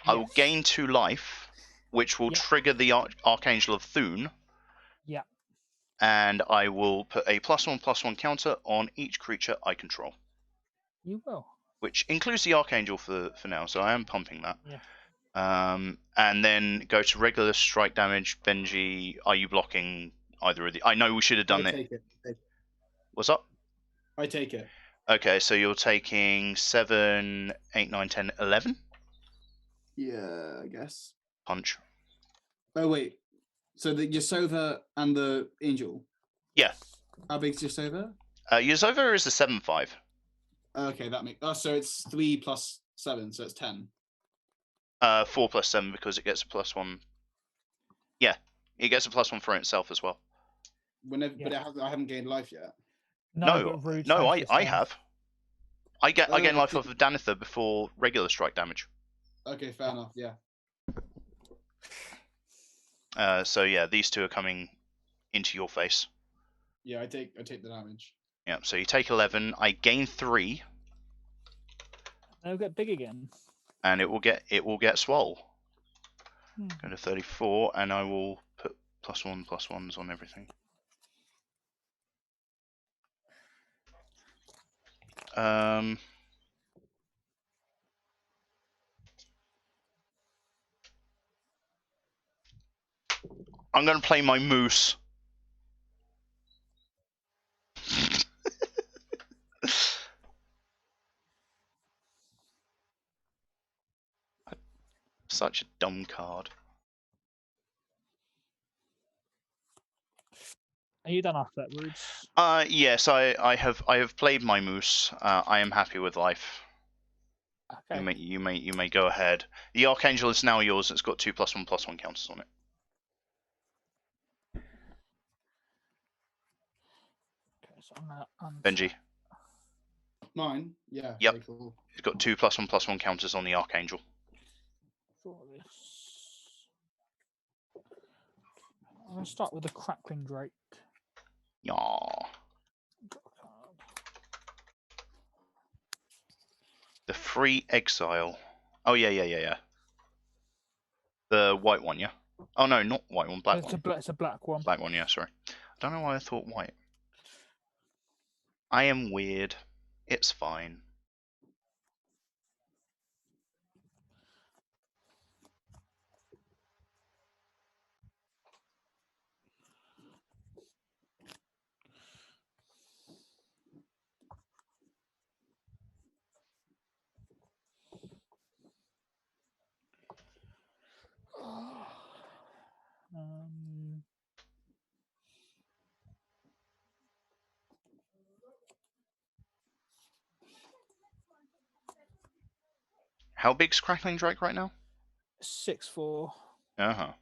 Speaker 1: I will
Speaker 4: Yes.
Speaker 1: gain 2 life, which will
Speaker 4: Yep.
Speaker 1: trigger the Archangel of Thune.
Speaker 4: Yeah.
Speaker 1: And I will put a +1/+1 counter on each creature I control.
Speaker 4: You will.
Speaker 1: Which includes the Archangel for now, so I am pumping that.
Speaker 4: Yeah.
Speaker 1: And then go to regular strike damage. Benji, are you blocking either of the... I know we should have done
Speaker 3: I
Speaker 1: it.
Speaker 3: take it.
Speaker 1: What's up?
Speaker 3: I take it.
Speaker 1: Okay, so you're taking 7, 8, 9, 10, 11?
Speaker 3: Yeah, I guess.
Speaker 1: Punch.
Speaker 3: Oh, wait. So the Yasova and the Angel.
Speaker 1: Yeah.
Speaker 3: How big's Yasova?
Speaker 1: Yasova is a 7/5.
Speaker 3: Okay, that makes... Oh, so it's 3 plus 7, so it's 10.
Speaker 1: 4 plus 7 because it gets a +1. Yeah, it gets a +1 for itself as well.
Speaker 3: Whenever,
Speaker 4: Yeah.
Speaker 3: but I haven't gained life yet.
Speaker 4: No, but Rudes
Speaker 1: no,
Speaker 4: has the
Speaker 1: I
Speaker 4: same.
Speaker 1: have. I gain
Speaker 3: Oh,
Speaker 1: life
Speaker 3: okay.
Speaker 1: off of Danitha before regular strike damage.
Speaker 3: Okay, fair enough, yeah.
Speaker 1: So yeah, these two are coming into your face.
Speaker 3: Yeah, I take the damage.
Speaker 1: Yeah, so you take 11. I gain 3,
Speaker 4: They'll get big again.
Speaker 1: and it will get swole.
Speaker 4: Hmm.
Speaker 1: Go to 34, and I will put +1/+1s on everything. I'm going to play my moose. Such a dumb card.
Speaker 4: Are you done after that, Rudes?
Speaker 1: Yes, I have played my moose. I am happy with life.
Speaker 4: Okay.
Speaker 1: You may go ahead. The Archangel is now yours. It's got 2 +1/+1 counters on it.
Speaker 4: Okay, so I'm gonna
Speaker 1: Benji,
Speaker 3: Mine? Yeah,
Speaker 1: Yep.
Speaker 3: very cool.
Speaker 1: it's got 2 +1/+1 counters on the Archangel.
Speaker 4: for this. I'm gonna start with the Crackling Drake.
Speaker 1: Yaw. The Free Exile. Oh yeah. The white one, yeah. Oh no, not white one, black
Speaker 4: It's
Speaker 1: one.
Speaker 4: it's a black one.
Speaker 1: Black one, yeah. Sorry. I don't know why I thought white. I am weird. It's fine. How big's Crackling Drake right now?
Speaker 4: 6/4.
Speaker 1: Uh-huh.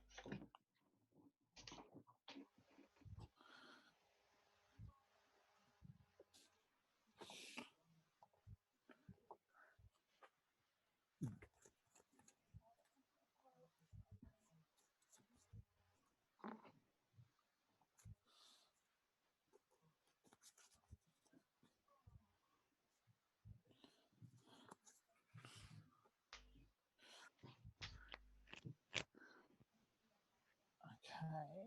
Speaker 4: Okay.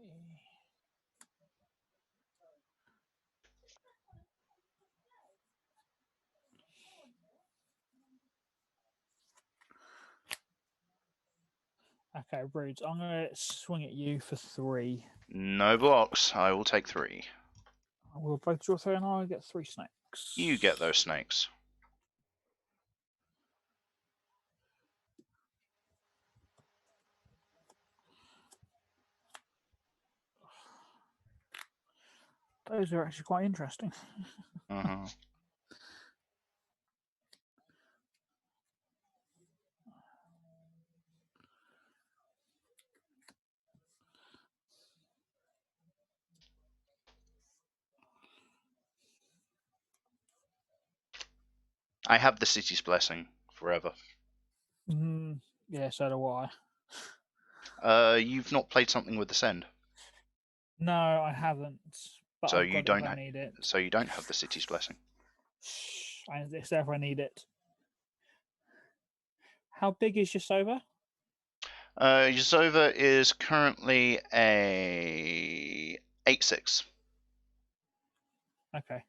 Speaker 4: Okay, Roots, I'm going to swing at you for 3.
Speaker 1: No blocks. I will take 3.
Speaker 4: We'll both draw 3 and I'll get 3 snakes.
Speaker 1: You get those snakes.
Speaker 4: Those are actually quite interesting.
Speaker 1: Uh-huh. I have the City's Blessing forever.
Speaker 4: Yeah, so do I.
Speaker 1: You've not played something with the Send,
Speaker 4: No, I haven't. But
Speaker 1: so
Speaker 4: I've
Speaker 1: you
Speaker 4: got it
Speaker 1: don't.
Speaker 4: if I need it.
Speaker 1: So you don't have the City's Blessing.
Speaker 4: It's there if I need it. How big is your Sova?
Speaker 1: Yasova is currently a 8/6.
Speaker 4: Okay.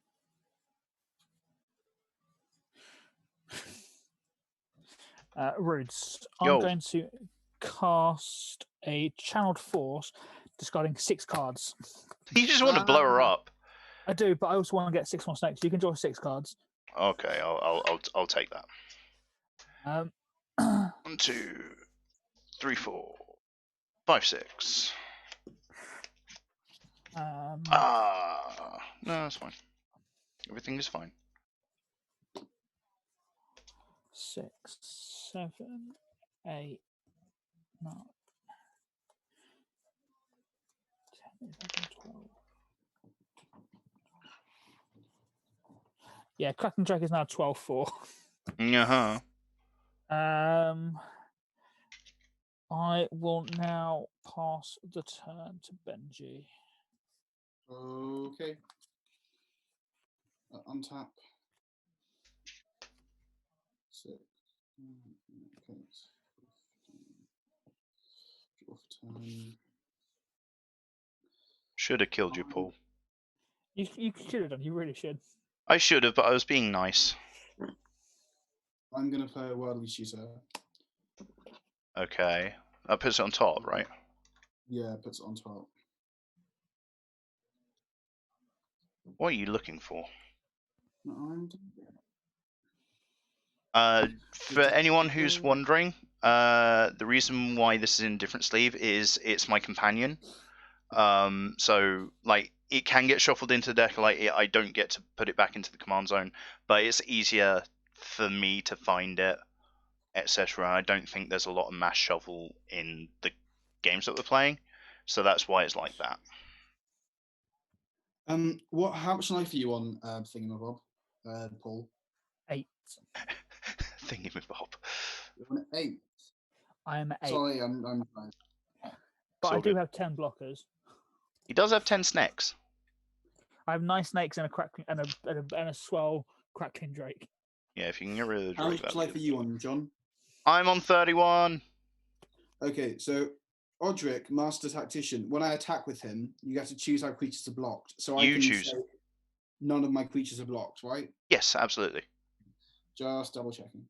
Speaker 4: Roots, I'm
Speaker 1: Yo.
Speaker 4: going to cast a Channeled Force, discarding 6 cards.
Speaker 1: You just want to blow her up.
Speaker 4: I do, but I also want to get 6 more snakes. You can draw 6 cards.
Speaker 1: Okay, I'll take that. 1, 2, 3, 4, 5, 6. No, that's fine. Everything is fine.
Speaker 4: 6, 7, 8, 9, 10, 11, 12. Yeah, Cracking Drake is now 12/4.
Speaker 1: Uh-huh.
Speaker 4: I will now pass the turn to Benji.
Speaker 3: Okay. Untap. 6. Okay. Draw for turn.
Speaker 1: Should have killed you, Paul.
Speaker 4: You should have done. You really should.
Speaker 1: I should have, but I was being nice.
Speaker 3: I'm going to play a Worldly Shooter.
Speaker 1: Okay. That puts it on top, right?
Speaker 3: Yeah, puts it on top.
Speaker 1: What are you looking for?
Speaker 3: No,
Speaker 1: For anyone who's wondering, the reason why this is in a different sleeve is it's my companion. So like it can get shuffled into the deck. Like I don't get to put it back into the command zone, but it's easier for me to find it, etc. I don't think there's a lot of mass shuffle in the games that we're playing, so that's why it's like that.
Speaker 3: How much life are you on Thingamabob, Paul?
Speaker 4: 8.
Speaker 1: Thingamabob.
Speaker 3: You're on 8.
Speaker 4: I am at 8.
Speaker 3: Sorry, I'm fine.
Speaker 4: But
Speaker 1: So
Speaker 4: I do
Speaker 1: good.
Speaker 4: have 10 blockers.
Speaker 1: He does have 10 snakes.
Speaker 4: I have 9 snakes and a crackling and a swell Crackling Drake.
Speaker 1: Yeah, if you can get rid of the
Speaker 3: How
Speaker 1: Drake,
Speaker 3: much life are you on, John?
Speaker 1: I'm on 31.
Speaker 3: Okay, so Odric, Master Tactician. When I attack with him, you get to choose how creatures are blocked. So I
Speaker 1: You
Speaker 3: can
Speaker 1: choose.
Speaker 3: say none of my creatures are blocked, right?
Speaker 1: Yes, absolutely.
Speaker 3: Just double checking.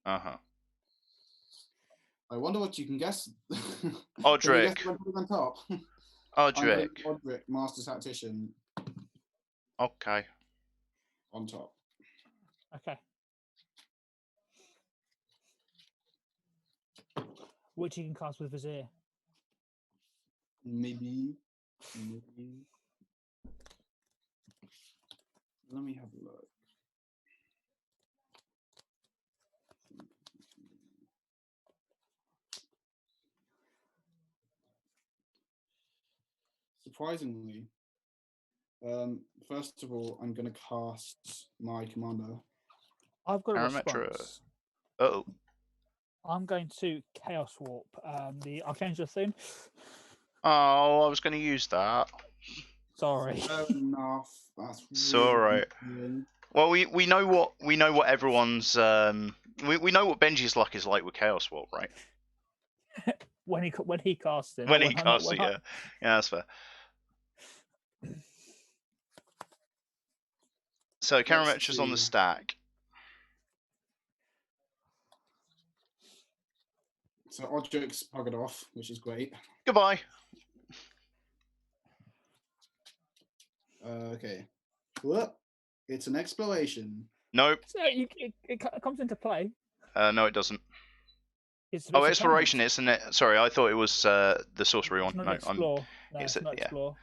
Speaker 1: Uh-huh.
Speaker 3: I wonder what you can guess.
Speaker 1: Odric.
Speaker 3: Can you guess what I'm putting on top?
Speaker 1: Odric.
Speaker 3: Odric, Master Tactician,
Speaker 1: Okay.
Speaker 3: on top.
Speaker 4: Okay. Which you can cast with Vizier.
Speaker 3: Maybe. Let me have a look. Surprisingly, first of all, I'm going to cast my commander.
Speaker 4: I've got a
Speaker 1: Parametra.
Speaker 4: response.
Speaker 1: Uh-oh.
Speaker 4: I'm going to Chaos Warp the Archangel Thune.
Speaker 1: Oh, I was going to use that.
Speaker 4: Sorry.
Speaker 3: Fair enough. That's
Speaker 1: It's
Speaker 3: really
Speaker 1: alright.
Speaker 3: annoying.
Speaker 1: Well, we know what everyone's we know what Benji's luck is like with Chaos Warp, right?
Speaker 4: when he casts it.
Speaker 1: When
Speaker 4: not
Speaker 1: he
Speaker 4: not
Speaker 1: casts
Speaker 4: when
Speaker 1: it,
Speaker 4: I-
Speaker 1: yeah. Yeah, that's fair. So Karametra's on the
Speaker 3: see.
Speaker 1: stack.
Speaker 3: So Odric's buggered off, which is great.
Speaker 1: Goodbye.
Speaker 3: Okay. Whoop. It's an exploration.
Speaker 1: Nope.
Speaker 4: So it comes into play.
Speaker 1: No, it doesn't.
Speaker 4: It's
Speaker 1: Oh,
Speaker 4: a
Speaker 1: exploration.
Speaker 4: permanent.
Speaker 1: It's an. Sorry, I thought it was the sorcery one.
Speaker 4: It's not
Speaker 1: No,
Speaker 4: explore. No,
Speaker 1: it's
Speaker 4: it's not
Speaker 1: yeah.
Speaker 4: explore.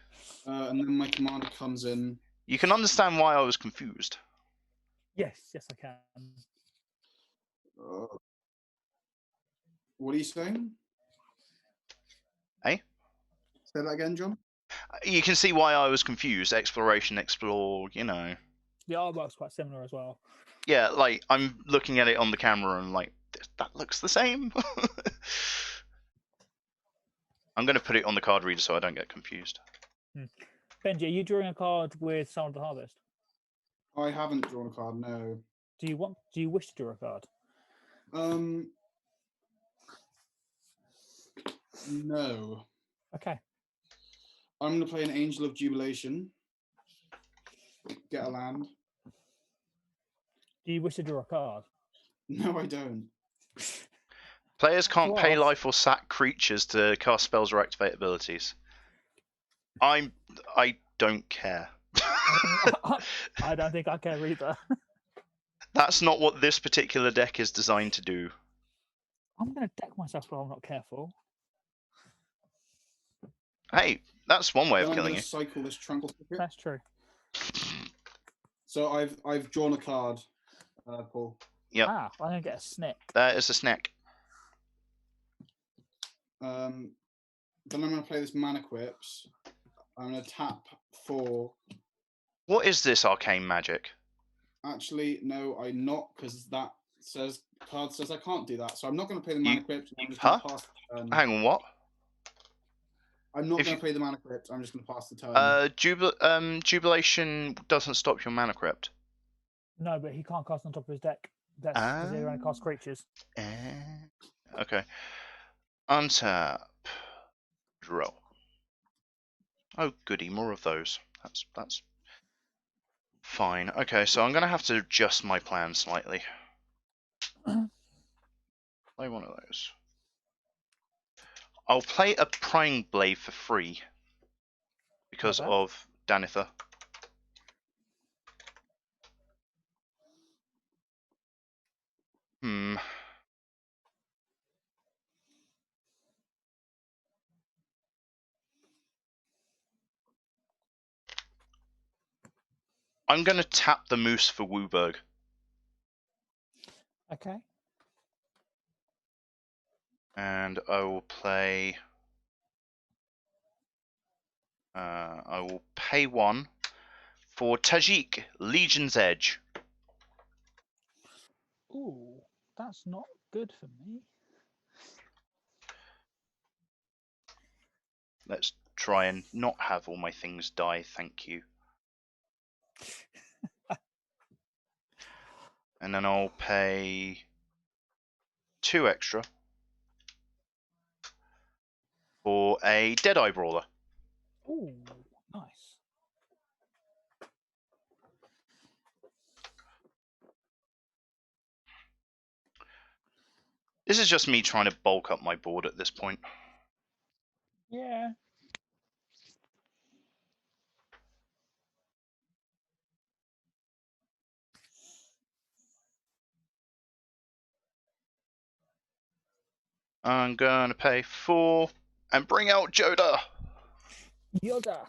Speaker 3: And then my commander comes in.
Speaker 1: You can understand why I was confused.
Speaker 4: Yes, I can.
Speaker 3: What are you saying?
Speaker 1: Eh?
Speaker 3: Say that again, John.
Speaker 1: You can see why I was confused. Exploration, explore. You know.
Speaker 4: The artwork's quite similar as well.
Speaker 1: Yeah, like I'm looking at it on the camera and like that looks the same. I'm going to put it on the card reader so I don't get confused.
Speaker 4: Benji, are you drawing a card with Sound of the Harvest?
Speaker 3: I haven't drawn a card, no.
Speaker 4: Do you wish to draw a card?
Speaker 3: No.
Speaker 4: Okay.
Speaker 3: I'm going to play an Angel of Jubilation. Get a land.
Speaker 4: Do you wish to draw a card?
Speaker 3: No, I don't.
Speaker 1: Players can't pay
Speaker 4: ask.
Speaker 1: life or sack creatures to cast spells or activate abilities. I don't care.
Speaker 4: I don't think I care either.
Speaker 1: That's not what this particular deck is designed to do.
Speaker 4: I'm going to deck myself while I'm not careful.
Speaker 1: Hey, that's one way of
Speaker 3: Then I'm
Speaker 1: killing
Speaker 3: going
Speaker 1: you.
Speaker 3: to cycle this Tranquil Spirit.
Speaker 4: That's true.
Speaker 3: So I've drawn a card, Paul.
Speaker 1: Yep.
Speaker 4: Ah, I'm going to get a snick.
Speaker 1: That is a snack.
Speaker 3: Then I'm going to play this Mana Quips. I'm going to tap 4.
Speaker 1: What is this arcane magic?
Speaker 3: Actually, no, I'm not, because that card says I can't do that. So I'm not going to play the Mana Quips. I'm just going to pass the turn.
Speaker 1: Hang on, what?
Speaker 3: I'm not going to play the Mana Crypt. I'm just going to pass the turn.
Speaker 1: Jubilation doesn't stop your mana crypt.
Speaker 4: No, but he can't cast on top of his deck. That's because he only casts creatures.
Speaker 1: Okay. Untap. Draw. Oh goody, more of those. That's fine. Okay, so I'm gonna have to adjust my plan slightly. Play one of those. I'll play a Prying Blade for free because of Danitha. I'm going to tap the Moose for Wooburg.
Speaker 4: Okay.
Speaker 1: And I will play... I will pay 1 for Tajik, Legion's Edge.
Speaker 4: Ooh, that's not good for me.
Speaker 1: Let's try and not have all my things die, thank you. And then I'll pay 2 extra for a Deadeye Brawler.
Speaker 4: Ooh, nice.
Speaker 1: This is just me trying to bulk up my board at this point.
Speaker 4: Yeah.
Speaker 1: I'm gonna pay 4 and bring out Joda.
Speaker 4: Yoda.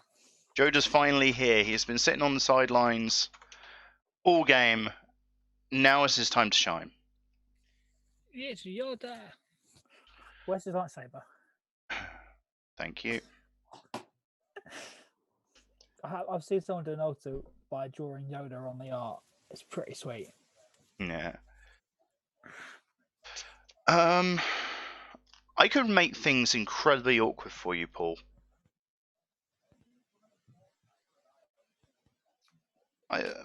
Speaker 1: Joda's finally here. He's been sitting on the sidelines all game. Now is his time to shine.
Speaker 4: It's Yoda. Where's his lightsaber?
Speaker 1: Thank you.
Speaker 4: I've seen someone do an auto by drawing Yoda on the art. It's pretty sweet.
Speaker 1: Yeah. I could make things incredibly awkward for you, Paul.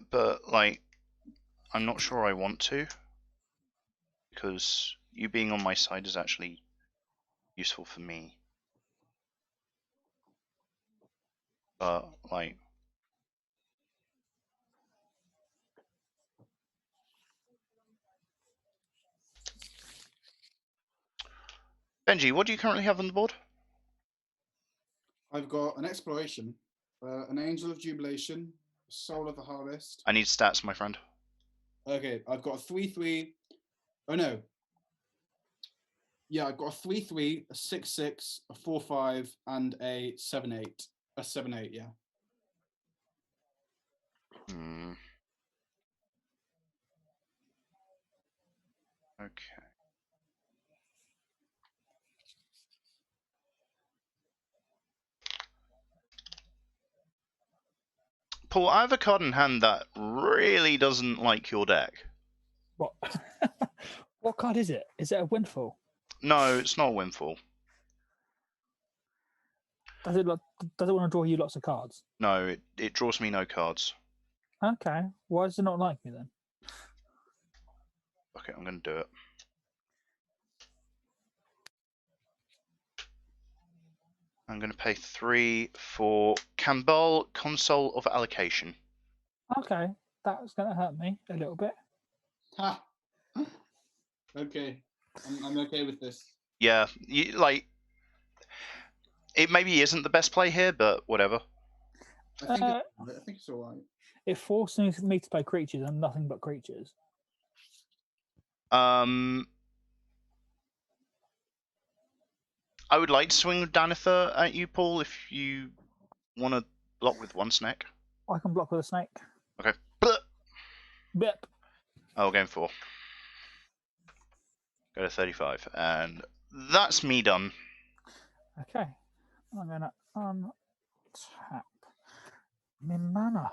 Speaker 1: But like, I'm not sure I want to, because you being on my side is actually useful for me. But like, Benji, what do you currently have on the board?
Speaker 3: I've got an exploration, an angel of jubilation, soul of the harvest.
Speaker 1: I need stats, my friend.
Speaker 3: Okay, I've got a 3/3. Oh no. Yeah, I've got a 3/3, a 6/6, a 4/5, and a 7/8. A 7/8, yeah.
Speaker 1: Hmm. Okay. Paul, I have a card in hand that really doesn't like your deck.
Speaker 4: What? What card is it? Is it a windfall?
Speaker 1: No, it's not a windfall.
Speaker 4: Does it want to draw you lots of cards?
Speaker 1: No, it draws me no cards.
Speaker 4: Okay. Why does it not like me then?
Speaker 1: Okay, I'm going to do it. I'm going to pay 3 for Campbell Console of Allocation.
Speaker 4: Okay, that's going to hurt me a little bit.
Speaker 3: Ha! Okay, I'm okay with this.
Speaker 1: Yeah, it maybe isn't the best play here, but whatever.
Speaker 3: I think it's all right.
Speaker 4: It forces me to play creatures and nothing but creatures.
Speaker 1: I would like to swing Danither at you, Paul, if you want to block with 1 snake.
Speaker 4: I can block with a snake.
Speaker 1: Okay. Bleh.
Speaker 4: Bip.
Speaker 1: Oh, game 4. Go to 35. And that's me done.
Speaker 4: Okay. I'm going to untap my mana.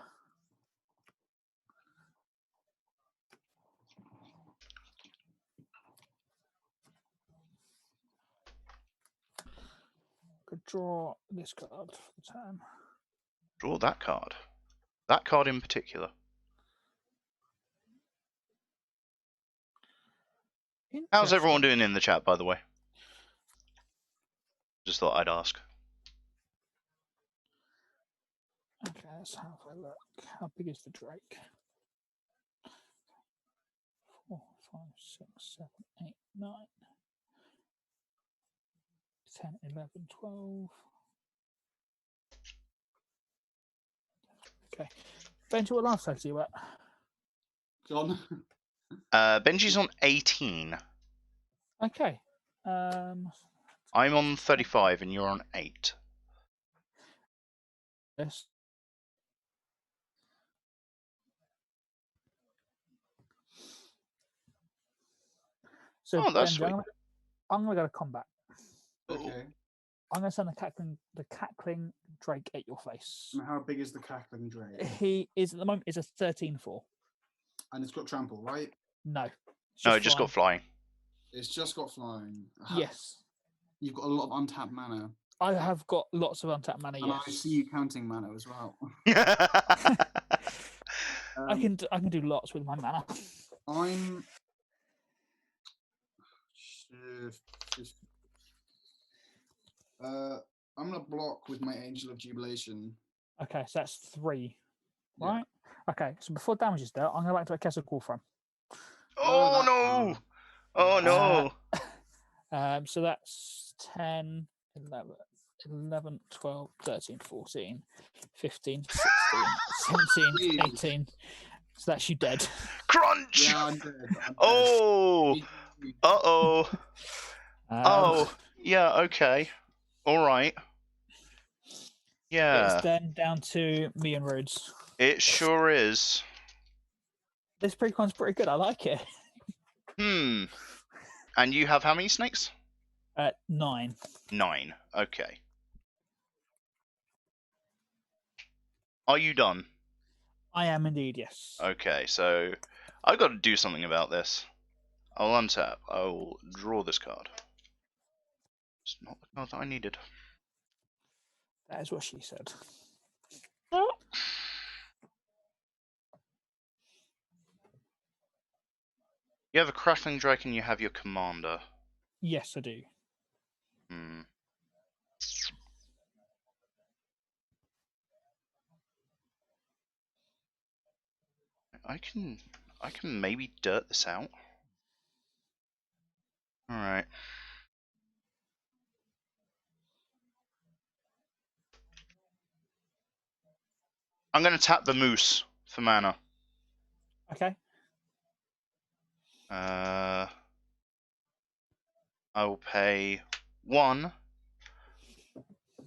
Speaker 4: Could draw this card for the turn.
Speaker 1: Draw that card. That card in particular. How's everyone doing in the chat, by the way? Just thought I'd ask.
Speaker 4: Okay, let's have a look. How big is the Drake? 4, 5, 6, 7, 8, 9, 10, 11, 12. Okay. Benji, what life size are you at?
Speaker 3: John?
Speaker 1: Benji's on 18.
Speaker 4: Okay.
Speaker 1: I'm on 35 and you're on 8.
Speaker 4: Yes. So
Speaker 1: Oh, that's
Speaker 4: Benji,
Speaker 1: sweet.
Speaker 4: I'm gonna go to combat.
Speaker 3: Okay.
Speaker 4: I'm gonna send the cackling Drake at your face.
Speaker 3: And how big is the cackling drake?
Speaker 4: He is at the moment is a 13/4.
Speaker 3: And it's got trample, right?
Speaker 4: No.
Speaker 1: No, it just got flying.
Speaker 3: It's just got flying.
Speaker 4: Yes.
Speaker 3: You've got a lot of untapped mana.
Speaker 4: I have got lots of untapped mana.
Speaker 3: And
Speaker 4: Yes.
Speaker 3: I see you counting mana as well.
Speaker 4: I can do lots with my mana.
Speaker 3: I'm gonna block with my Angel of Jubilation.
Speaker 4: Okay, so that's 3,
Speaker 3: Yeah.
Speaker 4: right? Okay, so before damage is dealt, I'm going back to a Kesser Call from.
Speaker 1: Oh
Speaker 3: that
Speaker 1: no!
Speaker 3: one.
Speaker 1: Oh no!
Speaker 4: So that's 10, 11, 12, 13, 14, 15, 16, 17,
Speaker 3: Jeez.
Speaker 4: 18. So that's you dead.
Speaker 1: Crunch!
Speaker 3: Yeah, I'm dead.
Speaker 1: Oh! Uh-oh. Oh, yeah, okay. Alright. Yeah,
Speaker 4: It's then down to me and Rhodes.
Speaker 1: it sure is.
Speaker 4: This precon's pretty good. I like it.
Speaker 1: Hmm. And you have how many snakes?
Speaker 4: 9.
Speaker 1: 9. Okay. Are you done?
Speaker 4: I am indeed, yes.
Speaker 1: Okay, so I've got to do something about this. I'll untap. I'll draw this card. It's not the card that I needed.
Speaker 4: That is what she said.
Speaker 1: You have a Crackling Drake and you have your commander.
Speaker 4: Yes, I do.
Speaker 1: Hmm. I can maybe dirt this out. Alright. I'm gonna tap the moose for mana.
Speaker 4: Okay.
Speaker 1: I will pay 1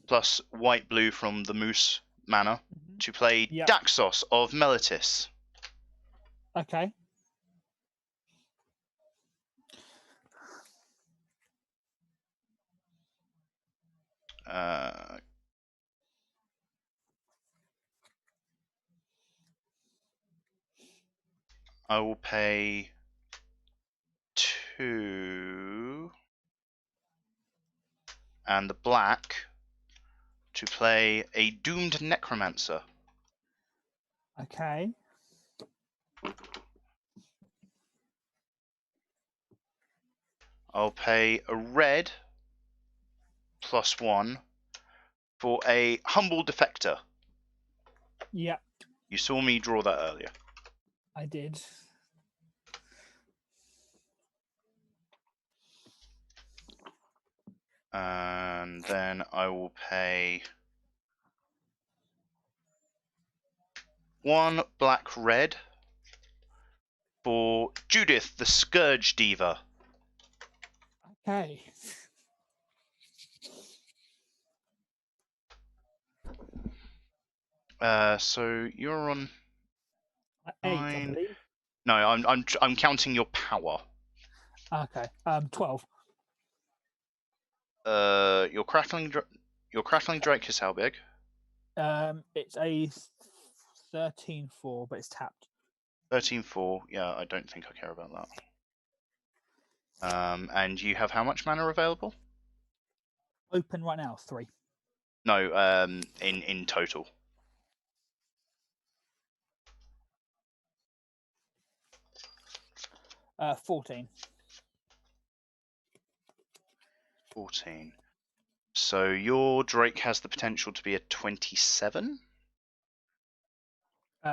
Speaker 1: plus white blue from the moose mana to play
Speaker 4: Yep.
Speaker 1: Daxos of Meletis.
Speaker 4: Okay.
Speaker 1: I will pay 2 and the black to play a Doomed Necromancer.
Speaker 4: Okay.
Speaker 1: I'll pay a red +1 for a Humble Defector.
Speaker 4: Yep,
Speaker 1: You saw me draw that earlier.
Speaker 4: I did.
Speaker 1: And then I will pay 1 black red for Judith the Scourge Diva.
Speaker 4: Okay.
Speaker 1: So you're on
Speaker 4: 8, I
Speaker 1: 9.
Speaker 4: believe.
Speaker 1: No, I'm counting your power.
Speaker 4: Okay. 12.
Speaker 1: Your crackling Drake is how big?
Speaker 4: It's a 13-4, but it's tapped.
Speaker 1: 13-4. Yeah, I don't think I care about that. And you have how much mana available?
Speaker 4: Open right now, 3.
Speaker 1: No, in total.
Speaker 4: Uh, 14.
Speaker 1: 14. So your Drake has the potential to be a 27?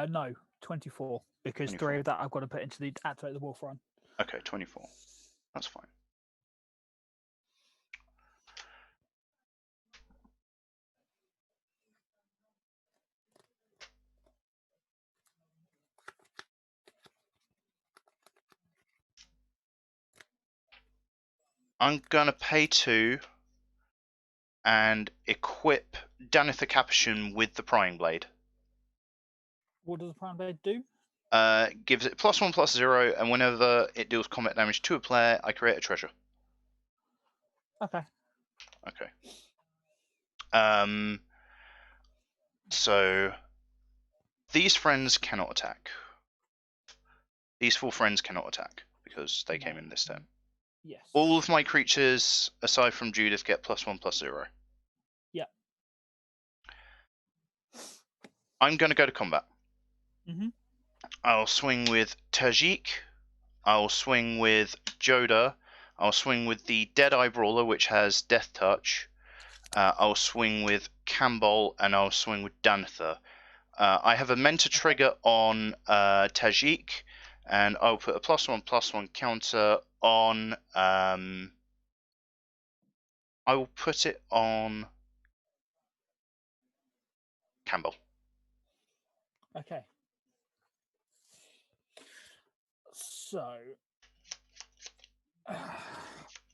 Speaker 4: No, 24. Because
Speaker 1: 24.
Speaker 4: 3 of that I've got to put into the activate the wolf run.
Speaker 1: Okay, 24. That's fine. I'm gonna pay 2 and equip Danith the Capuchin with the Prying Blade.
Speaker 4: What does the prime blade do?
Speaker 1: Gives it +1/+0, and whenever it deals combat damage to a player, I create a treasure.
Speaker 4: Okay.
Speaker 1: Okay. So these friends cannot attack. These 4 friends cannot attack because they came in this turn.
Speaker 4: Yes.
Speaker 1: All of my creatures, aside from Judith, get +1/+0.
Speaker 4: Yep.
Speaker 1: I'm going to go to combat.
Speaker 4: Mhm.
Speaker 1: I'll swing with Tajik. I'll swing with Joda. I'll swing with the Deadeye Brawler, which has Death Touch. I'll swing with Campbell, and I'll swing with Danitha. I have a Mentor trigger on Tajik, and I'll put a +1/+1 counter on. I will put it on Campbell.
Speaker 4: Okay. So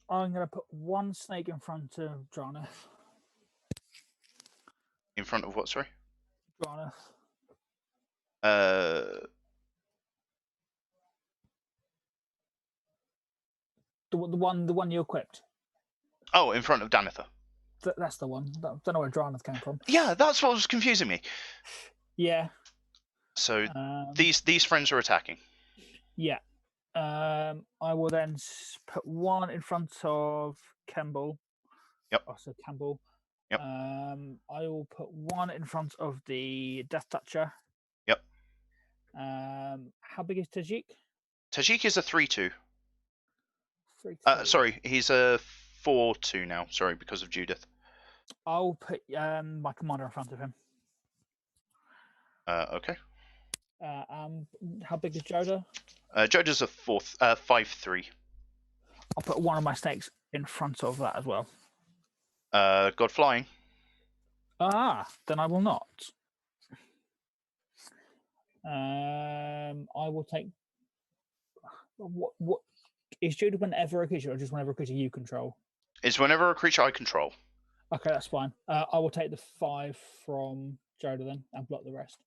Speaker 4: I'm going to put one snake in front of Dranith.
Speaker 1: In front of what? Sorry.
Speaker 4: Dranith. The one you equipped.
Speaker 1: Oh, in front of Danitha.
Speaker 4: That's the one. Don't know where Dranith came from.
Speaker 1: Yeah, that's what was confusing me.
Speaker 4: Yeah.
Speaker 1: So these friends are attacking.
Speaker 4: Yeah. I will then put one in front of Campbell.
Speaker 1: Yep.
Speaker 4: Also Campbell.
Speaker 1: Yep.
Speaker 4: I will put one in front of the Death Toucher.
Speaker 1: Yep.
Speaker 4: How big is Tajik?
Speaker 1: Tajik is a 3/2.
Speaker 4: 3/2.
Speaker 1: Sorry, he's a 4/2 now. Sorry, because of Judith.
Speaker 4: I'll put my commander in front of him.
Speaker 1: Okay.
Speaker 4: How big is Joda?
Speaker 1: Joda's a 5/3.
Speaker 4: I'll put one of my snakes in front of that as well.
Speaker 1: God Flying.
Speaker 4: Then I will not. I will take. What is Judah whenever a creature, or just whenever a creature you control?
Speaker 1: It's whenever a creature I control.
Speaker 4: Okay, that's fine. I will take the 5 from Joda then and block the rest.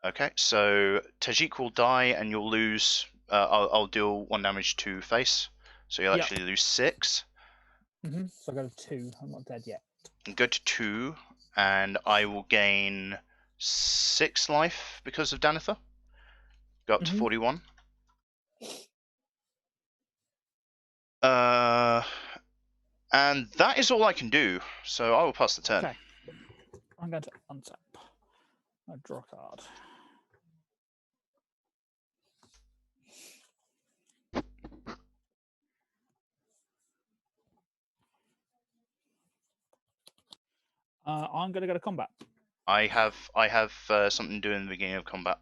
Speaker 1: Okay, so Tajik will die, and you'll lose. I'll deal 1 damage to face, so you'll actually lose 6.
Speaker 4: So I go to 2. I'm not dead yet.
Speaker 1: Go to 2, and I will gain 6 life because of Danitha. Go up to 41. And that is all I can do, so I will pass the turn.
Speaker 4: Okay. I'm going to untap. I draw a card. I'm going to go to combat.
Speaker 1: I have something to do in the beginning of combat.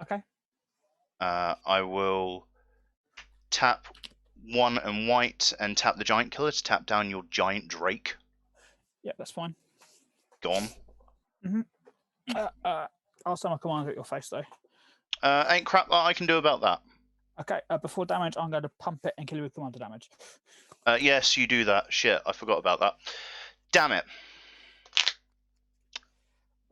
Speaker 4: Okay.
Speaker 1: I will tap 1 and white and tap the giant killer to tap down your giant drake.
Speaker 4: Yeah, that's fine.
Speaker 1: Go on.
Speaker 4: I'll send my commander at your face though.
Speaker 1: Ain't crap that I can do about that.
Speaker 4: Okay. Before damage, I'm going to pump it and kill you with commander damage.
Speaker 1: Yes, you do that. Shit, I forgot about that. Damn it.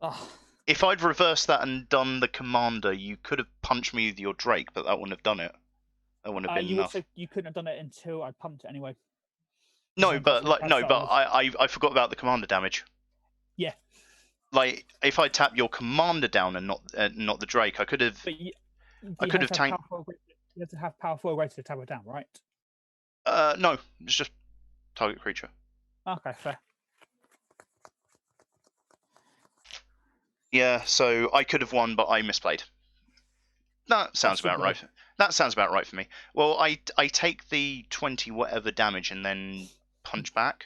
Speaker 4: Oh.
Speaker 1: If I'd reversed that and done the commander, you could have punched me with your drake, but that wouldn't have done it. That wouldn't have been enough.
Speaker 4: You couldn't have done it until I pumped it anyway.
Speaker 1: No, but I forgot about the commander damage.
Speaker 4: Yeah.
Speaker 1: Like if I tap your commander down and not the drake, I could have.
Speaker 4: But
Speaker 1: I could have tanked.
Speaker 4: You have to have powerful way to tap it down, right?
Speaker 1: No, it's just target creature.
Speaker 4: Okay, fair.
Speaker 1: Yeah, so I could have won, but I misplayed. That sounds about right. That sounds about right for me. Well, I take the 20 whatever damage and then punch back.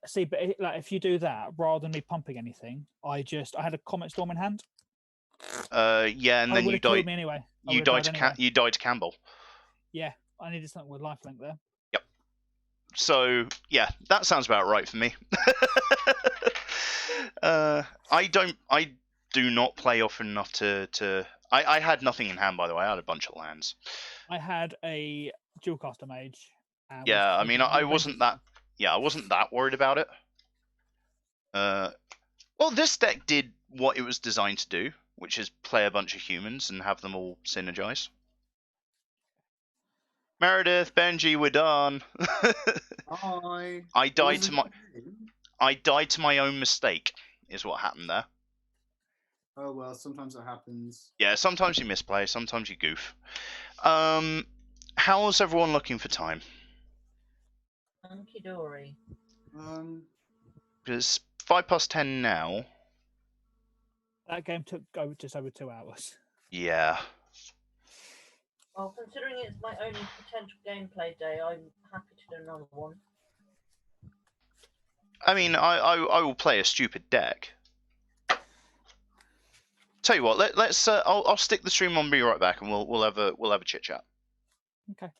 Speaker 4: See, but if you do that rather than me pumping anything, I had a Comet Storm in hand.
Speaker 1: Yeah, and then you died.
Speaker 4: Me anyway.
Speaker 1: You died to Campbell. Yeah,
Speaker 4: I needed something with lifelink there.
Speaker 1: Yep. So yeah, that sounds about right for me. I do not play often enough to. I had nothing in hand, by the way. I had a bunch of lands.
Speaker 4: I had a Dualcaster Mage.
Speaker 1: Yeah, I mean, I wasn't that. Yeah, I wasn't that worried about it. Well, this deck did what it was designed to do, which is play a bunch of humans and have them all synergize. Meredydd, Benji, we're done.
Speaker 3: Hi.
Speaker 1: I died to my own mistake, is what happened there.
Speaker 3: Oh well, sometimes it happens.
Speaker 1: Yeah, sometimes you misplay, sometimes you goof. How's everyone looking for time?
Speaker 2: Hunky dory.
Speaker 1: It's 10:05 now.
Speaker 4: That game took just over 2 hours.
Speaker 1: Yeah.
Speaker 2: Well, considering it's my only potential gameplay day, I'm happy to do another one.
Speaker 1: I mean, I will play a stupid deck. Tell you what, let's I'll stick the stream on, be right back, and we'll have a chit chat.
Speaker 4: Okay.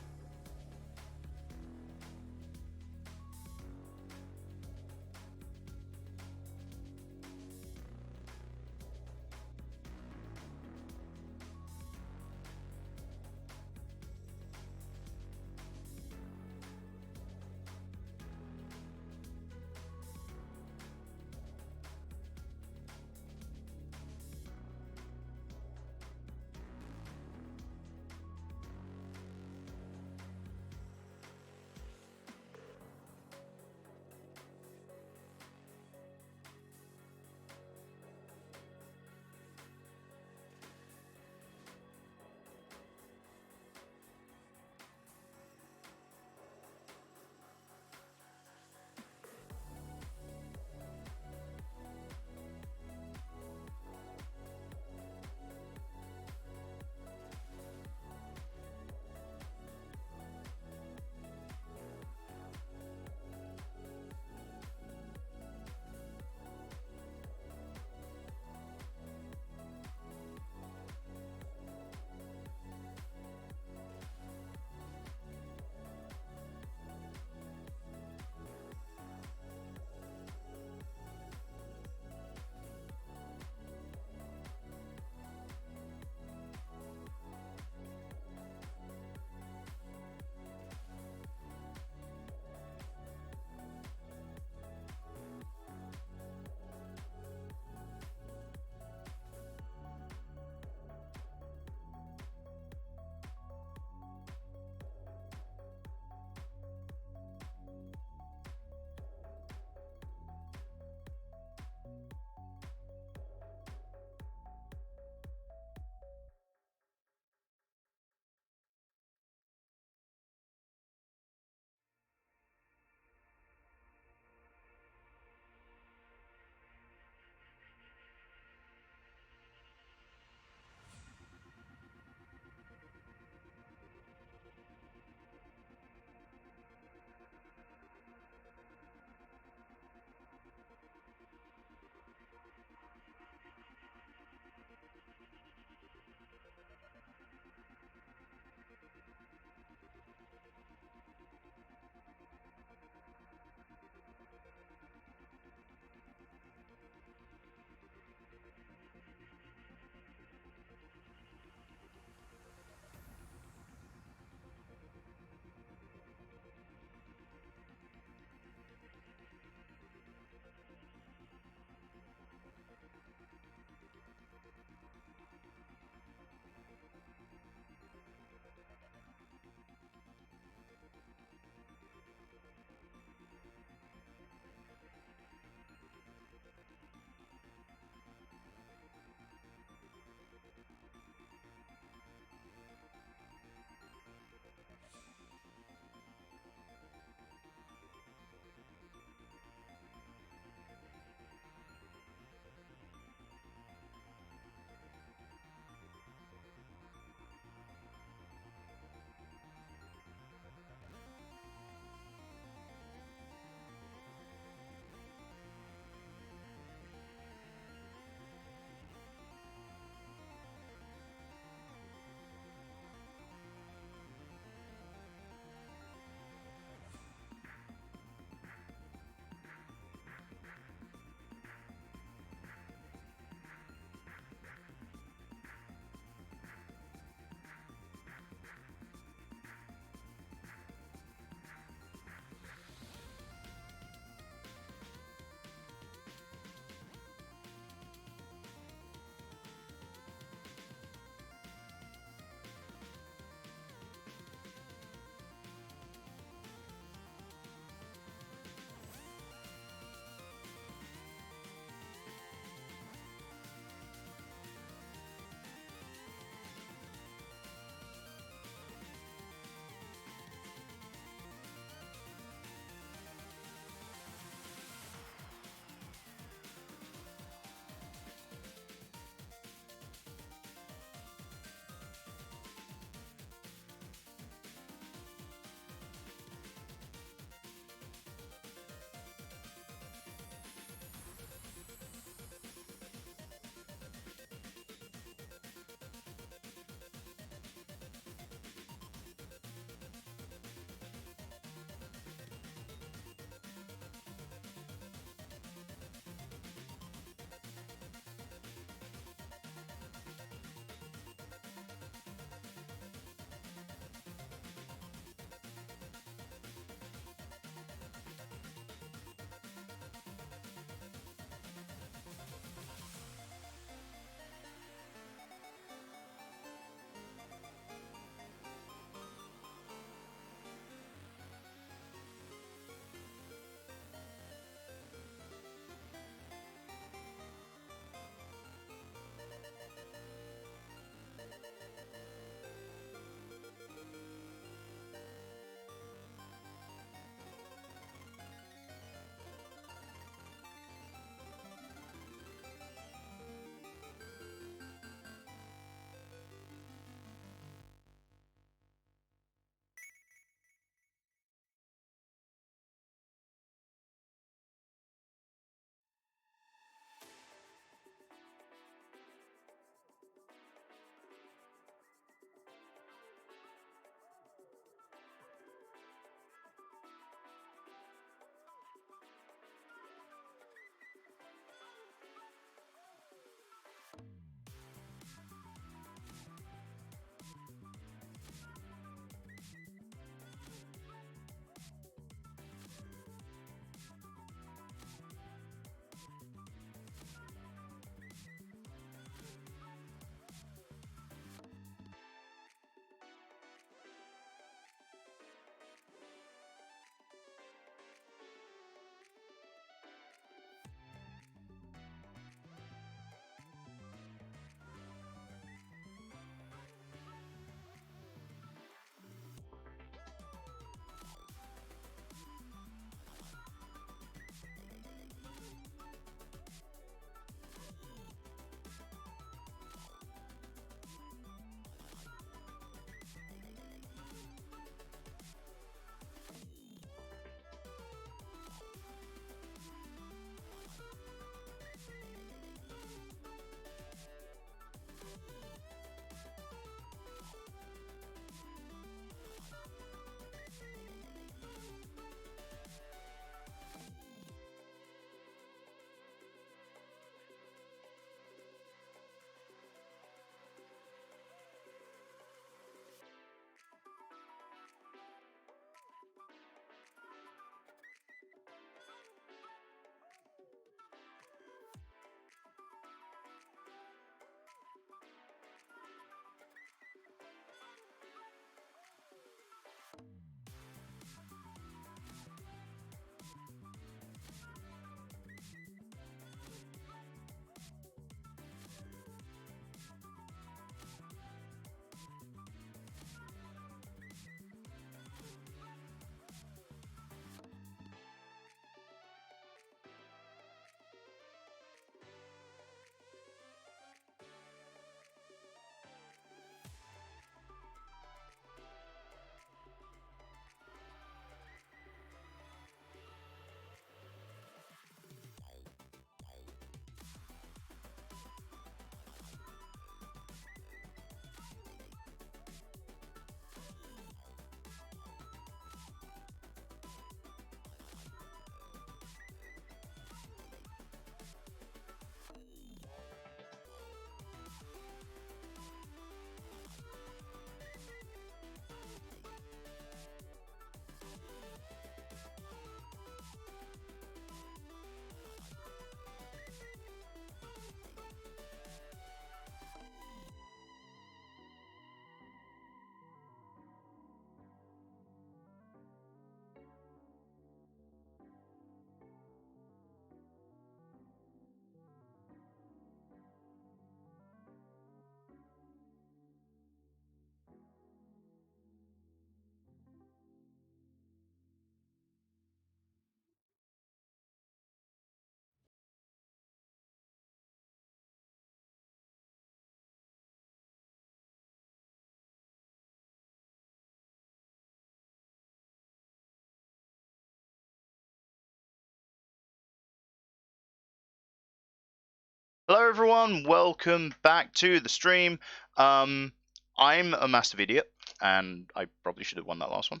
Speaker 1: Hello everyone, welcome back to the stream. I'm a massive idiot, and I probably should have won that last one.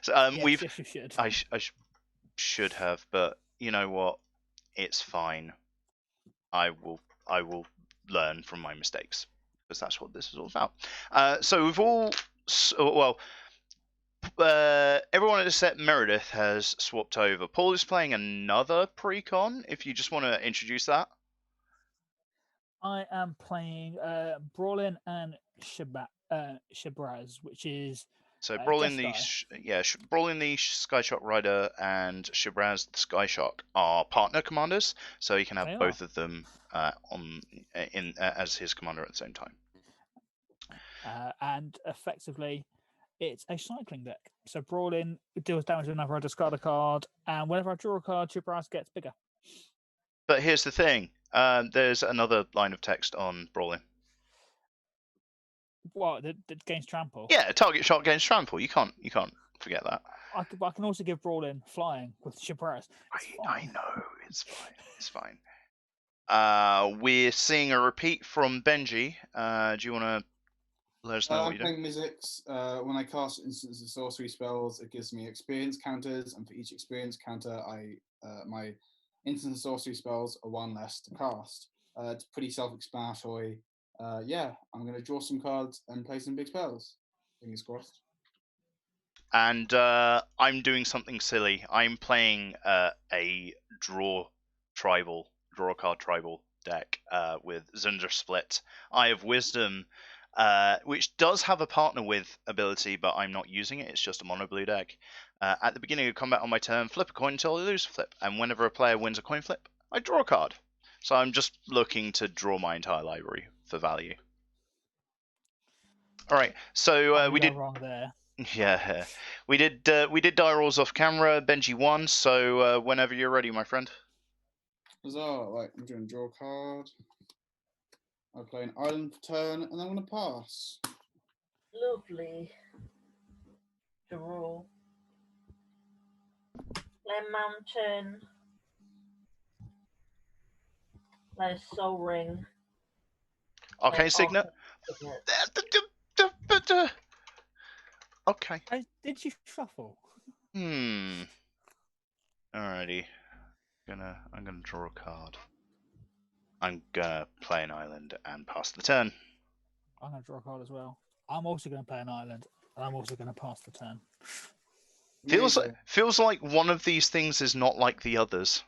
Speaker 1: So,
Speaker 4: Yes, yes, you should.
Speaker 1: I should have, but you know what? It's fine. I will learn from my mistakes, because that's what this is all about. So we've all, everyone except Meredydd has swapped over. Paul is playing another pre-con. If you just want to introduce that.
Speaker 4: I am playing Brawlin and Shabraz, which is
Speaker 1: So Brawlin
Speaker 4: Jeskai.
Speaker 1: Brawlin the Skyshock Rider and Shabraz the Skyshock are partner commanders, so he can have
Speaker 4: They
Speaker 1: both of them as his commander at the same time.
Speaker 4: And effectively, it's a cycling deck. So Brawlin deals damage whenever I discard a card, and whenever I draw a card, Shabraz gets bigger.
Speaker 1: But here's the thing: there's another line of text on Brawlin.
Speaker 4: What? That gains trample.
Speaker 1: Yeah, target shot gains trample. You can't forget that.
Speaker 4: I can also give Brawlin flying with Shabraz.
Speaker 1: I know, it's fine. It's fine. We're seeing a repeat from Benji. Do you want to let us know what
Speaker 3: I'm
Speaker 1: you're doing?
Speaker 3: playing Mizzix. When I cast instants of sorcery spells, it gives me experience counters, and for each experience counter, my instant sorcery spells are one less to cast. It's pretty self-explanatory. Yeah, I'm going to draw some cards and play some big spells. Fingers crossed.
Speaker 1: And I'm doing something silly. I'm playing a draw card tribal deck with Zunder Split. I have Wisdom, which does have a partner with ability, but I'm not using it. It's just a mono blue deck. At the beginning of combat on my turn, flip a coin until I lose a flip, and whenever a player wins a coin flip, I draw a card. So I'm just looking to draw my entire library for value. All right, so we did
Speaker 4: wrong there.
Speaker 1: Yeah, we did die rolls off camera. Benji won, so whenever you're ready, my friend.
Speaker 3: Huzzah! Right, I'm going to draw a card. I play an island for turn, and then I'm going to pass.
Speaker 2: Lovely. Draw. Play mountain. Play soul ring.
Speaker 1: Arcane Signet. Okay.
Speaker 4: Did you shuffle?
Speaker 1: Alrighty. I'm gonna draw a card. I'm gonna play an island and pass the turn.
Speaker 4: I'm going to draw a card as well. I'm also going to play an island, and I'm also going to pass the turn.
Speaker 1: Feels like one of these things is not like the others.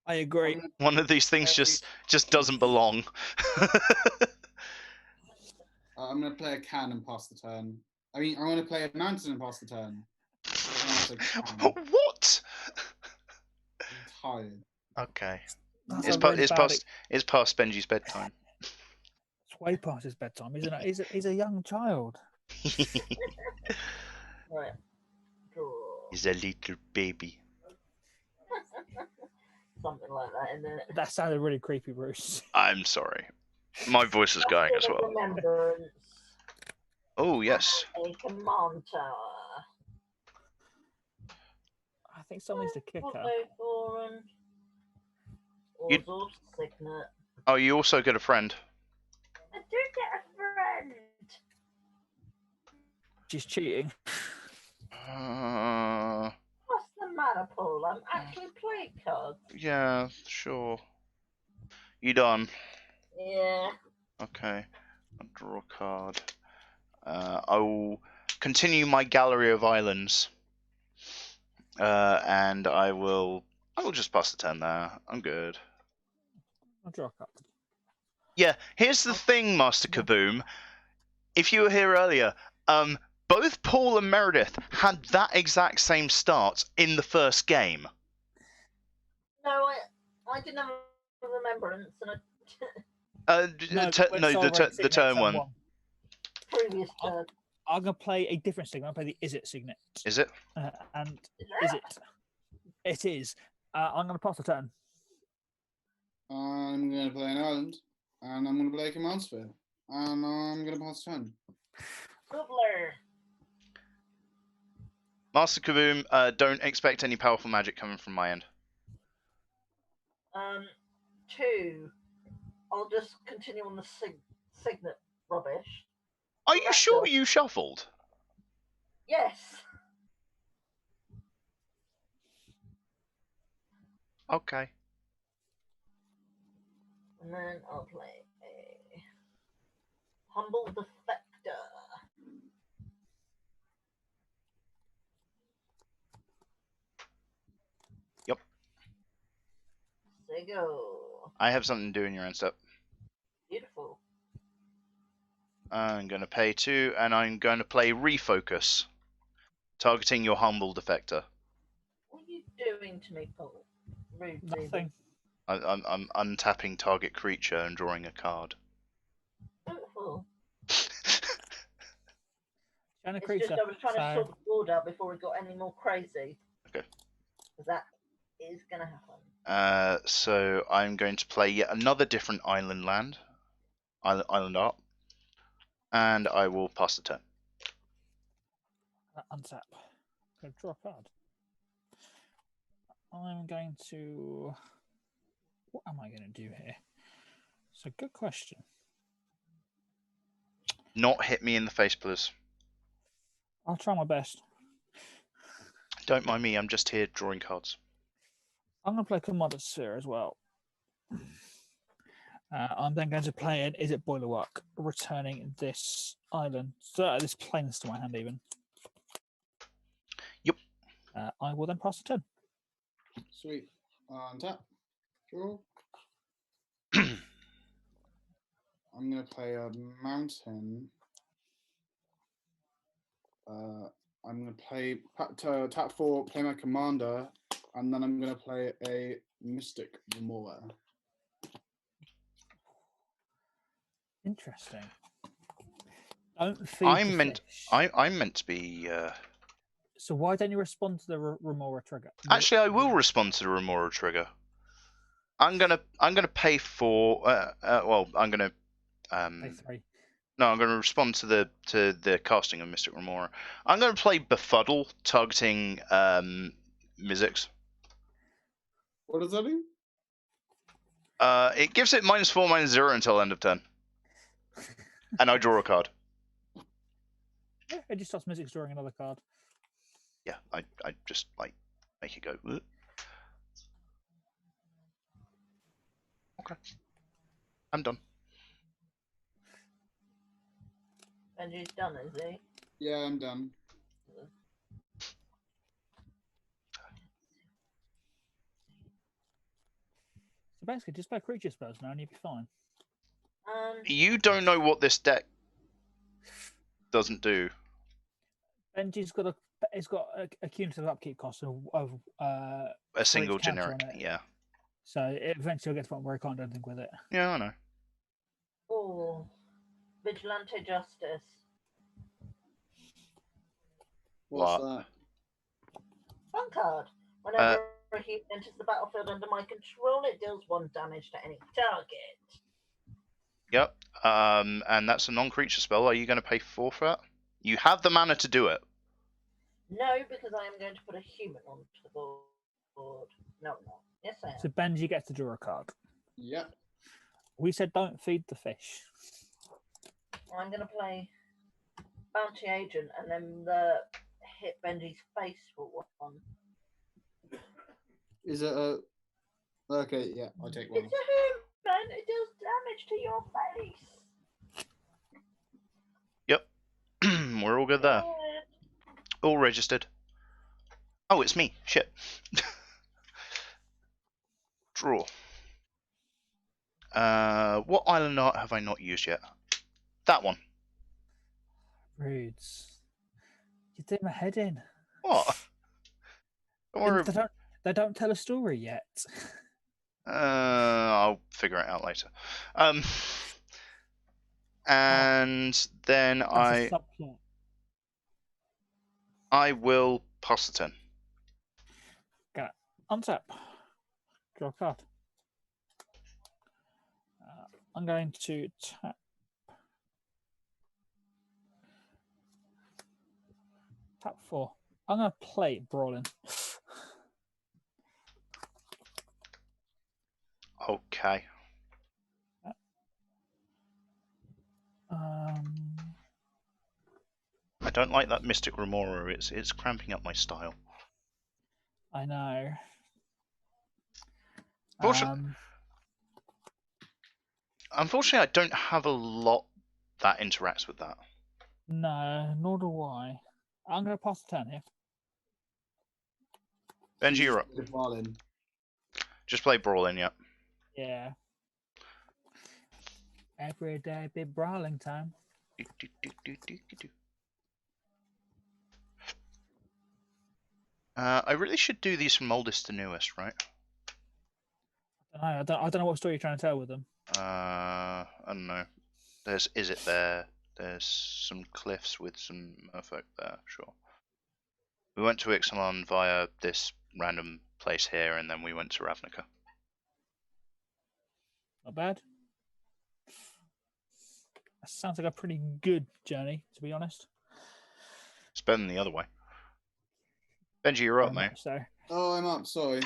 Speaker 4: I agree.
Speaker 1: One of these things just doesn't belong.
Speaker 3: I'm going to play a can and pass the turn. I mean, I'm going to play a mountain and pass the turn.
Speaker 1: What?
Speaker 3: I'm tired.
Speaker 1: Okay.
Speaker 4: That's
Speaker 1: It's past Benji's bedtime.
Speaker 4: It's way past his bedtime, isn't it? He's a young child.
Speaker 2: Right. Draw.
Speaker 1: He's a little baby.
Speaker 2: Something like that, isn't it?
Speaker 4: That sounded really creepy, Bruce.
Speaker 1: I'm sorry. My voice is going as well.
Speaker 2: Remembrance.
Speaker 1: Oh, yes.
Speaker 2: A command tower.
Speaker 4: I think someone needs to kick her.
Speaker 2: Ordered Signet.
Speaker 1: Oh, you also get a friend.
Speaker 2: I do get a friend.
Speaker 4: She's cheating.
Speaker 2: What's the matter, Paul? I'm actually playing cards.
Speaker 1: Yeah, sure. You done?
Speaker 2: Yeah.
Speaker 1: Okay. I'll draw a card. I will continue my gallery of islands. And I will just pass the turn there. I'm good.
Speaker 4: I'll draw a card.
Speaker 1: Yeah, here's the thing, Master Kaboom. If you were here earlier, both Paul and Meredydd had that exact same start in the first game.
Speaker 2: No, I didn't have a remembrance, and
Speaker 1: the turn one.
Speaker 2: Previous turn.
Speaker 4: I'm gonna play a different signet. I'm gonna play the Is It signet.
Speaker 1: Is it?
Speaker 4: And is it? It is. I'm gonna pass the turn.
Speaker 3: I'm going to play an island, and I'm going to play a command sphere, and I'm going to pass the turn.
Speaker 2: Googler.
Speaker 1: Master Kaboom, don't expect any powerful magic coming from my end.
Speaker 2: 2. I'll just continue on the signet rubbish.
Speaker 1: Are you sure you shuffled?
Speaker 2: Yes.
Speaker 1: Okay.
Speaker 2: And then I'll play a humble defector.
Speaker 1: Yep.
Speaker 2: There you go.
Speaker 1: I have something to do in your end step.
Speaker 2: Beautiful.
Speaker 1: I'm going to pay 2, and I'm going to play Refocus, targeting your humble defector.
Speaker 2: What are you doing to me, Paul? Rude.
Speaker 4: Nothing.
Speaker 1: I'm untapping target creature and drawing a card.
Speaker 2: Beautiful.
Speaker 4: And a
Speaker 2: It's
Speaker 4: creature.
Speaker 2: just I was trying to
Speaker 4: so-
Speaker 2: sort the board out before it got any more crazy.
Speaker 1: Okay.
Speaker 2: Because that is going to happen.
Speaker 1: So I'm going to play yet another different island art, and I will pass the turn.
Speaker 4: Untap. Go draw a card. I'm going to. What am I going to do here? It's a good question.
Speaker 1: Not hit me in the face, please.
Speaker 4: I'll try my best.
Speaker 1: Don't mind me, I'm just here drawing cards.
Speaker 4: I'm going to play Commander Sphere as well. I'm then going to play an Is It Boilerwork, returning this island, this plains to my hand even.
Speaker 1: Yep.
Speaker 4: I will then pass the turn.
Speaker 3: Sweet. Untap. Draw. I'm going to play a mountain. I'm going to play tap 4, play my commander, and then I'm going to play a Mystic Remora.
Speaker 4: Interesting. Don't feed
Speaker 1: I'm
Speaker 4: the
Speaker 1: meant.
Speaker 4: fish.
Speaker 1: I'm meant to be.
Speaker 4: So why don't you respond to the Remora trigger?
Speaker 1: Actually, I will respond to the Remora trigger. I'm gonna pay for. Well, I'm gonna.
Speaker 4: Pay 3.
Speaker 1: No, I'm going to respond to the casting of Mystic Remora. I'm going to play Befuddle, targeting Mizzix.
Speaker 3: What does that do?
Speaker 1: It gives it -4, -0 until end of turn, and I draw a card.
Speaker 4: Yeah, it just starts Mizzix drawing another card.
Speaker 1: Yeah, I just like make it go. Ugh. Okay, I'm done.
Speaker 2: And he's done, is he?
Speaker 3: Yeah, I'm done.
Speaker 4: So basically, just play creature spells now and you'll be fine.
Speaker 1: You don't know what this deck doesn't do.
Speaker 4: Benji's got a cumulative upkeep cost of
Speaker 1: A
Speaker 4: for
Speaker 1: single
Speaker 4: each counter
Speaker 1: generic,
Speaker 4: on it.
Speaker 1: yeah.
Speaker 4: So it eventually gets to the point where he can't do anything with it.
Speaker 1: Yeah, I know.
Speaker 2: Oh, Vigilante Justice.
Speaker 3: What's
Speaker 1: What?
Speaker 3: that?
Speaker 2: Fun card. Whenever he enters the battlefield under my control, it deals 1 damage to any target.
Speaker 1: Yep. And that's a non-creature spell. Are you going to pay 4 for that? You have the mana to do it.
Speaker 2: No, because I am going to put a human onto the board. No, no. Yes, I am.
Speaker 4: So Benji gets to draw a card.
Speaker 3: Yep.
Speaker 4: We said don't feed the fish.
Speaker 2: I'm going to play Bounty Agent and then hit Benji's face for 1.
Speaker 3: Is it a... Okay, yeah, I'll take one.
Speaker 2: It's a human! It deals damage to your face!
Speaker 1: Yep. We're all good there.
Speaker 2: Good.
Speaker 1: All registered. Oh, it's me. Shit. Draw. What island art have I not used yet? That one.
Speaker 4: Rudes. You did my head in.
Speaker 1: What? Don't worry.
Speaker 4: They don't tell a story yet.
Speaker 1: I'll figure it out later. And then
Speaker 4: That's a subplot.
Speaker 1: I will pass the turn.
Speaker 4: Got it. Untap. Draw a card. I'm going to tap. Tap 4. I'm going to play Brawling.
Speaker 1: Okay. don't like that Mystic Remora. It's cramping up my style.
Speaker 4: I know.
Speaker 1: Unfortunately, I don't have a lot that interacts with that.
Speaker 4: No, nor do I. I'm going to pass the turn here.
Speaker 1: Benji, you're up.
Speaker 3: Brawling.
Speaker 1: Just play Brawling, yeah.
Speaker 4: Yeah. Every day be brawling time.
Speaker 1: I really should do these from oldest to newest, right?
Speaker 4: I don't know what story you're trying to tell with them.
Speaker 1: I don't know. Is it there? There's some cliffs with some merfolk there, sure. We went to Ixalan via this random place here, and then we went to Ravnica.
Speaker 4: Not bad. That sounds like a pretty good journey, to be honest.
Speaker 1: It's better than the other way. Benji, you're up, mate.
Speaker 4: So.
Speaker 3: Oh, I'm up. Sorry.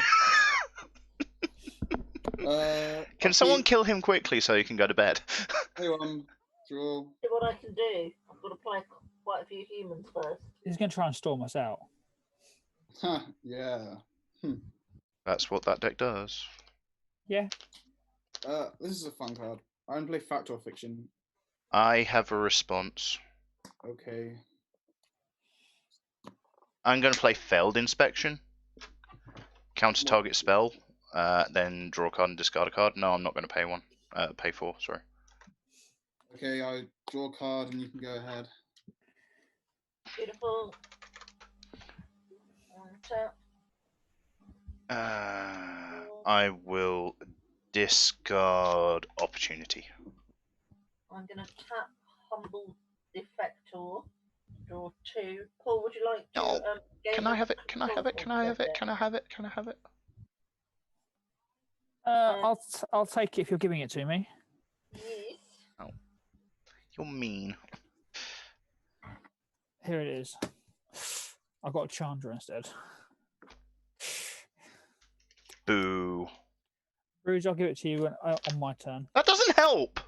Speaker 1: Can someone kill him quickly so he can go to bed?
Speaker 3: Hey, draw.
Speaker 2: See what I can do. I've got to play quite a few humans first.
Speaker 4: He's going to try and storm us out.
Speaker 3: Yeah.
Speaker 1: That's what that deck does.
Speaker 4: Yeah.
Speaker 3: This is a fun card. I'm gonna play Fact or Fiction.
Speaker 1: I have a response.
Speaker 3: Okay.
Speaker 1: I'm going to play Failed Inspection. Counter target spell. Then draw a card and discard a card. No, I'm not going to pay one. Pay 4, sorry.
Speaker 3: Okay, I draw a card and you can go ahead.
Speaker 2: Beautiful.
Speaker 1: I will discard Opportunity.
Speaker 2: I'm going to tap Humble Defector. Draw 2. Paul, would you like to?
Speaker 1: No.
Speaker 2: Game
Speaker 1: Can I
Speaker 2: of
Speaker 1: have it? Can I have it? Can I have it? Can I have it? Can I have it?
Speaker 4: I'll take it if you're giving it to me.
Speaker 2: Yes.
Speaker 1: Oh, you're mean.
Speaker 4: Here it is. I've got a Chandra instead.
Speaker 1: Boo.
Speaker 4: Bruce, I'll give it to you on my turn.
Speaker 1: That doesn't help.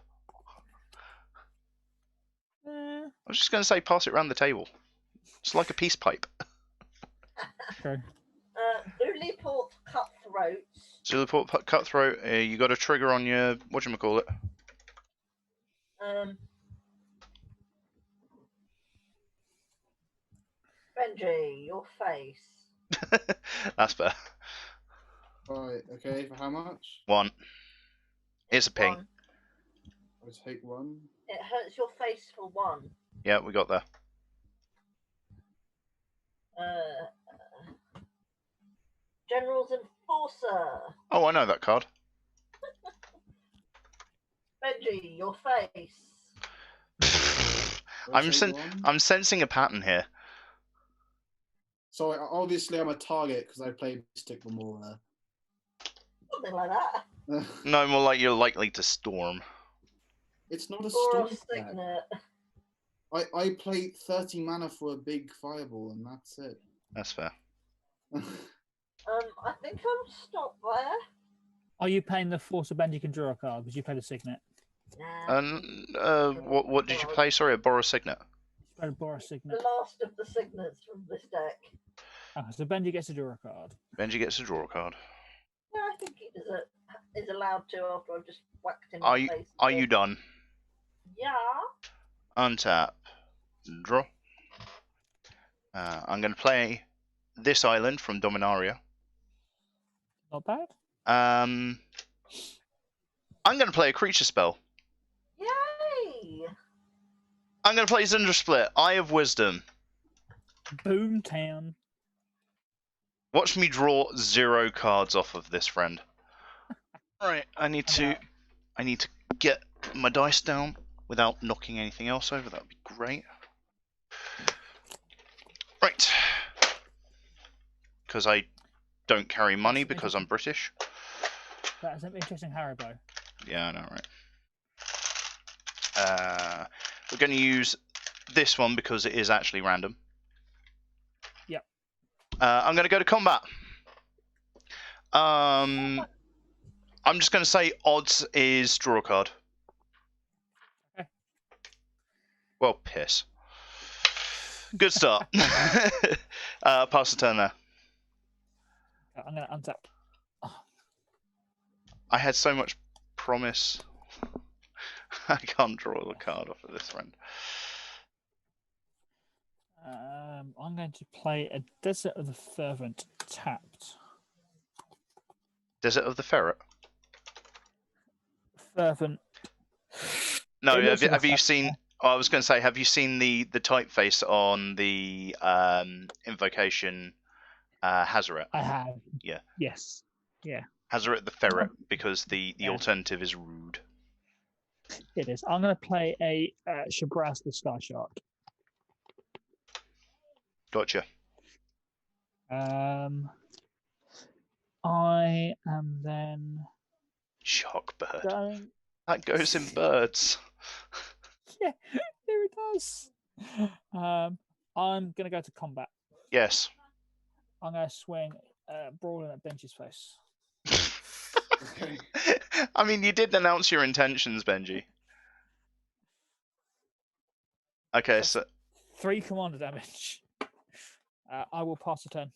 Speaker 4: Eh,
Speaker 1: I was just going to say pass it around the table. It's like a peace pipe.
Speaker 4: true.
Speaker 2: Zuliport Cutthroats.
Speaker 1: Zuliport Cutthroat, you got a trigger on your, whatchamacallit?
Speaker 2: Benji, your face.
Speaker 1: That's fair.
Speaker 3: Right, okay, for how much?
Speaker 1: 1. It's a ping.
Speaker 2: 1.
Speaker 3: I take 1.
Speaker 2: It hurts your face for 1.
Speaker 1: Yeah, we got there.
Speaker 2: General's Enforcer.
Speaker 1: Oh, I know that card.
Speaker 2: Benji, your face.
Speaker 1: I'm sensing a pattern here.
Speaker 3: So obviously I'm a target because I play Mystic Remora.
Speaker 2: Something like that.
Speaker 1: No, more like you're likely to storm.
Speaker 3: It's not a
Speaker 2: Or
Speaker 3: storm
Speaker 2: a
Speaker 3: deck.
Speaker 2: Signet.
Speaker 3: I play 30 mana for a big fireball and that's it.
Speaker 1: That's fair.
Speaker 2: I think I'll stop there.
Speaker 4: Are you paying the Force of Bend you can draw a card because you paid a Signet?
Speaker 2: Nah.
Speaker 1: What did you play? Sorry, a Borrow Signet.
Speaker 4: You paid a Boris Signet.
Speaker 2: The last of the signets from this deck.
Speaker 4: So Benji gets to draw a card.
Speaker 1: Benji gets to draw a card.
Speaker 2: Yeah, I think he is allowed to after I've just whacked him
Speaker 1: Are
Speaker 2: in
Speaker 1: you
Speaker 2: the face.
Speaker 1: are you done?
Speaker 2: Yeah.
Speaker 1: Untap. Draw. I'm going to play this island from Dominaria.
Speaker 4: Not bad.
Speaker 1: I'm going to play a creature spell.
Speaker 2: Yay!
Speaker 1: I'm going to play Zundra Split, Eye of Wisdom.
Speaker 4: Boomtown.
Speaker 1: Watch me draw 0 cards off of this, friend. Alright, I need to get my dice down without knocking anything else over. That would be great. Right. Because I don't carry money because I'm British.
Speaker 4: That's an interesting Haribo.
Speaker 1: Yeah, I know, right. We're going to use this one because it is actually random.
Speaker 4: Yep.
Speaker 1: I'm going to go to combat. I'm just going to say odds is draw a card.
Speaker 4: Okay.
Speaker 1: Well, piss. Good start. Pass the turn there.
Speaker 4: I'm going to untap.
Speaker 1: I had so much promise. I can't draw the card off of this friend.
Speaker 4: I'm going to play a Desert of the Fervent tapped.
Speaker 1: Desert of the Ferret.
Speaker 4: Fervent.
Speaker 1: No,
Speaker 4: It looks like a
Speaker 1: have you
Speaker 4: ferret.
Speaker 1: seen? Oh, I was going to say, have you seen the typeface on the invocation Hazaret?
Speaker 4: I have.
Speaker 1: Yeah.
Speaker 4: Yes. Yeah,
Speaker 1: Hazaret the Ferret, because the
Speaker 4: Yeah.
Speaker 1: alternative is rude.
Speaker 4: it is. I'm going to play a Shabraz the Sky Shark.
Speaker 1: Gotcha.
Speaker 4: I am then
Speaker 1: Shock bird.
Speaker 4: going.
Speaker 1: That goes in birds.
Speaker 4: Yeah, here it does. I'm going to go to combat.
Speaker 1: Yes.
Speaker 4: I'm going to swing brawling at Benji's face.
Speaker 3: Okay.
Speaker 1: I mean, you did announce your intentions, Benji. Okay, so
Speaker 4: 3 commander damage. I will pass a turn.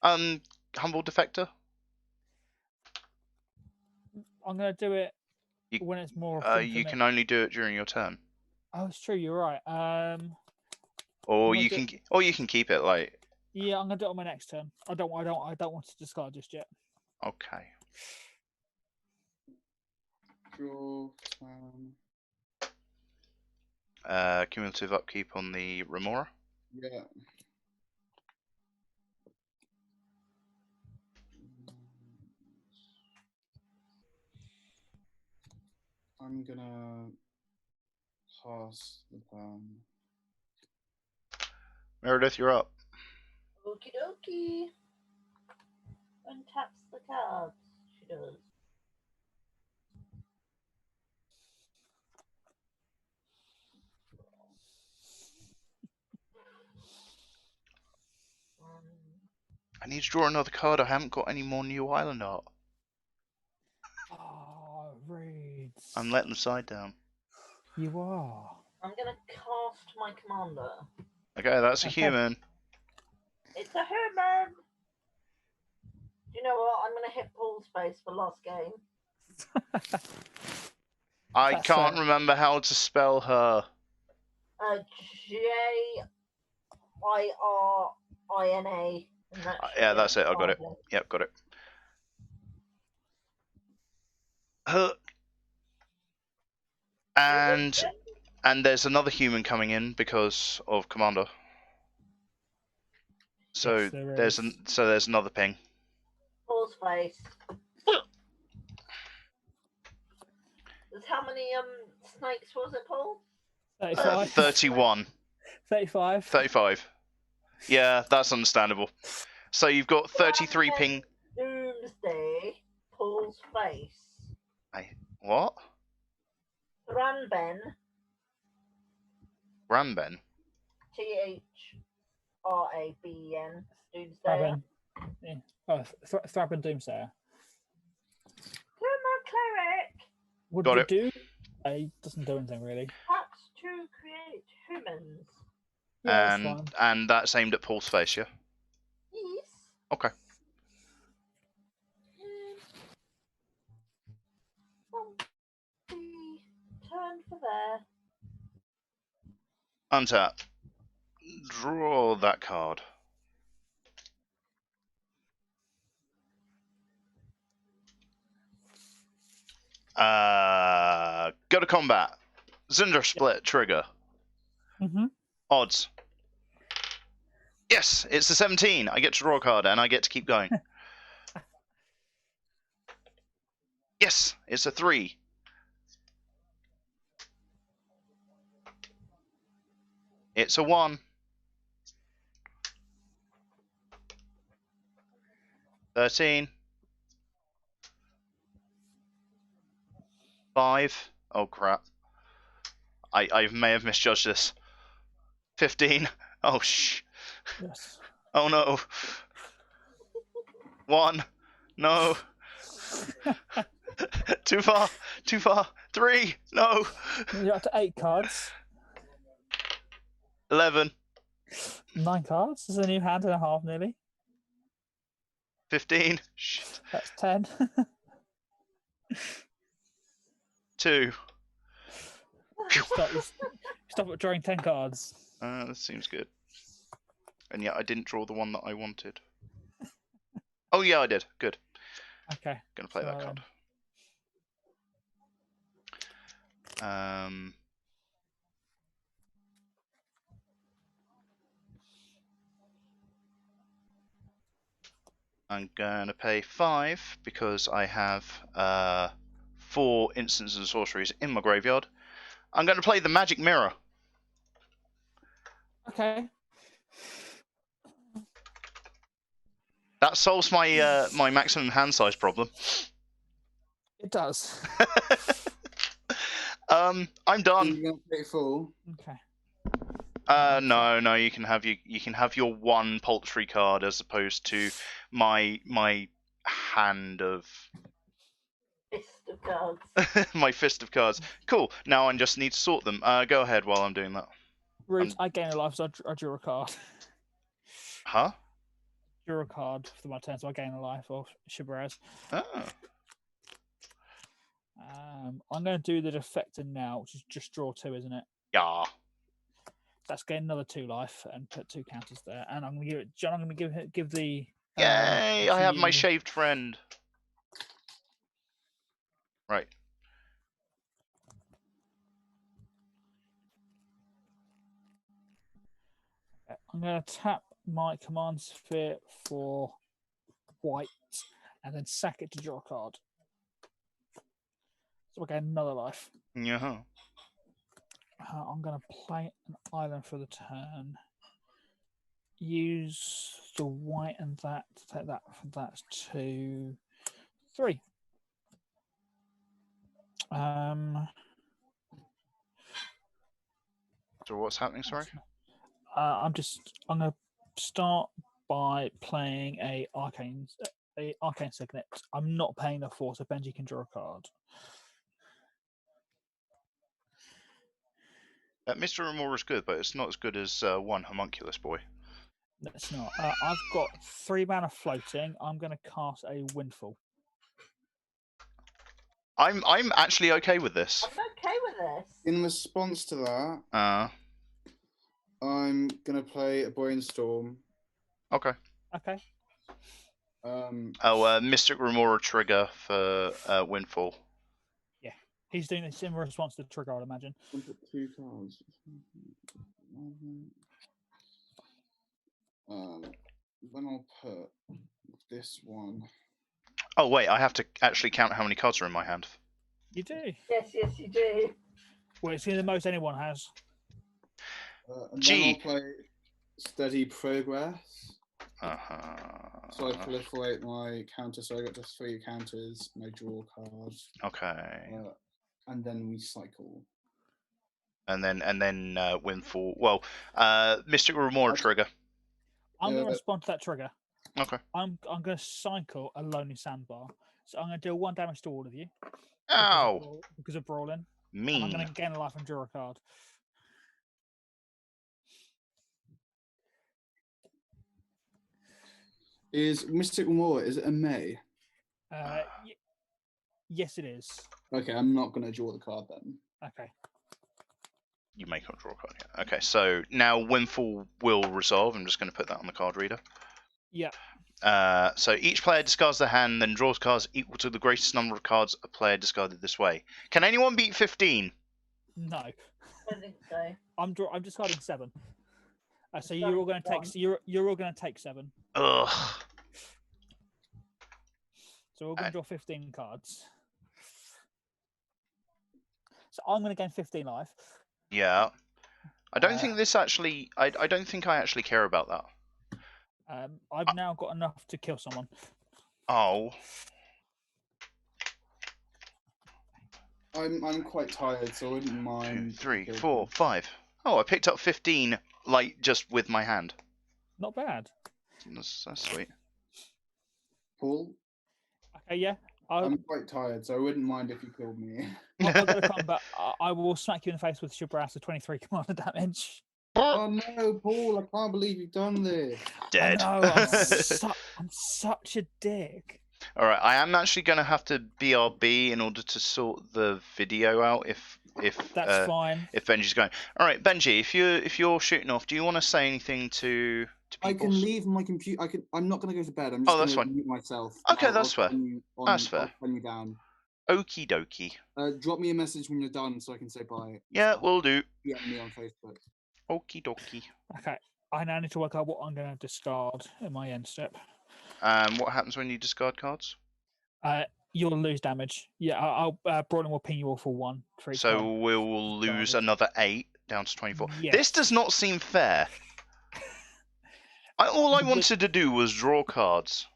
Speaker 1: humble defector.
Speaker 4: I'm going to do it
Speaker 1: You-
Speaker 4: when it's more. of a thing for
Speaker 1: You
Speaker 4: me.
Speaker 1: can only do it during your turn,
Speaker 4: Oh, it's true. You're right.
Speaker 1: or
Speaker 4: I'm
Speaker 1: you
Speaker 4: gonna
Speaker 1: can keep it like.
Speaker 4: Yeah, I'm going to do it on my next turn. I don't want to discard just yet.
Speaker 1: Okay.
Speaker 3: Draw. Plan.
Speaker 1: Cumulative upkeep on the Remora.
Speaker 3: Yeah. I'm gonna pass the plan.
Speaker 1: Meredydd, you're up.
Speaker 2: Okie dokie. Untaps the cards. She does.
Speaker 1: I need to draw another card. I haven't got any more New Island art.
Speaker 4: Oh, reads.
Speaker 1: I'm letting the side down.
Speaker 4: You are.
Speaker 2: I'm gonna cast my commander.
Speaker 1: Okay, that's a
Speaker 4: Okay.
Speaker 1: human.
Speaker 2: It's a human! You know what? I'm gonna hit Paul's face for last game.
Speaker 1: I
Speaker 4: That's
Speaker 1: can't
Speaker 4: fair.
Speaker 1: remember how to spell her.
Speaker 2: Jirina. and that should
Speaker 1: Yeah,
Speaker 2: be
Speaker 1: that's it. I got it.
Speaker 2: problem.
Speaker 1: Yep, got it. And there's another human coming in because of Commander. So
Speaker 4: Yes, there
Speaker 1: there's
Speaker 4: is.
Speaker 1: there's another ping.
Speaker 2: Paul's face. There's how many snakes was it, Paul?
Speaker 4: 35.
Speaker 1: 31.
Speaker 4: 35.
Speaker 1: 35. Yeah, that's understandable. So you've got 33 ping.
Speaker 2: Doomsday. Paul's face.
Speaker 1: What?
Speaker 2: Thranben.
Speaker 1: Ramben.
Speaker 2: Thraben. Doomsday.
Speaker 4: Thraben. Yeah. Oh, Thraben Doomsayer.
Speaker 2: Human cleric.
Speaker 4: What
Speaker 1: Got
Speaker 4: does
Speaker 1: it.
Speaker 4: do? It doesn't do anything really.
Speaker 2: Taps to create humans.
Speaker 4: Yeah, that's fine.
Speaker 1: And that's aimed at Paul's face, yeah?
Speaker 2: Yes.
Speaker 1: Okay.
Speaker 2: Turn for there.
Speaker 1: Untap. Draw that card. Go to combat. Zinder split trigger.
Speaker 4: Mm-hmm.
Speaker 1: Odds. Yes, it's a 17. I get to draw a card and I get to keep going. Yes, it's a 3. It's a 1. 13. 5. Oh crap. I may have misjudged this. 15. Oh shh.
Speaker 4: Yes.
Speaker 1: Oh no. 1. No. Too far. Too far. 3. No.
Speaker 4: You're up to 8 cards.
Speaker 1: 11.
Speaker 4: 9 cards. There's a new hand and a half, nearly.
Speaker 1: 15. Shit.
Speaker 4: That's 10.
Speaker 1: 2.
Speaker 4: Stop at drawing 10 cards.
Speaker 1: That seems good. And yet I didn't draw the one that I wanted. Oh yeah, I did. Good.
Speaker 4: Okay.
Speaker 1: Gonna play that
Speaker 4: so,
Speaker 1: card. I'm gonna pay 5 because I have 4 instants and sorceries in my graveyard. I'm gonna play the Magic Mirror.
Speaker 4: Okay.
Speaker 1: That solves my my maximum hand size problem.
Speaker 4: It does.
Speaker 1: I'm done.
Speaker 3: You're gonna play full.
Speaker 4: Okay.
Speaker 1: No, you can have your one paltry card as opposed to my hand of
Speaker 2: Fist of cards.
Speaker 1: my fist of cards. Cool. Now I just need to sort them. Go ahead while I'm doing that.
Speaker 4: Root, I gain a life, so I drew a card.
Speaker 1: Huh?
Speaker 4: Drew a card for my turn, so I gain a life of Shibaraz.
Speaker 1: Oh.
Speaker 4: I'm going to do the defector now, which is just draw 2, isn't it?
Speaker 1: Yeah.
Speaker 4: That's getting another 2 life and put 2 counters there. And I'm going to give it. John, I'm going to give the.
Speaker 1: Yay! I have my
Speaker 4: you.
Speaker 1: shaved friend. Right.
Speaker 4: I'm going to tap my command sphere for white, and then sack it to draw a card. So I get another life.
Speaker 1: Yeah.
Speaker 4: I'm going to play an island for the turn. Use the white and that to take that from that to 3.
Speaker 1: So what's happening? Sorry.
Speaker 4: I'm going to start by playing a arcane signet. I'm not paying the 4, so Benji can draw a card.
Speaker 1: Mr. Remora is good, but it's not as good as one homunculus boy.
Speaker 4: It's not. I've got 3 mana floating. I'm going to cast a Windfall.
Speaker 1: I'm actually okay with this.
Speaker 2: I'm okay with this.
Speaker 3: In response to that, I'm gonna play a Brainstorm.
Speaker 1: Okay.
Speaker 4: Okay.
Speaker 1: Mystic Remora trigger for Windfall.
Speaker 4: Yeah, he's doing this in response to the trigger, I'd imagine.
Speaker 3: I'll put 2 cards. Then I'll put this one.
Speaker 1: Oh wait, I have to actually count how many cards are in my hand.
Speaker 4: You do.
Speaker 2: Yes, you do.
Speaker 4: Well, it's the most anyone has.
Speaker 3: And
Speaker 1: Gee.
Speaker 3: then I'll play Steady Progress.
Speaker 1: Uh-huh.
Speaker 3: So I proliferate my counter, so I got just 3 counters, my draw cards.
Speaker 1: Okay.
Speaker 3: And then we cycle.
Speaker 1: And then Windfall. Well, Mystic Remora trigger.
Speaker 4: I'm going to respond to that trigger.
Speaker 1: Okay.
Speaker 4: I'm going to cycle a Lonely Sandbar. So I'm going to deal 1 damage to all of you.
Speaker 1: Ow!
Speaker 4: Because of brawling.
Speaker 1: Mean.
Speaker 4: And I'm going to gain a life and draw a card.
Speaker 3: Is Mystic Remora, is it a May?
Speaker 4: Yes, it is.
Speaker 3: Okay, I'm not going to draw the card then.
Speaker 4: Okay.
Speaker 1: You may not draw a card yet. Okay, so now Windfall will resolve. I'm just going to put that on the card reader.
Speaker 4: Yeah.
Speaker 1: So each player discards their hand, then draws cards equal to the greatest number of cards a player discarded this way. Can anyone beat 15?
Speaker 4: No.
Speaker 2: I think so.
Speaker 4: I'm discarding 7. So you're all going to take. You're all going to take 7.
Speaker 1: Ugh.
Speaker 4: So we're going to draw 15 cards. So I'm going to gain 15 life.
Speaker 1: Yeah. I don't think this actually. I don't think I actually care about that.
Speaker 4: I've now got enough to kill someone.
Speaker 1: Oh.
Speaker 3: I'm quite tired, so I wouldn't mind.
Speaker 1: 2, 3, 4, 5. Oh, I picked up 15, like just with my hand.
Speaker 4: Not bad.
Speaker 1: That's sweet.
Speaker 3: Paul?
Speaker 4: Okay, yeah.
Speaker 3: I'm quite tired, so I wouldn't mind if you killed me.
Speaker 4: I'm going to combat. I will smack you in the face with Shibrass of 23 commander damage.
Speaker 3: Oh no, Paul! I can't believe you've done this.
Speaker 1: Dead.
Speaker 4: I know, I'm such a dick.
Speaker 1: All right, I am actually going to have to BRB in order to sort the video out. If
Speaker 4: That's fine.
Speaker 1: if Benji's going. All right, Benji, if you're shooting off, do you want to say anything to people?
Speaker 3: I can leave my computer. I'm not going to go to bed. I'm
Speaker 1: Oh,
Speaker 3: just
Speaker 1: that's
Speaker 3: going to
Speaker 1: fine.
Speaker 3: mute myself.
Speaker 1: Okay, that's fair. That's fair.
Speaker 3: I'll turn you down.
Speaker 1: Okie dokie.
Speaker 3: Drop me a message when you're done so I can say bye.
Speaker 1: Yeah, we'll do.
Speaker 3: Yeah, me on Facebook.
Speaker 1: Okie dokie.
Speaker 4: Okay, I now need to work out what I'm going to discard in my end step.
Speaker 1: What happens when you discard cards?
Speaker 4: You'll lose damage. Yeah, I'll Brawling will ping you all for 1 for each
Speaker 1: So
Speaker 4: card.
Speaker 1: we'll lose another 8 down to 24.
Speaker 4: Yes.
Speaker 1: This does not seem fair. All I wanted to do was draw cards.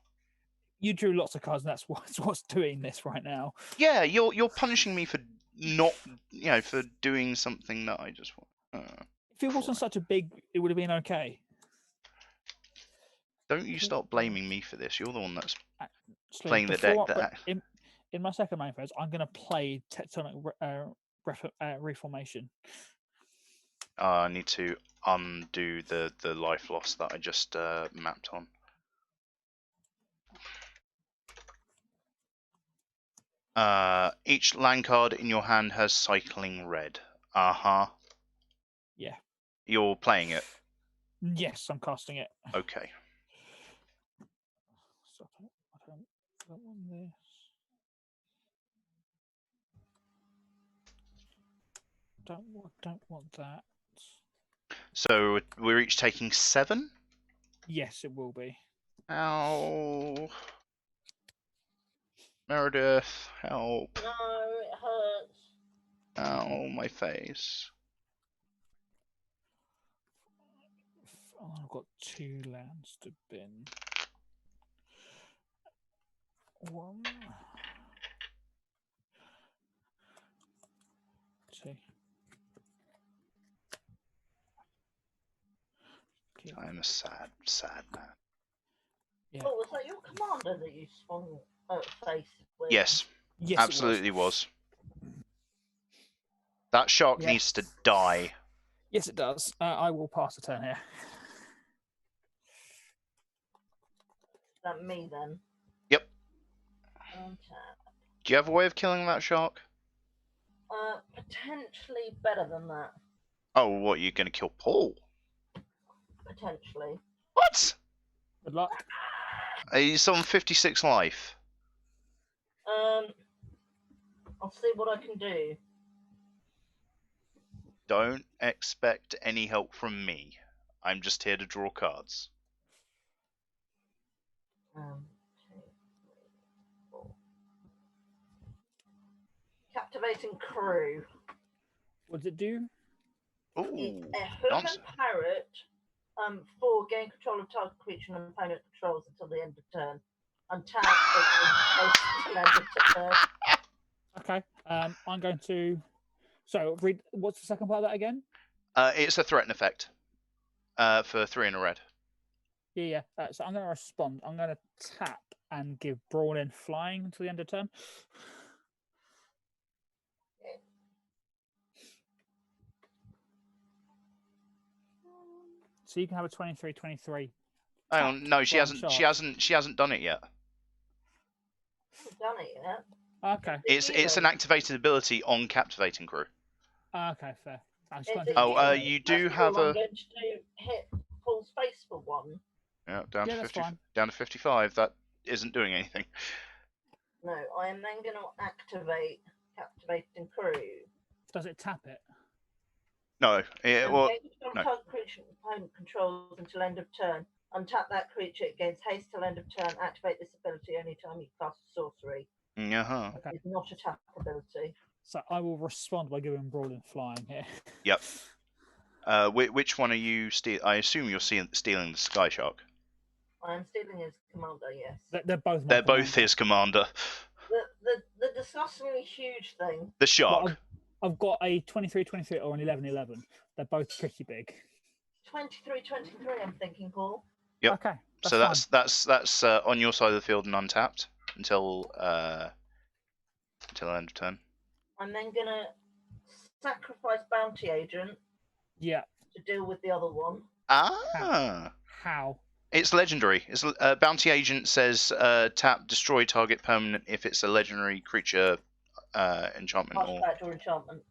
Speaker 4: You drew lots of cards, and that's what's doing this right now.
Speaker 1: Yeah, you're punishing me for not, for doing something that I just want.
Speaker 4: If it wasn't such a big, it would have been okay.
Speaker 1: Don't you stop blaming me for this. You're the one that's
Speaker 4: Actually,
Speaker 1: playing the deck.
Speaker 4: In my second main phase, I'm going to play Tectonic Reformation.
Speaker 1: I need to undo the life loss that I just mapped on. Each land card in your hand has cycling red.
Speaker 4: Yeah.
Speaker 1: You're playing it?
Speaker 4: Yes, I'm casting it.
Speaker 1: Okay.
Speaker 4: Stop it. I don't want this. Don't want that.
Speaker 1: So we're each taking 7?
Speaker 4: Yes, it will be.
Speaker 1: Ow. Meredydd, help.
Speaker 2: No, it hurts.
Speaker 1: Ow, my face.
Speaker 4: Oh, I've got 2 lands to bin. 1. 2.
Speaker 1: I'm a sad, sad man.
Speaker 4: Yeah.
Speaker 2: Oh, was that your commander that you swung face with?
Speaker 1: Yes,
Speaker 4: Yes,
Speaker 1: absolutely was. That shark
Speaker 4: Yes.
Speaker 1: needs to die.
Speaker 4: Yes, it does. I will pass the turn here.
Speaker 2: Is that me then?
Speaker 1: Yep.
Speaker 2: Okay.
Speaker 1: Do you have a way of killing that shark?
Speaker 2: Potentially better than that.
Speaker 1: Oh, what, you're going to kill Paul?
Speaker 2: Potentially.
Speaker 1: What?
Speaker 4: Good luck.
Speaker 1: He's on 56 life.
Speaker 2: I'll see what I can do.
Speaker 1: Don't expect any help from me. I'm just here to draw cards.
Speaker 2: 2, 3, 4. Captivating crew.
Speaker 4: What does it do?
Speaker 1: Ooh,
Speaker 2: It's a human
Speaker 1: nice.
Speaker 2: pirate. 4, gain control of target creature and opponent controls until the end of turn. Untap until end of turn.
Speaker 4: Okay. I'm going to. So read. What's the second part of that again?
Speaker 1: It's a threaten effect. For 3 in a red.
Speaker 4: Yeah. So I'm going to respond. I'm going to tap and give Brawling flying until the end of turn. So you can have a 23/23.
Speaker 1: Hang on, no, she
Speaker 4: flying
Speaker 1: hasn't. She hasn't done it yet.
Speaker 2: I haven't done it yet.
Speaker 4: Okay.
Speaker 1: It's an activated ability on captivating crew.
Speaker 4: Okay, fair. I just
Speaker 2: Is
Speaker 4: wanted
Speaker 2: it-
Speaker 4: to-
Speaker 1: Oh, you do
Speaker 2: First of all,
Speaker 1: have
Speaker 2: I'm
Speaker 1: a
Speaker 2: going to hit full space for 1.
Speaker 1: yeah, down
Speaker 4: Yeah,
Speaker 1: to
Speaker 4: that's
Speaker 1: 50,
Speaker 4: fine.
Speaker 1: down to 55. That isn't doing anything.
Speaker 2: No, I am then going to activate Captivating Crew.
Speaker 4: Does it tap it?
Speaker 1: No, well,
Speaker 2: Gain control
Speaker 1: no.
Speaker 2: of target creature and opponent controls until end of turn. Untap that creature, it gains haste till end of turn. Activate this ability only time you cast a sorcery.
Speaker 1: Uh-huh.
Speaker 4: Okay.
Speaker 2: It's not a tap ability.
Speaker 4: So I will respond by giving Brawling flying here.
Speaker 1: Yep. Which one are you stealing? I assume you're stealing the Sky Shark.
Speaker 2: I am stealing his commander, yes.
Speaker 4: They're both. my
Speaker 1: They're both
Speaker 4: commander.
Speaker 1: his commander.
Speaker 2: The disgustingly huge thing.
Speaker 1: The shark.
Speaker 4: Well, I've got a 23/23 or an 11/11. They're both pretty big.
Speaker 2: 23/23, I'm thinking, Paul.
Speaker 1: Yep.
Speaker 4: Okay.
Speaker 1: So
Speaker 4: fine.
Speaker 1: that's on your side of the field and untapped until end of turn.
Speaker 2: I'm then going to sacrifice Bounty Agent
Speaker 4: Yeah.
Speaker 2: to deal with the other one.
Speaker 1: Ah.
Speaker 4: How?
Speaker 1: It's legendary. It's bounty agent says tap destroy target permanent if it's a legendary creature enchantment or
Speaker 2: Artifact or enchantment.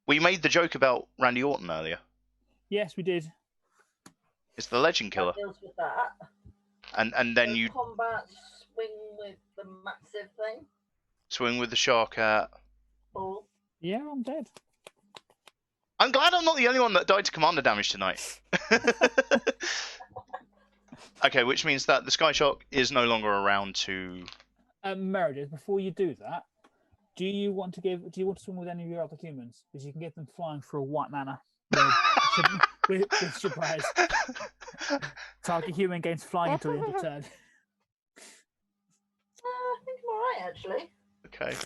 Speaker 1: we made the joke about Randy Orton earlier.
Speaker 4: Yes, we did.
Speaker 1: It's the legend killer.
Speaker 2: That deals with that.
Speaker 1: And then
Speaker 2: So
Speaker 1: you
Speaker 2: combat swing with the massive thing.
Speaker 1: swing with the shark at.
Speaker 2: Ball.
Speaker 4: Yeah, I'm dead.
Speaker 1: I'm glad I'm not the only one that died to commander damage tonight. Okay, which means that the Sky Shark is no longer around to.
Speaker 4: Meredydd, before you do that, do you want to swim with any of your other humans? Because you can get them flying for a white mana with surprise. Target human gains flying until the end of turn.
Speaker 2: I think I'm alright actually.
Speaker 1: Okay.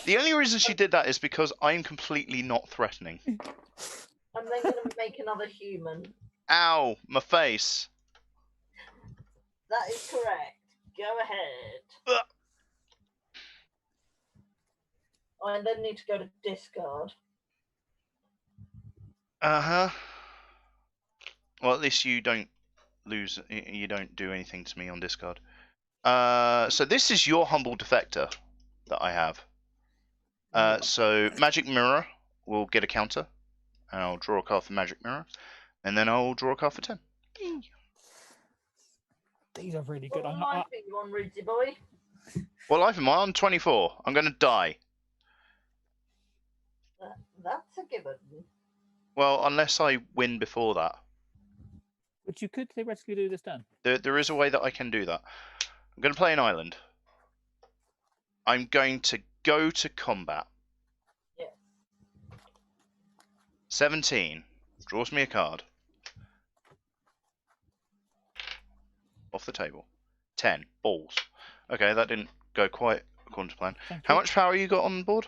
Speaker 1: The only reason she did that is because I'm completely not threatening.
Speaker 2: I'm then going to make another human.
Speaker 1: Ow, my face.
Speaker 2: That is correct. Go ahead.
Speaker 1: Ugh.
Speaker 2: I then need to go to discard.
Speaker 1: Uh-huh. Well, at least you don't lose. You don't do anything to me on discard. So this is your humble defector that I have. So Magic Mirror will get a counter, and I'll draw a card for Magic Mirror, and then I'll draw a card for 10.
Speaker 4: These are really good.
Speaker 2: What life are you on, Rootsy boy?
Speaker 1: What life am I on? 24. I'm going to die.
Speaker 2: That's a given.
Speaker 1: Well, unless I win before that.
Speaker 4: But you could theoretically do this turn.
Speaker 1: There is a way that I can do that. I'm going to play an island. I'm going to go to combat.
Speaker 2: Yeah.
Speaker 1: 17. Draws me a card. Off the table. 10. Balls. Okay, that didn't go quite according to plan. How much power you got on board?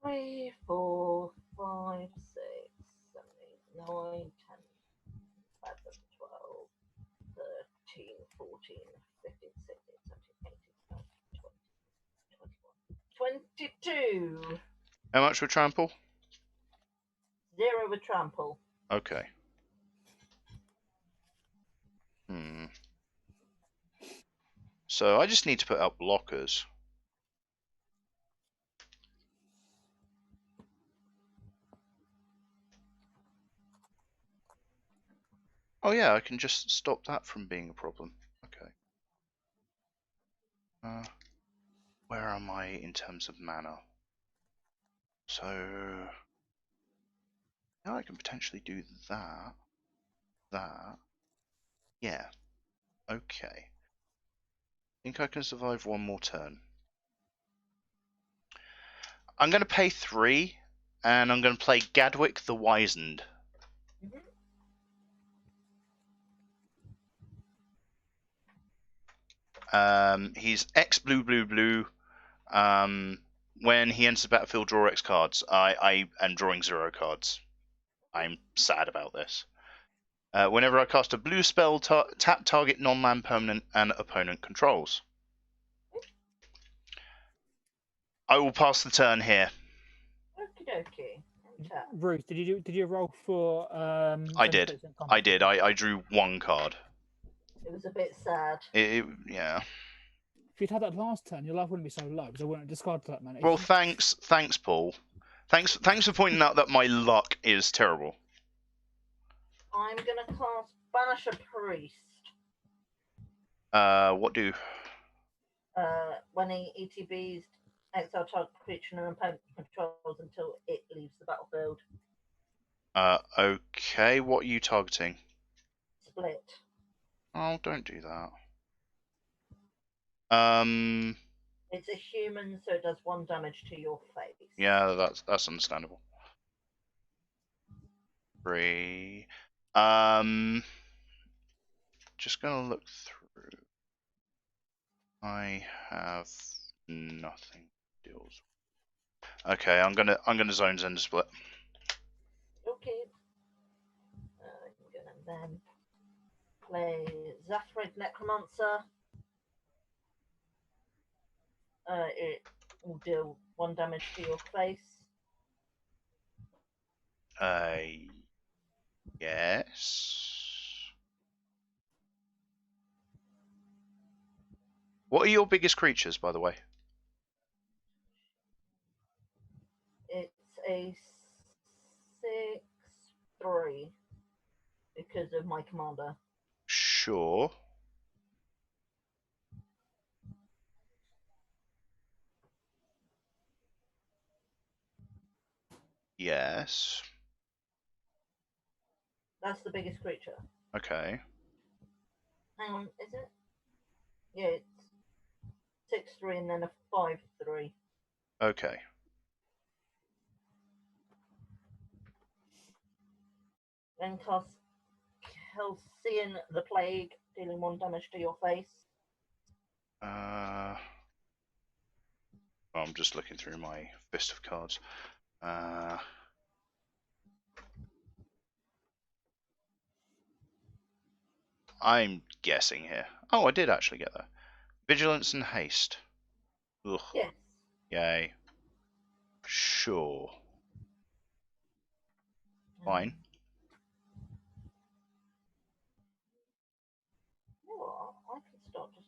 Speaker 2: 3, 4, 5, 6, 7, 8, 9, 10, 11, 12, 13, 14, 15, 16, 17, 18, 19, 20, 21, 22.
Speaker 1: How much with trample?
Speaker 2: 0 with trample.
Speaker 1: Okay. So I just need to put out blockers. Oh yeah, I can just stop that from being a problem. Okay. Where am I in terms of mana? So now I can potentially do that. That. Yeah. Okay. I think I can survive one more turn. I'm going to pay 3, and I'm going to play Gadwick the Wizened. He's X blue blue blue. When he enters the battlefield, draw X cards. I am drawing 0 cards. I'm sad about this. Whenever I cast a blue spell, tap target non-land permanent and opponent controls. I will pass the turn here.
Speaker 2: Okie dokie.
Speaker 4: Ruth, did you roll for?
Speaker 1: I did. I drew 1 card.
Speaker 2: It was a bit sad.
Speaker 1: Yeah.
Speaker 4: If you'd had that last turn, your life wouldn't be so low because I wouldn't have discarded that many.
Speaker 1: Well, thanks, Paul. Thanks for pointing out that my luck is terrible.
Speaker 2: I'm gonna cast Banish a Priest.
Speaker 1: What do?
Speaker 2: When he ETBs, exile target creature and opponent controls until it leaves the battlefield.
Speaker 1: Okay. What are you targeting?
Speaker 2: Split.
Speaker 1: Oh, don't do that.
Speaker 2: It's a human, so it does 1 damage to your face.
Speaker 1: Yeah, that's understandable. 3. Just gonna look through. I have nothing deals. Okay, I'm gonna zones end split.
Speaker 2: Okay. I'm gonna then play Zathred Necromancer. It will deal 1 damage to your face.
Speaker 1: Yes. What are your biggest creatures, by the way?
Speaker 2: It's a 6/3 because of my commander.
Speaker 1: Sure. Yes.
Speaker 2: That's the biggest creature.
Speaker 1: Okay.
Speaker 2: Hang on, is it? Yeah, it's 6/3 and then a 5/3.
Speaker 1: Okay.
Speaker 2: Then cast Halcyon the Plague, dealing 1 damage to your face.
Speaker 1: I'm just looking through my fist of cards. I'm guessing here. Oh, I did actually get that. Vigilance and haste. Ugh.
Speaker 2: Yes.
Speaker 1: Yay. Sure. Fine.
Speaker 2: You know what? I could start just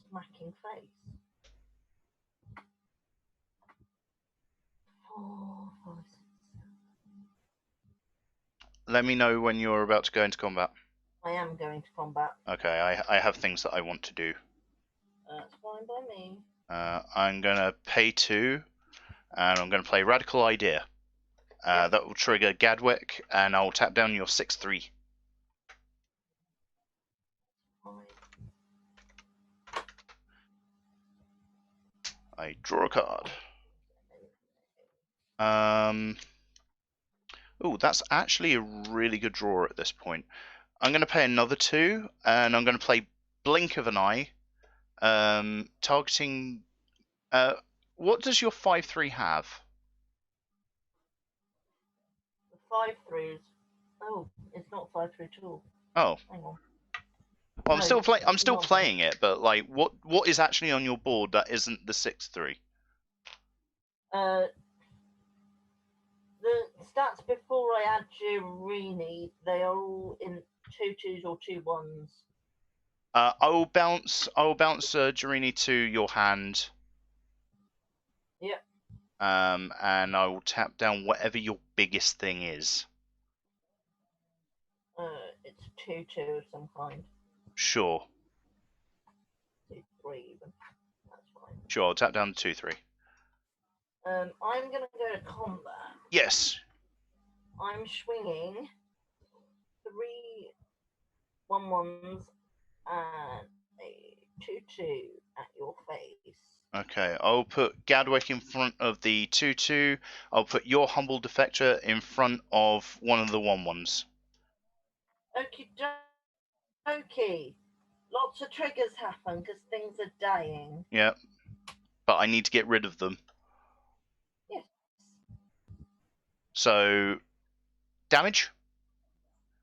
Speaker 2: smacking face. 4, 5, 6, 7.
Speaker 1: Let me know when you're about to go into combat.
Speaker 2: I am going to combat.
Speaker 1: Okay, I have things that I want to do.
Speaker 2: That's fine by me.
Speaker 1: I'm going to pay 2, and I'm going to play Radical Idea.
Speaker 2: Yep.
Speaker 1: That will trigger Gadwick, and I'll tap down your 6/3.
Speaker 2: Fine.
Speaker 1: I draw a card. Oh, that's actually a really good draw at this point. I'm going to pay another 2, and I'm going to play Blink of an Eye, targeting. What does your 5/3 have?
Speaker 2: The 5/3 is. Oh, it's not 5/3 at all.
Speaker 1: Oh,
Speaker 2: Hang on.
Speaker 1: well, I'm
Speaker 2: No,
Speaker 1: still
Speaker 2: not
Speaker 1: playing it, but like, what is actually on your board that isn't the 6/3?
Speaker 2: The stats before I add Girini, they are all in 2/2s or 2/1s.
Speaker 1: I will bounce Girini to your hand.
Speaker 2: Yep.
Speaker 1: And I will tap down whatever your biggest thing is.
Speaker 2: It's 2/2 of some kind.
Speaker 1: Sure.
Speaker 2: 2/3 even. That's fine.
Speaker 1: Sure, I'll tap down the 2/3.
Speaker 2: I'm gonna go to combat.
Speaker 1: Yes.
Speaker 2: I'm swinging 3 1/1s and a 2/2 at your face.
Speaker 1: Okay, I'll put Gadwick in front of the 2/2. I'll put your Humble Defector in front of one of the 1/1s.
Speaker 2: Okie dokie. Lots of triggers happen because things are dying.
Speaker 1: Yeah, but I need to get rid of them.
Speaker 2: Yes.
Speaker 1: So, damage.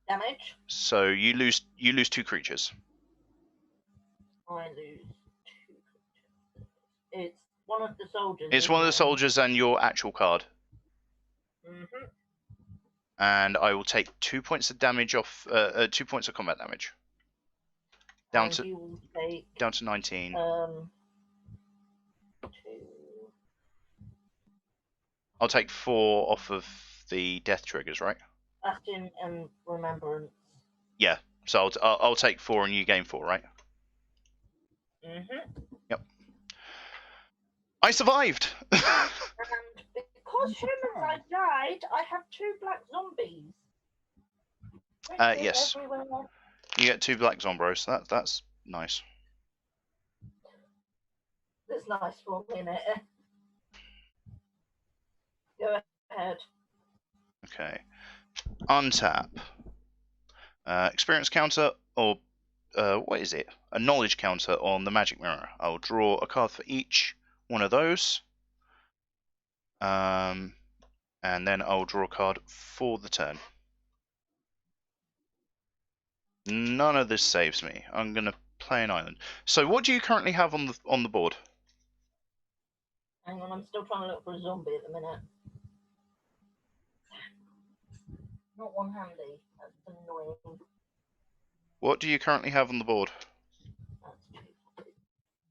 Speaker 2: Damage.
Speaker 1: So you lose 2 creatures.
Speaker 2: I lose 2 creatures. It's one of the soldiers.
Speaker 1: It's one of the soldiers and your actual card.
Speaker 2: Mm-hmm.
Speaker 1: And I will take 2 points of damage off. 2 points of combat damage. Down
Speaker 2: And
Speaker 1: to
Speaker 2: you will take,
Speaker 1: 19.
Speaker 2: 2.
Speaker 1: I'll take 4 off of the death triggers, right?
Speaker 2: Bastion and Remembrance.
Speaker 1: Yeah. So I'll take 4 and you gain 4, right?
Speaker 2: Mm-hmm.
Speaker 1: Yep. I survived.
Speaker 2: And because humans I died, I have 2 black zombies.
Speaker 1: Yes.
Speaker 2: Everywhere.
Speaker 1: You get 2 black zombros. That's nice.
Speaker 2: That's nice for me, innit? Go ahead.
Speaker 1: Okay. Untap. Experience counter or what is it? A knowledge counter on the magic mirror. I'll draw a card for each one of those. And then I'll draw a card for the turn. None of this saves me. I'm gonna play an island. So what do you currently have on the board?
Speaker 2: Hang on, I'm still trying to look for a zombie at the minute. Not one handy. That's annoying.
Speaker 1: What do you currently have on the board?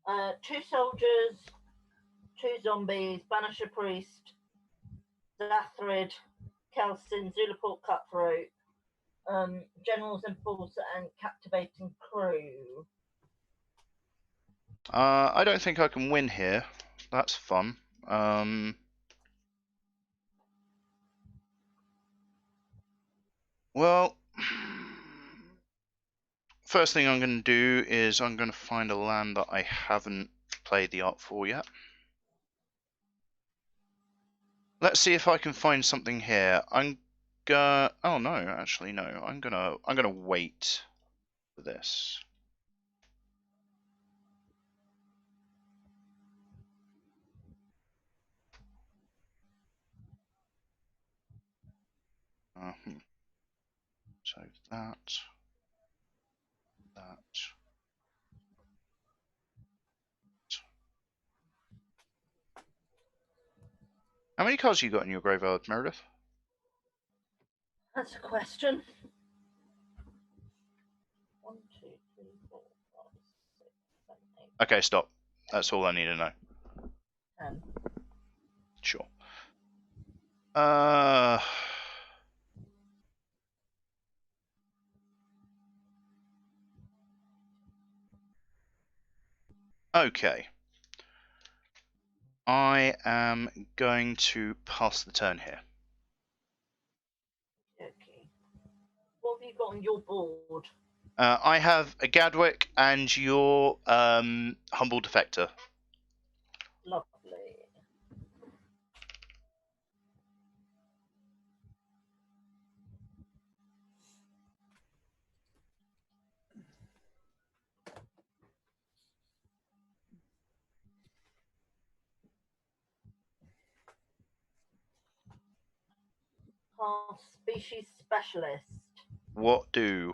Speaker 2: That's two soldiers, two zombies, Banisher Priest, Zathrid, Kelsin, Zulaport Cutthroat, General's Enforcer, and Captivating Crew.
Speaker 1: I don't think I can win here. That's fun. Well, first thing I'm going to do is I'm going to find a land that I haven't played the art for yet. Let's see if I can find something here. Oh no, actually no. I'm gonna wait for this. So that. How many cards you got in your graveyard, Meredith?
Speaker 2: That's a question. 1, 2, 3, 4, 5, 6, 7, 8.
Speaker 1: Okay, stop. That's all I need to know.
Speaker 2: 10.
Speaker 1: Sure. Okay. I am going to pass the turn here.
Speaker 2: Okay. What have you got on your board?
Speaker 1: I have a Gadwick and your Humble Defector.
Speaker 2: Lovely. Class Species Specialist.
Speaker 1: What do?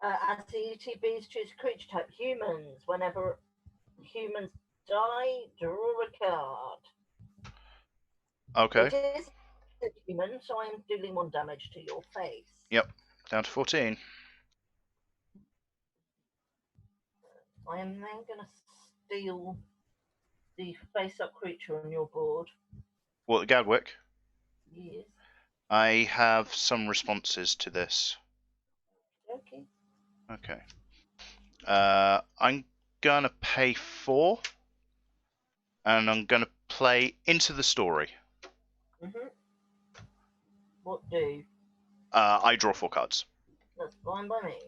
Speaker 2: As the ETBs choose creature type humans. Whenever humans die, draw a card.
Speaker 1: Okay.
Speaker 2: It is a human, so I am dealing 1 damage to your face.
Speaker 1: Yep. Down to 14.
Speaker 2: I am then going to steal the face-up creature on your board.
Speaker 1: What, the Gadwick?
Speaker 2: Yes.
Speaker 1: I have some responses to this.
Speaker 2: Okay.
Speaker 1: Okay. I'm gonna pay 4, and I'm gonna play Into the Story.
Speaker 2: What do?
Speaker 1: I draw 4 cards.
Speaker 2: That's fine by me.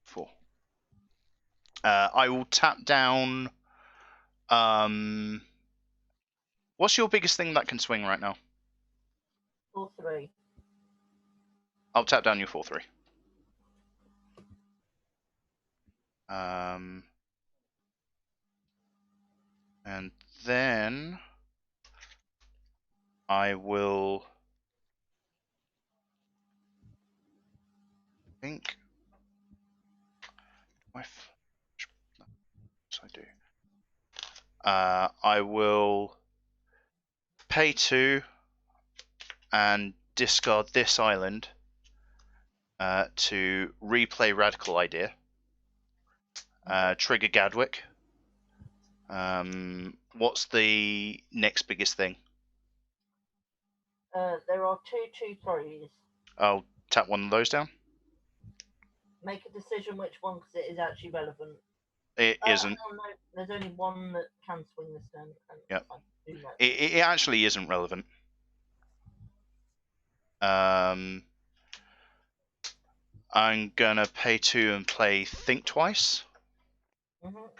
Speaker 1: 4. I will tap down. What's your biggest thing that can swing right now?
Speaker 2: 4/3.
Speaker 1: I'll tap down your 4/3. And then I will think. Yes, I do. I will pay 2 and discard this island to replay Radical Idea. Trigger Gadwick. What's the next biggest thing?
Speaker 2: There are 2/2/3s.
Speaker 1: I'll tap one of those down.
Speaker 2: Make a decision which one, because it is actually relevant.
Speaker 1: It isn't.
Speaker 2: Oh, no, there's only one that can swing this turn.
Speaker 1: Yep.
Speaker 2: I do know.
Speaker 1: It actually isn't relevant. I'm gonna pay 2 and play Think Twice. Oh,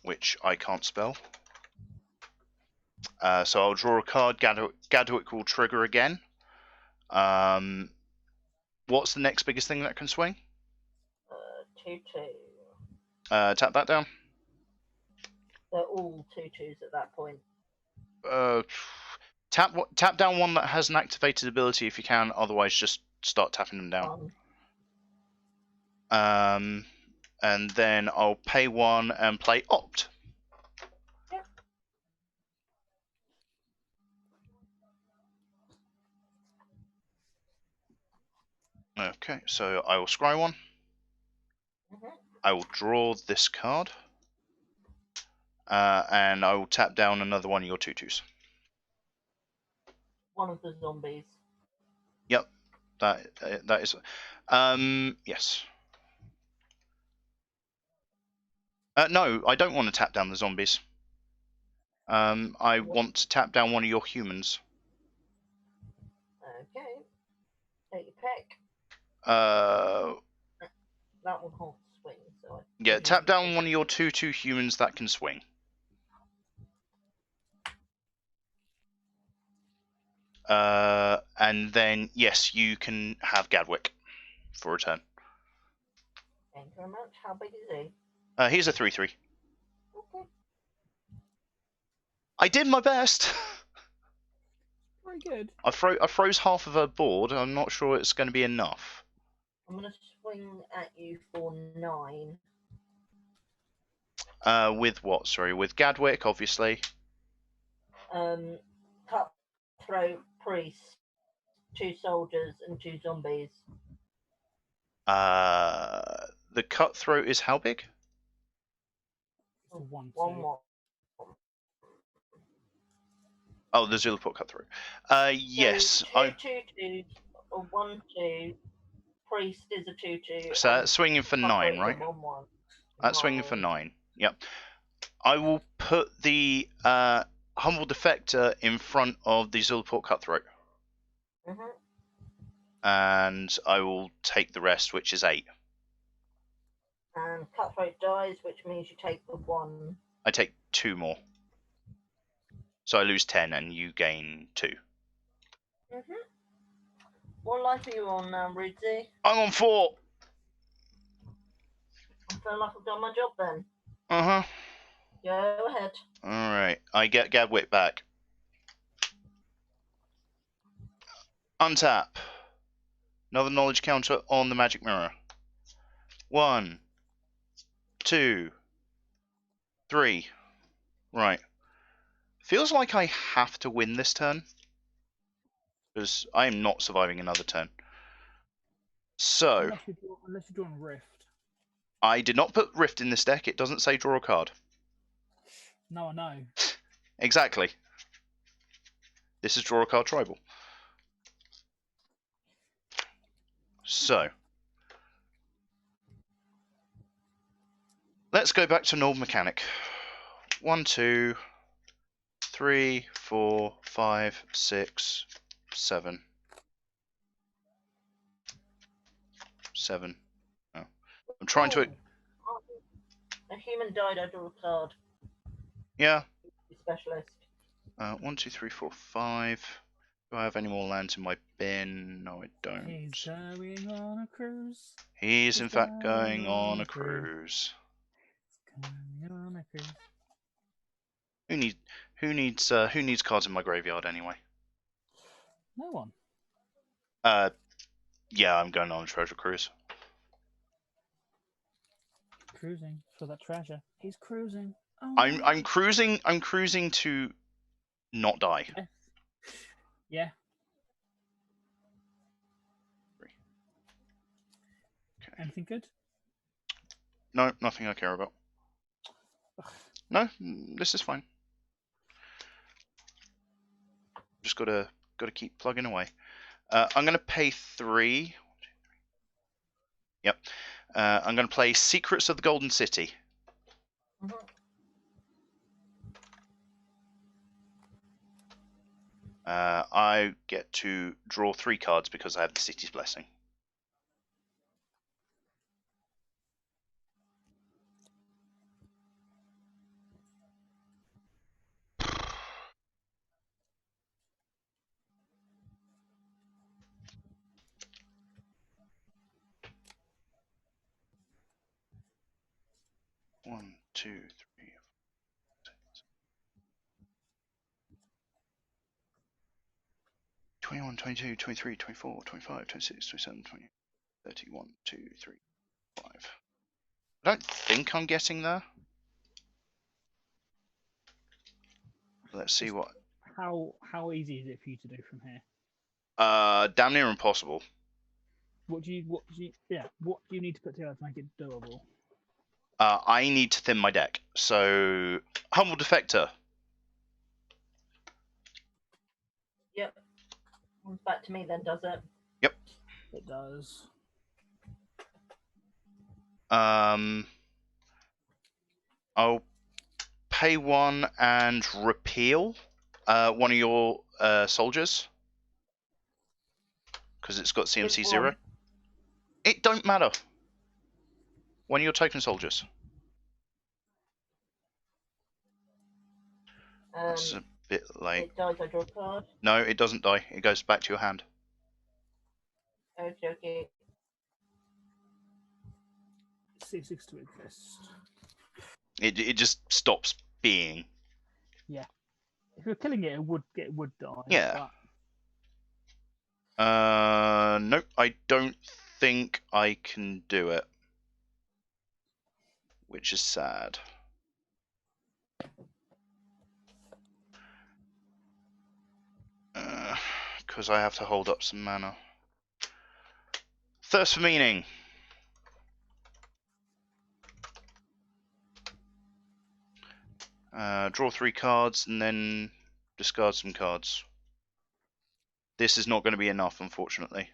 Speaker 1: which I can't spell. So I'll draw a card. Gadwick will trigger again. What's the next biggest thing that can swing?
Speaker 2: 2/2.
Speaker 1: Tap that down.
Speaker 2: They're all 2/2s at that point.
Speaker 1: Tap down one that has an activated ability if you can. Otherwise, just start tapping them down. and then I'll pay 1 and play Opt.
Speaker 2: Yep.
Speaker 1: Okay, so I will scry 1.
Speaker 2: Mhm.
Speaker 1: I will draw this card. And I will tap down another one of your 2/2s.
Speaker 2: One of the zombies.
Speaker 1: Yep, that is. Yes. No, I don't want to tap down the zombies. I want to tap down one of your humans.
Speaker 2: Okay. Take your pick. That one can't swing, so
Speaker 1: Yeah, tap down one of your 2/2 humans that can swing. And then yes, you can have Gadwick for a turn.
Speaker 2: Thank you very much. How big is he?
Speaker 1: Here's a 3/3.
Speaker 2: Okay.
Speaker 1: I did my best.
Speaker 4: Very good.
Speaker 1: I froze half of her board. I'm not sure it's going to be enough.
Speaker 2: I'm gonna swing at you for 9.
Speaker 1: With what? Sorry, with Gadwick, obviously.
Speaker 2: Cutthroat, priest, 2 soldiers, and 2 zombies.
Speaker 1: The cutthroat is how big?
Speaker 4: For 1, 2.
Speaker 2: One more.
Speaker 1: Oh, the Zulaport cutthroat. Yes.
Speaker 2: So 2/2s, a 1/2. Priest is a 2/2.
Speaker 1: So that's swinging for 9, right?
Speaker 2: 1/1.
Speaker 1: That's swinging for 9. Yep. I will put the Humble Defector in front of the Zulaport cutthroat.
Speaker 2: Mhm.
Speaker 1: And I will take the rest, which is 8.
Speaker 2: And cutthroat dies, which means you take the 1.
Speaker 1: I take 2 more. So I lose 10 and you gain 2.
Speaker 2: Mhm. What life are you on now, Ridzi?
Speaker 1: I'm on 4!
Speaker 2: I feel like I've done my job then.
Speaker 1: Uh-huh.
Speaker 2: Go ahead.
Speaker 1: Alright, I get Gadwit back. Untap. Another knowledge counter on the magic mirror. 1, 2, 3. Right. Feels like I have to win this turn. Because I am not surviving another turn. So,
Speaker 4: Unless you're drawing Rift.
Speaker 1: I did not put Rift in this deck. It doesn't say draw a card.
Speaker 4: No, I know.
Speaker 1: Exactly. This is draw a card tribal. So, let's go back to normal mechanic. 1, 2, 3, 4, 5, 6, 7. 7. Oh. I'm trying to.
Speaker 2: A human died, I drew a card.
Speaker 1: Yeah.
Speaker 2: Specialist.
Speaker 1: 1, 2, 3, 4, 5. Do I have any more lands in my bin? No, I don't.
Speaker 4: He's going on a cruise.
Speaker 1: He's in fact going on a cruise.
Speaker 4: Going on a cruise.
Speaker 1: Who needs cards in my graveyard anyway?
Speaker 4: No one.
Speaker 1: Yeah, I'm going on a treasure cruise.
Speaker 4: Cruising for that treasure. He's cruising. Oh,
Speaker 1: I'm cruising. I'm cruising to not die.
Speaker 4: Yeah.
Speaker 1: Okay.
Speaker 4: Anything good?
Speaker 1: No, nothing I care about. No, this is fine. Just gotta keep plugging away. I'm gonna pay 3. Yep. I'm gonna play Secrets of the Golden City.
Speaker 2: Mhm.
Speaker 1: I get to draw 3 cards because I have the City's Blessing. One, two, three, 21, 22, 23, 24, 25, 26, 27, 28, 30, 1, 2, 3, 5. I don't think I'm getting there. Let's see what.
Speaker 4: How easy is it for you to do from here?
Speaker 1: Damn near impossible.
Speaker 4: What do you need to put together to make it doable?
Speaker 1: I need to thin my deck. So, Humble Defector.
Speaker 2: Yep. Comes back to me then, does it?
Speaker 1: Yep.
Speaker 4: It does.
Speaker 1: I'll pay 1 and repeal one of your soldiers because it's got CMC
Speaker 2: Which
Speaker 1: 0.
Speaker 2: one?
Speaker 1: It don't matter. One of your token soldiers. That's a bit late.
Speaker 2: It dies, I draw a card.
Speaker 1: No, it doesn't die. It goes back to your hand.
Speaker 2: Okay.
Speaker 4: Ceases to exist.
Speaker 1: It just stops being.
Speaker 4: Yeah. If you're killing it, it would die.
Speaker 1: Yeah.
Speaker 4: But...
Speaker 1: Nope. I don't think I can do it, which is sad. Because I have to hold up some mana. Thirst for Meaning. Draw 3 cards and then discard some cards. This is not going to be enough, unfortunately.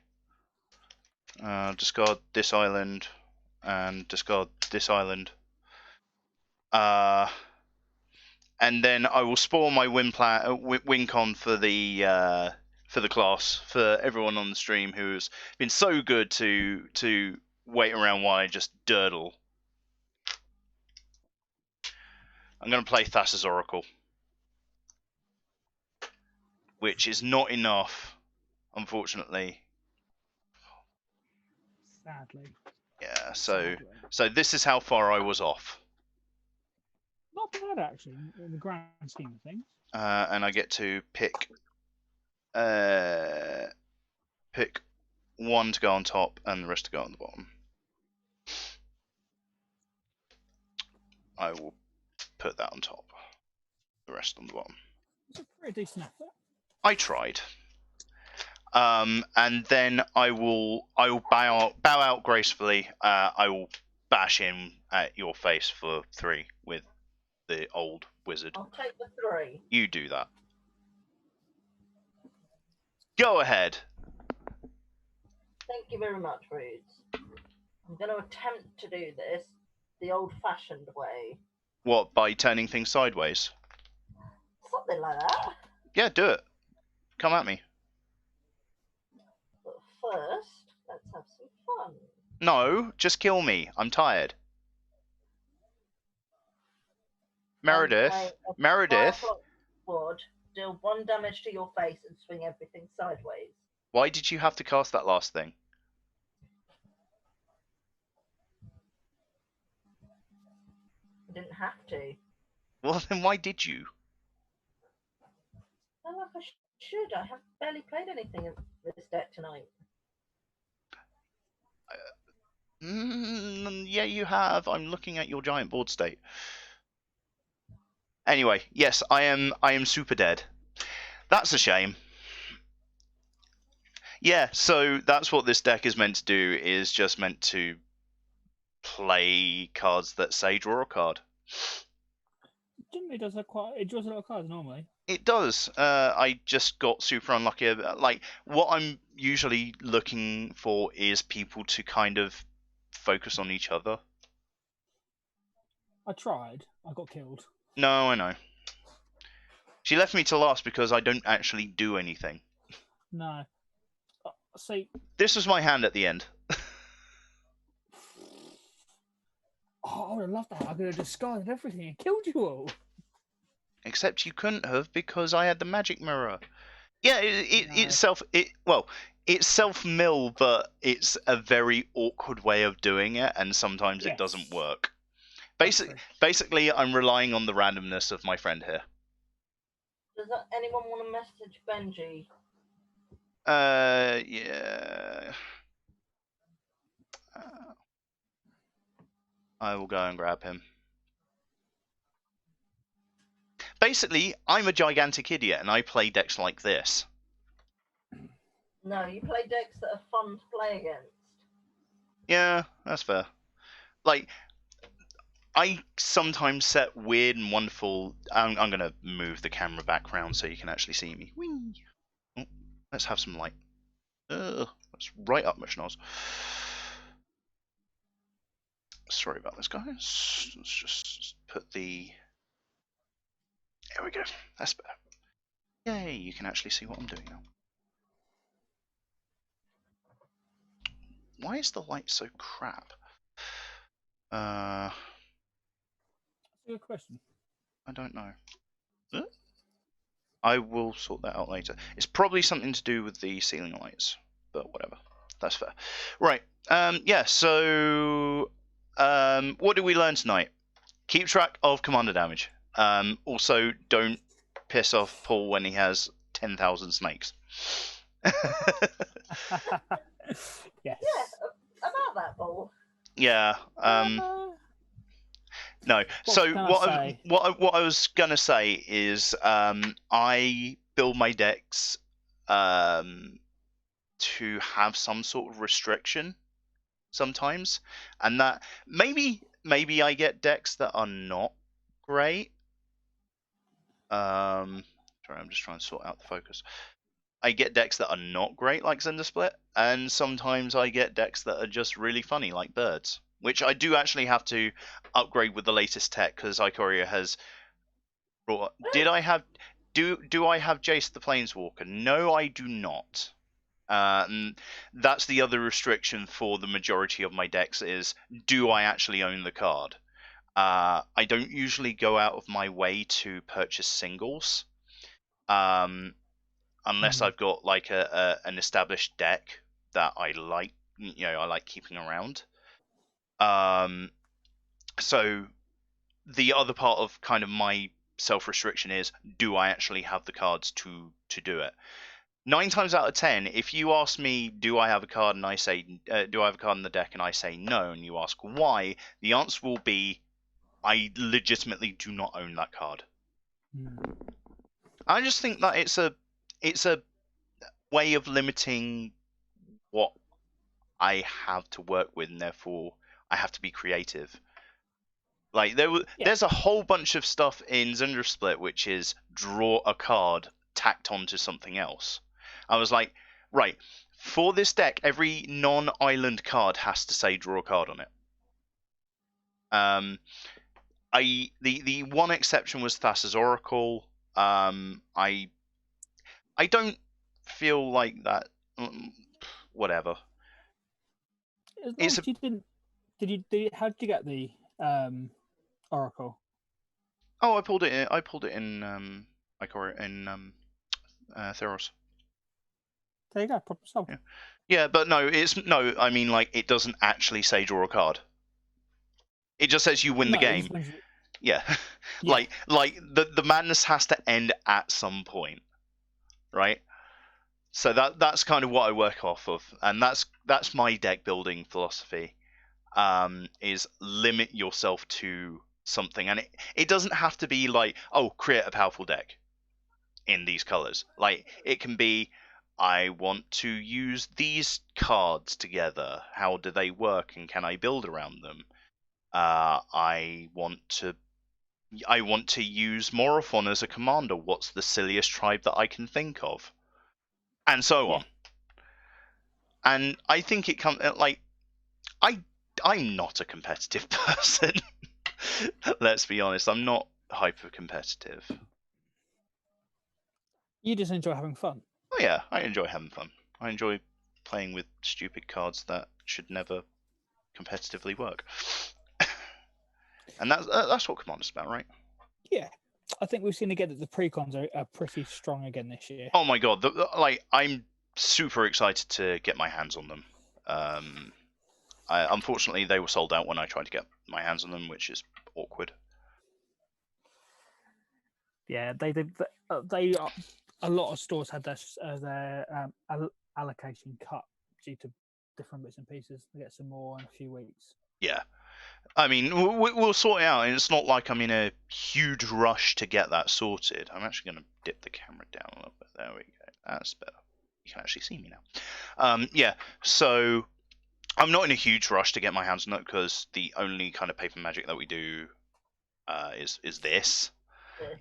Speaker 1: Discard this island and discard this island. And then I will spoil my win con for the class for everyone on the stream who's been so good to wait around while I just durdle. I'm going to play Thassa's Oracle, which is not enough, unfortunately.
Speaker 4: Sadly.
Speaker 1: Yeah, so this is how far I was off.
Speaker 4: Not bad, actually, in the grand scheme of things.
Speaker 1: And I get to pick one to go on top and the rest to go on the bottom. I will put that on top, the rest on the bottom.
Speaker 4: It's a pretty decent effort.
Speaker 1: I tried. And then I will bow out gracefully. I will bash in at your face for 3 with the old wizard.
Speaker 2: I'll take the 3.
Speaker 1: You do that. Go ahead.
Speaker 2: Thank you very much, Roots. I'm going to attempt to do this the old-fashioned way.
Speaker 1: What, by turning things sideways?
Speaker 2: Something like that.
Speaker 1: Yeah, do it. Come at me.
Speaker 2: But first, let's have some fun.
Speaker 1: No, just kill me. I'm tired. Meredydd.
Speaker 2: Would deal 1 damage to your face and swing everything sideways.
Speaker 1: Why did you have to cast that last thing?
Speaker 2: I didn't have to.
Speaker 1: Well, then why did you?
Speaker 2: I like I should. I have barely played anything in this deck tonight.
Speaker 1: Yeah, you have. I'm looking at your giant board state. Anyway, yes, I am super dead. That's a shame. Yeah, so that's what this deck is meant to do, is just meant to play cards that say draw a card.
Speaker 4: Generally does that it draws a lot of cards normally.
Speaker 1: It does. I just got super unlucky. Like, what I'm usually looking for is people to kind of focus on each other.
Speaker 4: I tried. I got killed.
Speaker 1: No, I know. She left me to last because I don't actually do anything.
Speaker 4: No. See,
Speaker 1: this was my hand at the end.
Speaker 4: I would have loved that. I could have discarded everything and killed you all.
Speaker 1: Except you couldn't have because I had the magic mirror. Yeah, it's self-mill, but it's a very awkward way of doing it, and sometimes it doesn't work. Basically, I'm relying on the randomness of my friend here.
Speaker 2: Does anyone want to message Benji?
Speaker 1: Yeah. I will go and grab him. Basically, I'm a gigantic idiot, and I play decks like this.
Speaker 2: No, you play decks that are fun to play against.
Speaker 1: Yeah, that's fair. Like, I sometimes set weird and wonderful. I'm going to move the camera background so you can actually see me. Whee! Oh, let's have some light. That's right up my schnoz. Sorry about this, guys. Let's just put the. There we go. That's better. Yay! You can actually see what I'm doing now. Why is the light so crap?
Speaker 4: That's a good question.
Speaker 1: I don't know. I will sort that out later. It's probably something to do with the ceiling lights, but whatever. That's fair. Right. Yeah. So, what did we learn tonight? Keep track of commander damage. Also, don't piss off Paul when he has 10,000 snakes.
Speaker 4: Yes.
Speaker 2: Yeah, about that, Paul.
Speaker 1: Yeah. No. So what I was gonna say is I build my decks to have some sort of restriction sometimes, and that maybe I get decks that are not great. Sorry, I'm just trying to sort out the focus. I get decks that are not great like Zender Split, and sometimes I get decks that are just really funny like Birds, which I do actually have to upgrade with the latest tech because Ikoria has brought. Do I have Jace the Planeswalker? No, I do not. That's the other restriction for the majority of my decks is, do I actually own the card? I don't usually go out of my way to purchase singles. Unless I've got like an established deck that I like, I like keeping around. So the other part of kind of my self-restriction is, do I actually have the cards to do it? 9 times out of 10, if you ask me, do I have a card, and I say, do I have a card in the deck, and I say no, and you ask why, the answer will be, I legitimately do not own that card. I just think that it's a way of limiting what I have to work with, and therefore I have to be creative. Like there's a whole bunch of stuff in Zender Split which is draw a card tacked onto something else. I was like, right, for this deck, every non-island card has to say draw a card on it. The one exception was Thassa's Oracle. I don't feel like that. Whatever.
Speaker 4: As long as you didn't. How did you get the Oracle?
Speaker 1: Oh, I pulled it in. I pulled it in. Theros.
Speaker 4: There you go. Problem solved.
Speaker 1: Yeah, but no. I mean, like, it doesn't actually say draw a card. It just says you win the game. Yeah. Like the madness has to end at some point, right? So that's kind of what I work off of, and that's my deck building philosophy. Is limit yourself to something, and it doesn't have to be like, oh, create a powerful deck in these colors. Like, it can be, I want to use these cards together. How do they work, and can I build around them? I want to use Morophon as a commander. What's the silliest tribe that I can think of? And so on. And I think it comes like, I'm not a competitive person. Let's be honest, I'm not hyper competitive.
Speaker 4: You just enjoy having fun.
Speaker 1: Oh yeah, I enjoy having fun. I enjoy playing with stupid cards that should never competitively work. And that's what Commander's about, right?
Speaker 4: Yeah. I think we've seen again that the precons are pretty strong again this year.
Speaker 1: Oh my god, I'm super excited to get my hands on them. Unfortunately, they were sold out when I tried to get my hands on them, which is awkward.
Speaker 4: Yeah, they are, a lot of stores had their allocation cut due to different bits and pieces. They get some more in a few weeks.
Speaker 1: Yeah, I mean, we'll sort it out, and it's not like I'm in a huge rush to get that sorted. I'm actually going to dip the camera down a little bit. There we go. That's better. You can actually see me now. Yeah, so I'm not in a huge rush to get my hands on it because the only kind of paper magic that we do is this,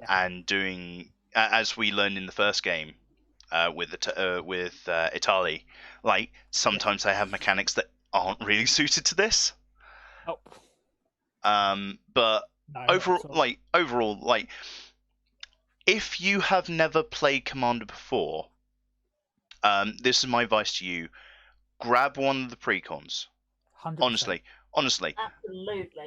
Speaker 1: and doing as we learned in the first game with Italy. Like sometimes they have mechanics that aren't really suited to this.
Speaker 4: Oh,
Speaker 1: But
Speaker 4: no, not at all.
Speaker 1: overall, if you have never played Commander before, this is my advice to you: grab one of the precons.
Speaker 4: 100%.
Speaker 1: Honestly,
Speaker 2: Absolutely.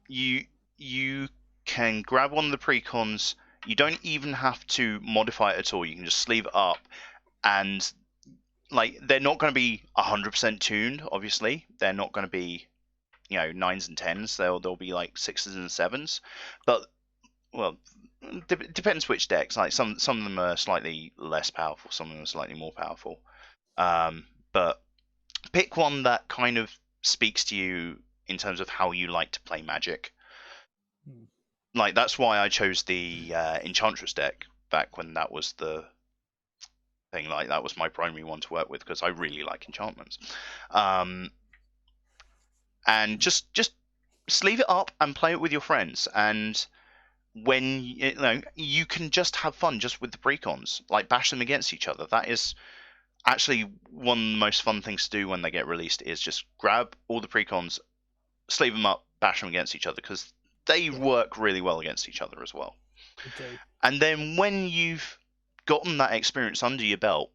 Speaker 1: you can grab one of the precons. You don't even have to modify it at all. You can just sleeve it up, and they're not going to be 100% tuned. Obviously, they're not going to be 9s and 10s. They'll be like 6s and 7s, but well, depends which decks. Like some of them are slightly less powerful, some of them are slightly more powerful. But pick one that kind of speaks to you in terms of how you like to play Magic. Like that's why I chose the Enchantress deck back when that was the thing. Like that was my primary one to work with because I really like enchantments. And just sleeve it up and play it with your friends. And when you can just have fun just with the precons, like bash them against each other. That is actually one of the most fun things to do when they get released. Is just grab all the precons, sleeve them up, bash them against each other because they work really well against each other as well.
Speaker 4: Okay.
Speaker 1: And then when you've gotten that experience under your belt,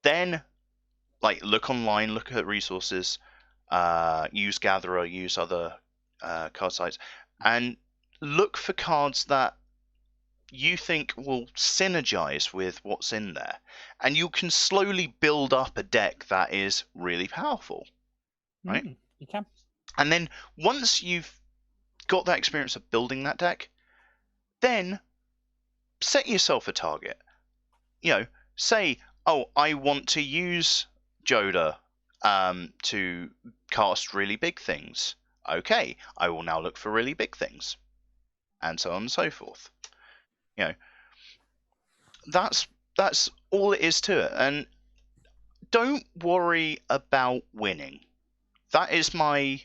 Speaker 1: then look online, look at resources, use Gatherer, use other card sites, and look for cards that you think will synergize with what's in there. And you can slowly build up a deck that is really powerful, right?
Speaker 4: You can.
Speaker 1: And then once you've got that experience of building that deck, then set yourself a target. Say, oh, I want to use Joda to cast really big things. Okay, I will now look for really big things, and so on and so forth. That's all it is to it, and don't worry about winning. That is my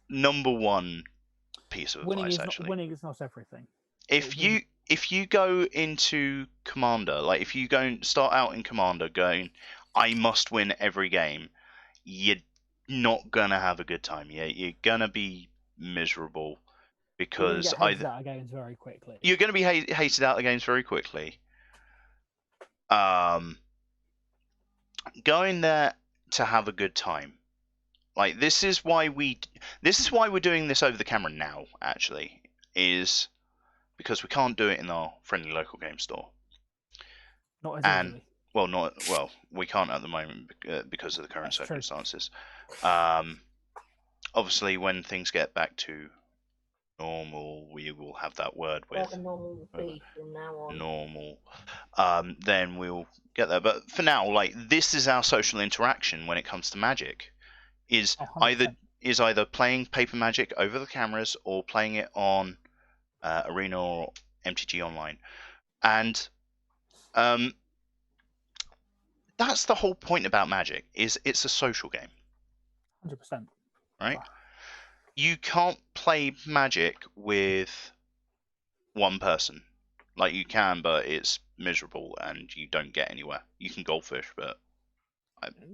Speaker 1: number one piece of advice.
Speaker 4: Winning is not everything.
Speaker 1: If you go into Commander, like if you go and start out in Commander going, I must win every game, you're not gonna have a good time. You're gonna be miserable because
Speaker 4: you're gonna get hated out of games very quickly.
Speaker 1: You're gonna be hated out of games very quickly. Going there to have a good time. Like this is why we're doing this over the camera now. Actually, is because we can't do it in our friendly local game store.
Speaker 4: Not as easily.
Speaker 1: We can't at the moment because of the current
Speaker 4: That's
Speaker 1: circumstances. Obviously, when things get back to normal, we will have that word with
Speaker 2: normal from now on.
Speaker 1: Normal. Then we'll get there. But for now, this is our social interaction when it comes to Magic. Is
Speaker 4: 100%.
Speaker 1: either playing paper Magic over the cameras or playing it on Arena or MTG Online, and that's the whole point about Magic. Is it's a social game.
Speaker 4: 100%.
Speaker 1: Right?
Speaker 4: Wow.
Speaker 1: You can't play Magic with one person. Like you can, but it's miserable and you don't get anywhere. You can goldfish, but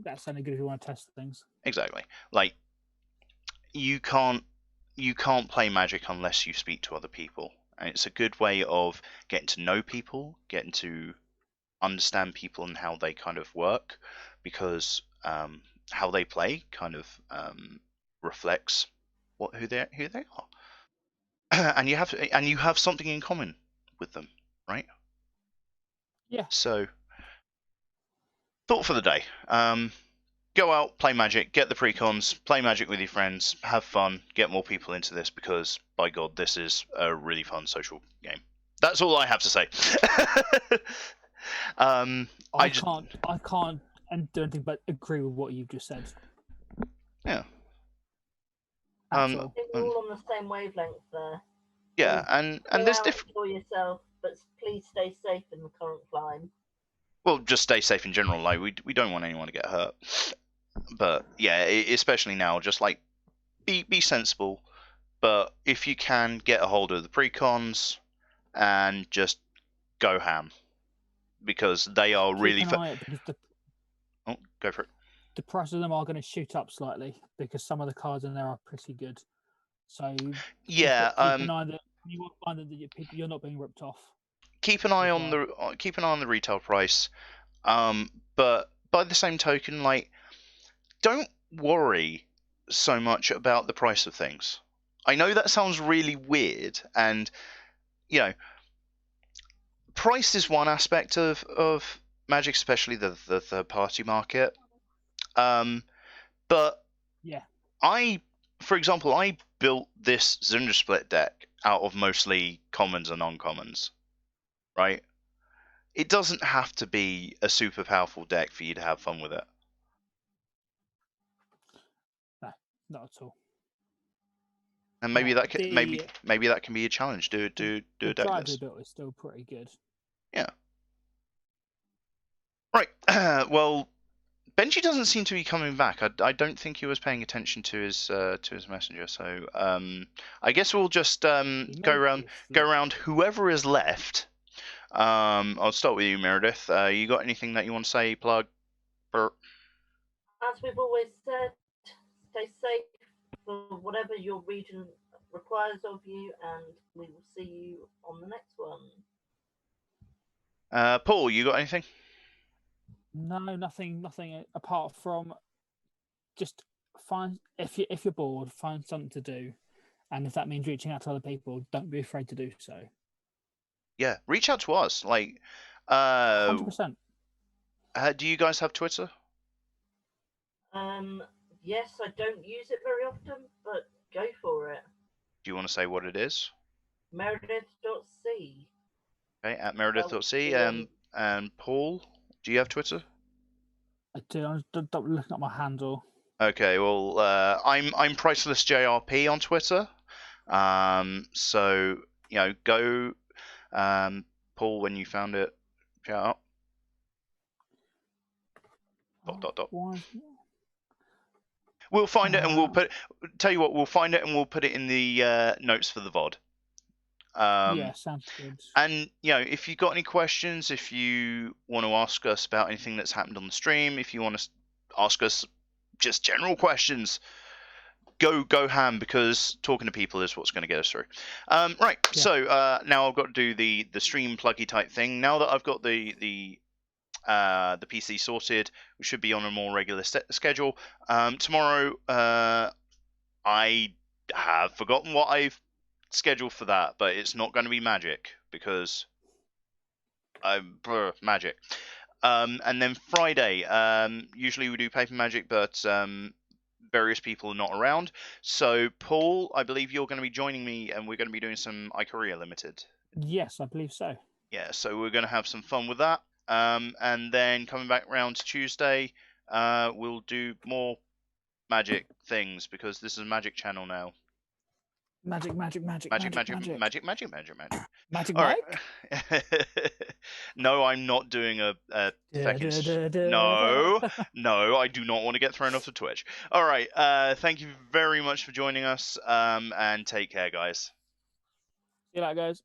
Speaker 4: that's only good if you want to test things.
Speaker 1: Exactly. Like you can't play Magic unless you speak to other people, and it's a good way of getting to know people, getting to understand people and how they kind of work, because how they play kind of reflects who they are, and you have something in common with them, right?
Speaker 4: Yeah.
Speaker 1: So, thought for the day: go out, play Magic, get the precons, play Magic with your friends, have fun, get more people into this because, by God, this is a really fun social game. That's all I have to say.
Speaker 4: I can't and do anything but agree with what you've just said.
Speaker 1: Yeah.
Speaker 4: At all.
Speaker 2: We're all on the same wavelength there.
Speaker 1: Yeah, and
Speaker 2: Go
Speaker 1: there's
Speaker 2: out,
Speaker 1: different.
Speaker 2: enjoy yourself, but please stay safe in the current climate.
Speaker 1: Well, just stay safe in general. Like we don't want anyone to get hurt. But yeah, especially now, just like be sensible. But if you can, get a hold of the precons and just go ham, because they are really.
Speaker 4: Keep an eye out because
Speaker 1: Oh, go for it.
Speaker 4: the price of them are going to shoot up slightly because some of the cards in there are pretty good. So
Speaker 1: Yeah.
Speaker 4: keep an eye that you will find that you're not being ripped off.
Speaker 1: Keep an eye
Speaker 4: as
Speaker 1: on
Speaker 4: well.
Speaker 1: the retail price. But by the same token, like, don't worry so much about the price of things. I know that sounds really weird, and you know, price is one aspect of Magic, especially the third party market. But
Speaker 4: Yeah.
Speaker 1: for example, I built this Zunder Split deck out of mostly commons and uncommons, right? It doesn't have to be a super powerful deck for you to have fun with it.
Speaker 4: No, not at all.
Speaker 1: And maybe
Speaker 4: Yeah,
Speaker 1: that can maybe that can be a challenge. Do a deck
Speaker 4: drive
Speaker 1: list.
Speaker 4: we built is still pretty good.
Speaker 1: Yeah. Right. Well, Benji doesn't seem to be coming back. I don't think he was paying attention to his messenger. So I guess we'll just go around whoever is left. I'll start with you, Meredith. You got anything that you want to say? Plug. Burp.
Speaker 2: As we've always said, stay safe for whatever your region requires of you, and we will see you on the next one.
Speaker 1: Paul, you got anything?
Speaker 4: No, nothing apart from just find if you're bored, find something to do, and if that means reaching out to other people, don't be afraid to do so.
Speaker 1: Yeah, reach out to us. Like,
Speaker 4: 100%.
Speaker 1: Do you guys have Twitter?
Speaker 2: Yes, I don't use it very often, but go for it.
Speaker 1: Do you want to say what it is?
Speaker 2: Meredydd.c.
Speaker 1: Okay, at Meredydd.c. And Paul, do you have Twitter?
Speaker 4: I do. I'm looking at my handle.
Speaker 1: Okay, well, I'm Priceless JRP on Twitter. So go, Paul, when you found it, shout out. We'll find it and we'll put. Tell you what, we'll find it and we'll put it in the notes for the VOD.
Speaker 4: Yeah, sounds good.
Speaker 1: And if you've got any questions, if you want to ask us about anything that's happened on the stream, if you want to ask us just general questions, go ham, because talking to people is what's going to get us through. Right. Yeah. So now I've got to do the stream pluggy type thing. Now that I've got the PC sorted, we should be on a more regular schedule. Tomorrow, I have forgotten what I've scheduled for that, but it's not going to be Magic because Magic. And then Friday, usually we do Paper Magic, but various people are not around. So Paul, I believe you're going to be joining me, and we're going to be doing some Ikoria Limited.
Speaker 4: Yes, I believe so.
Speaker 1: Yeah, so we're going to have some fun with that. And then coming back round to Tuesday, we'll do more Magic things, because this is a Magic channel now. Magic. All right. No, I'm not doing a No, I do not want to get thrown off the Twitch. All right. Thank you very much for joining us. And take care, guys.
Speaker 4: See you later, guys.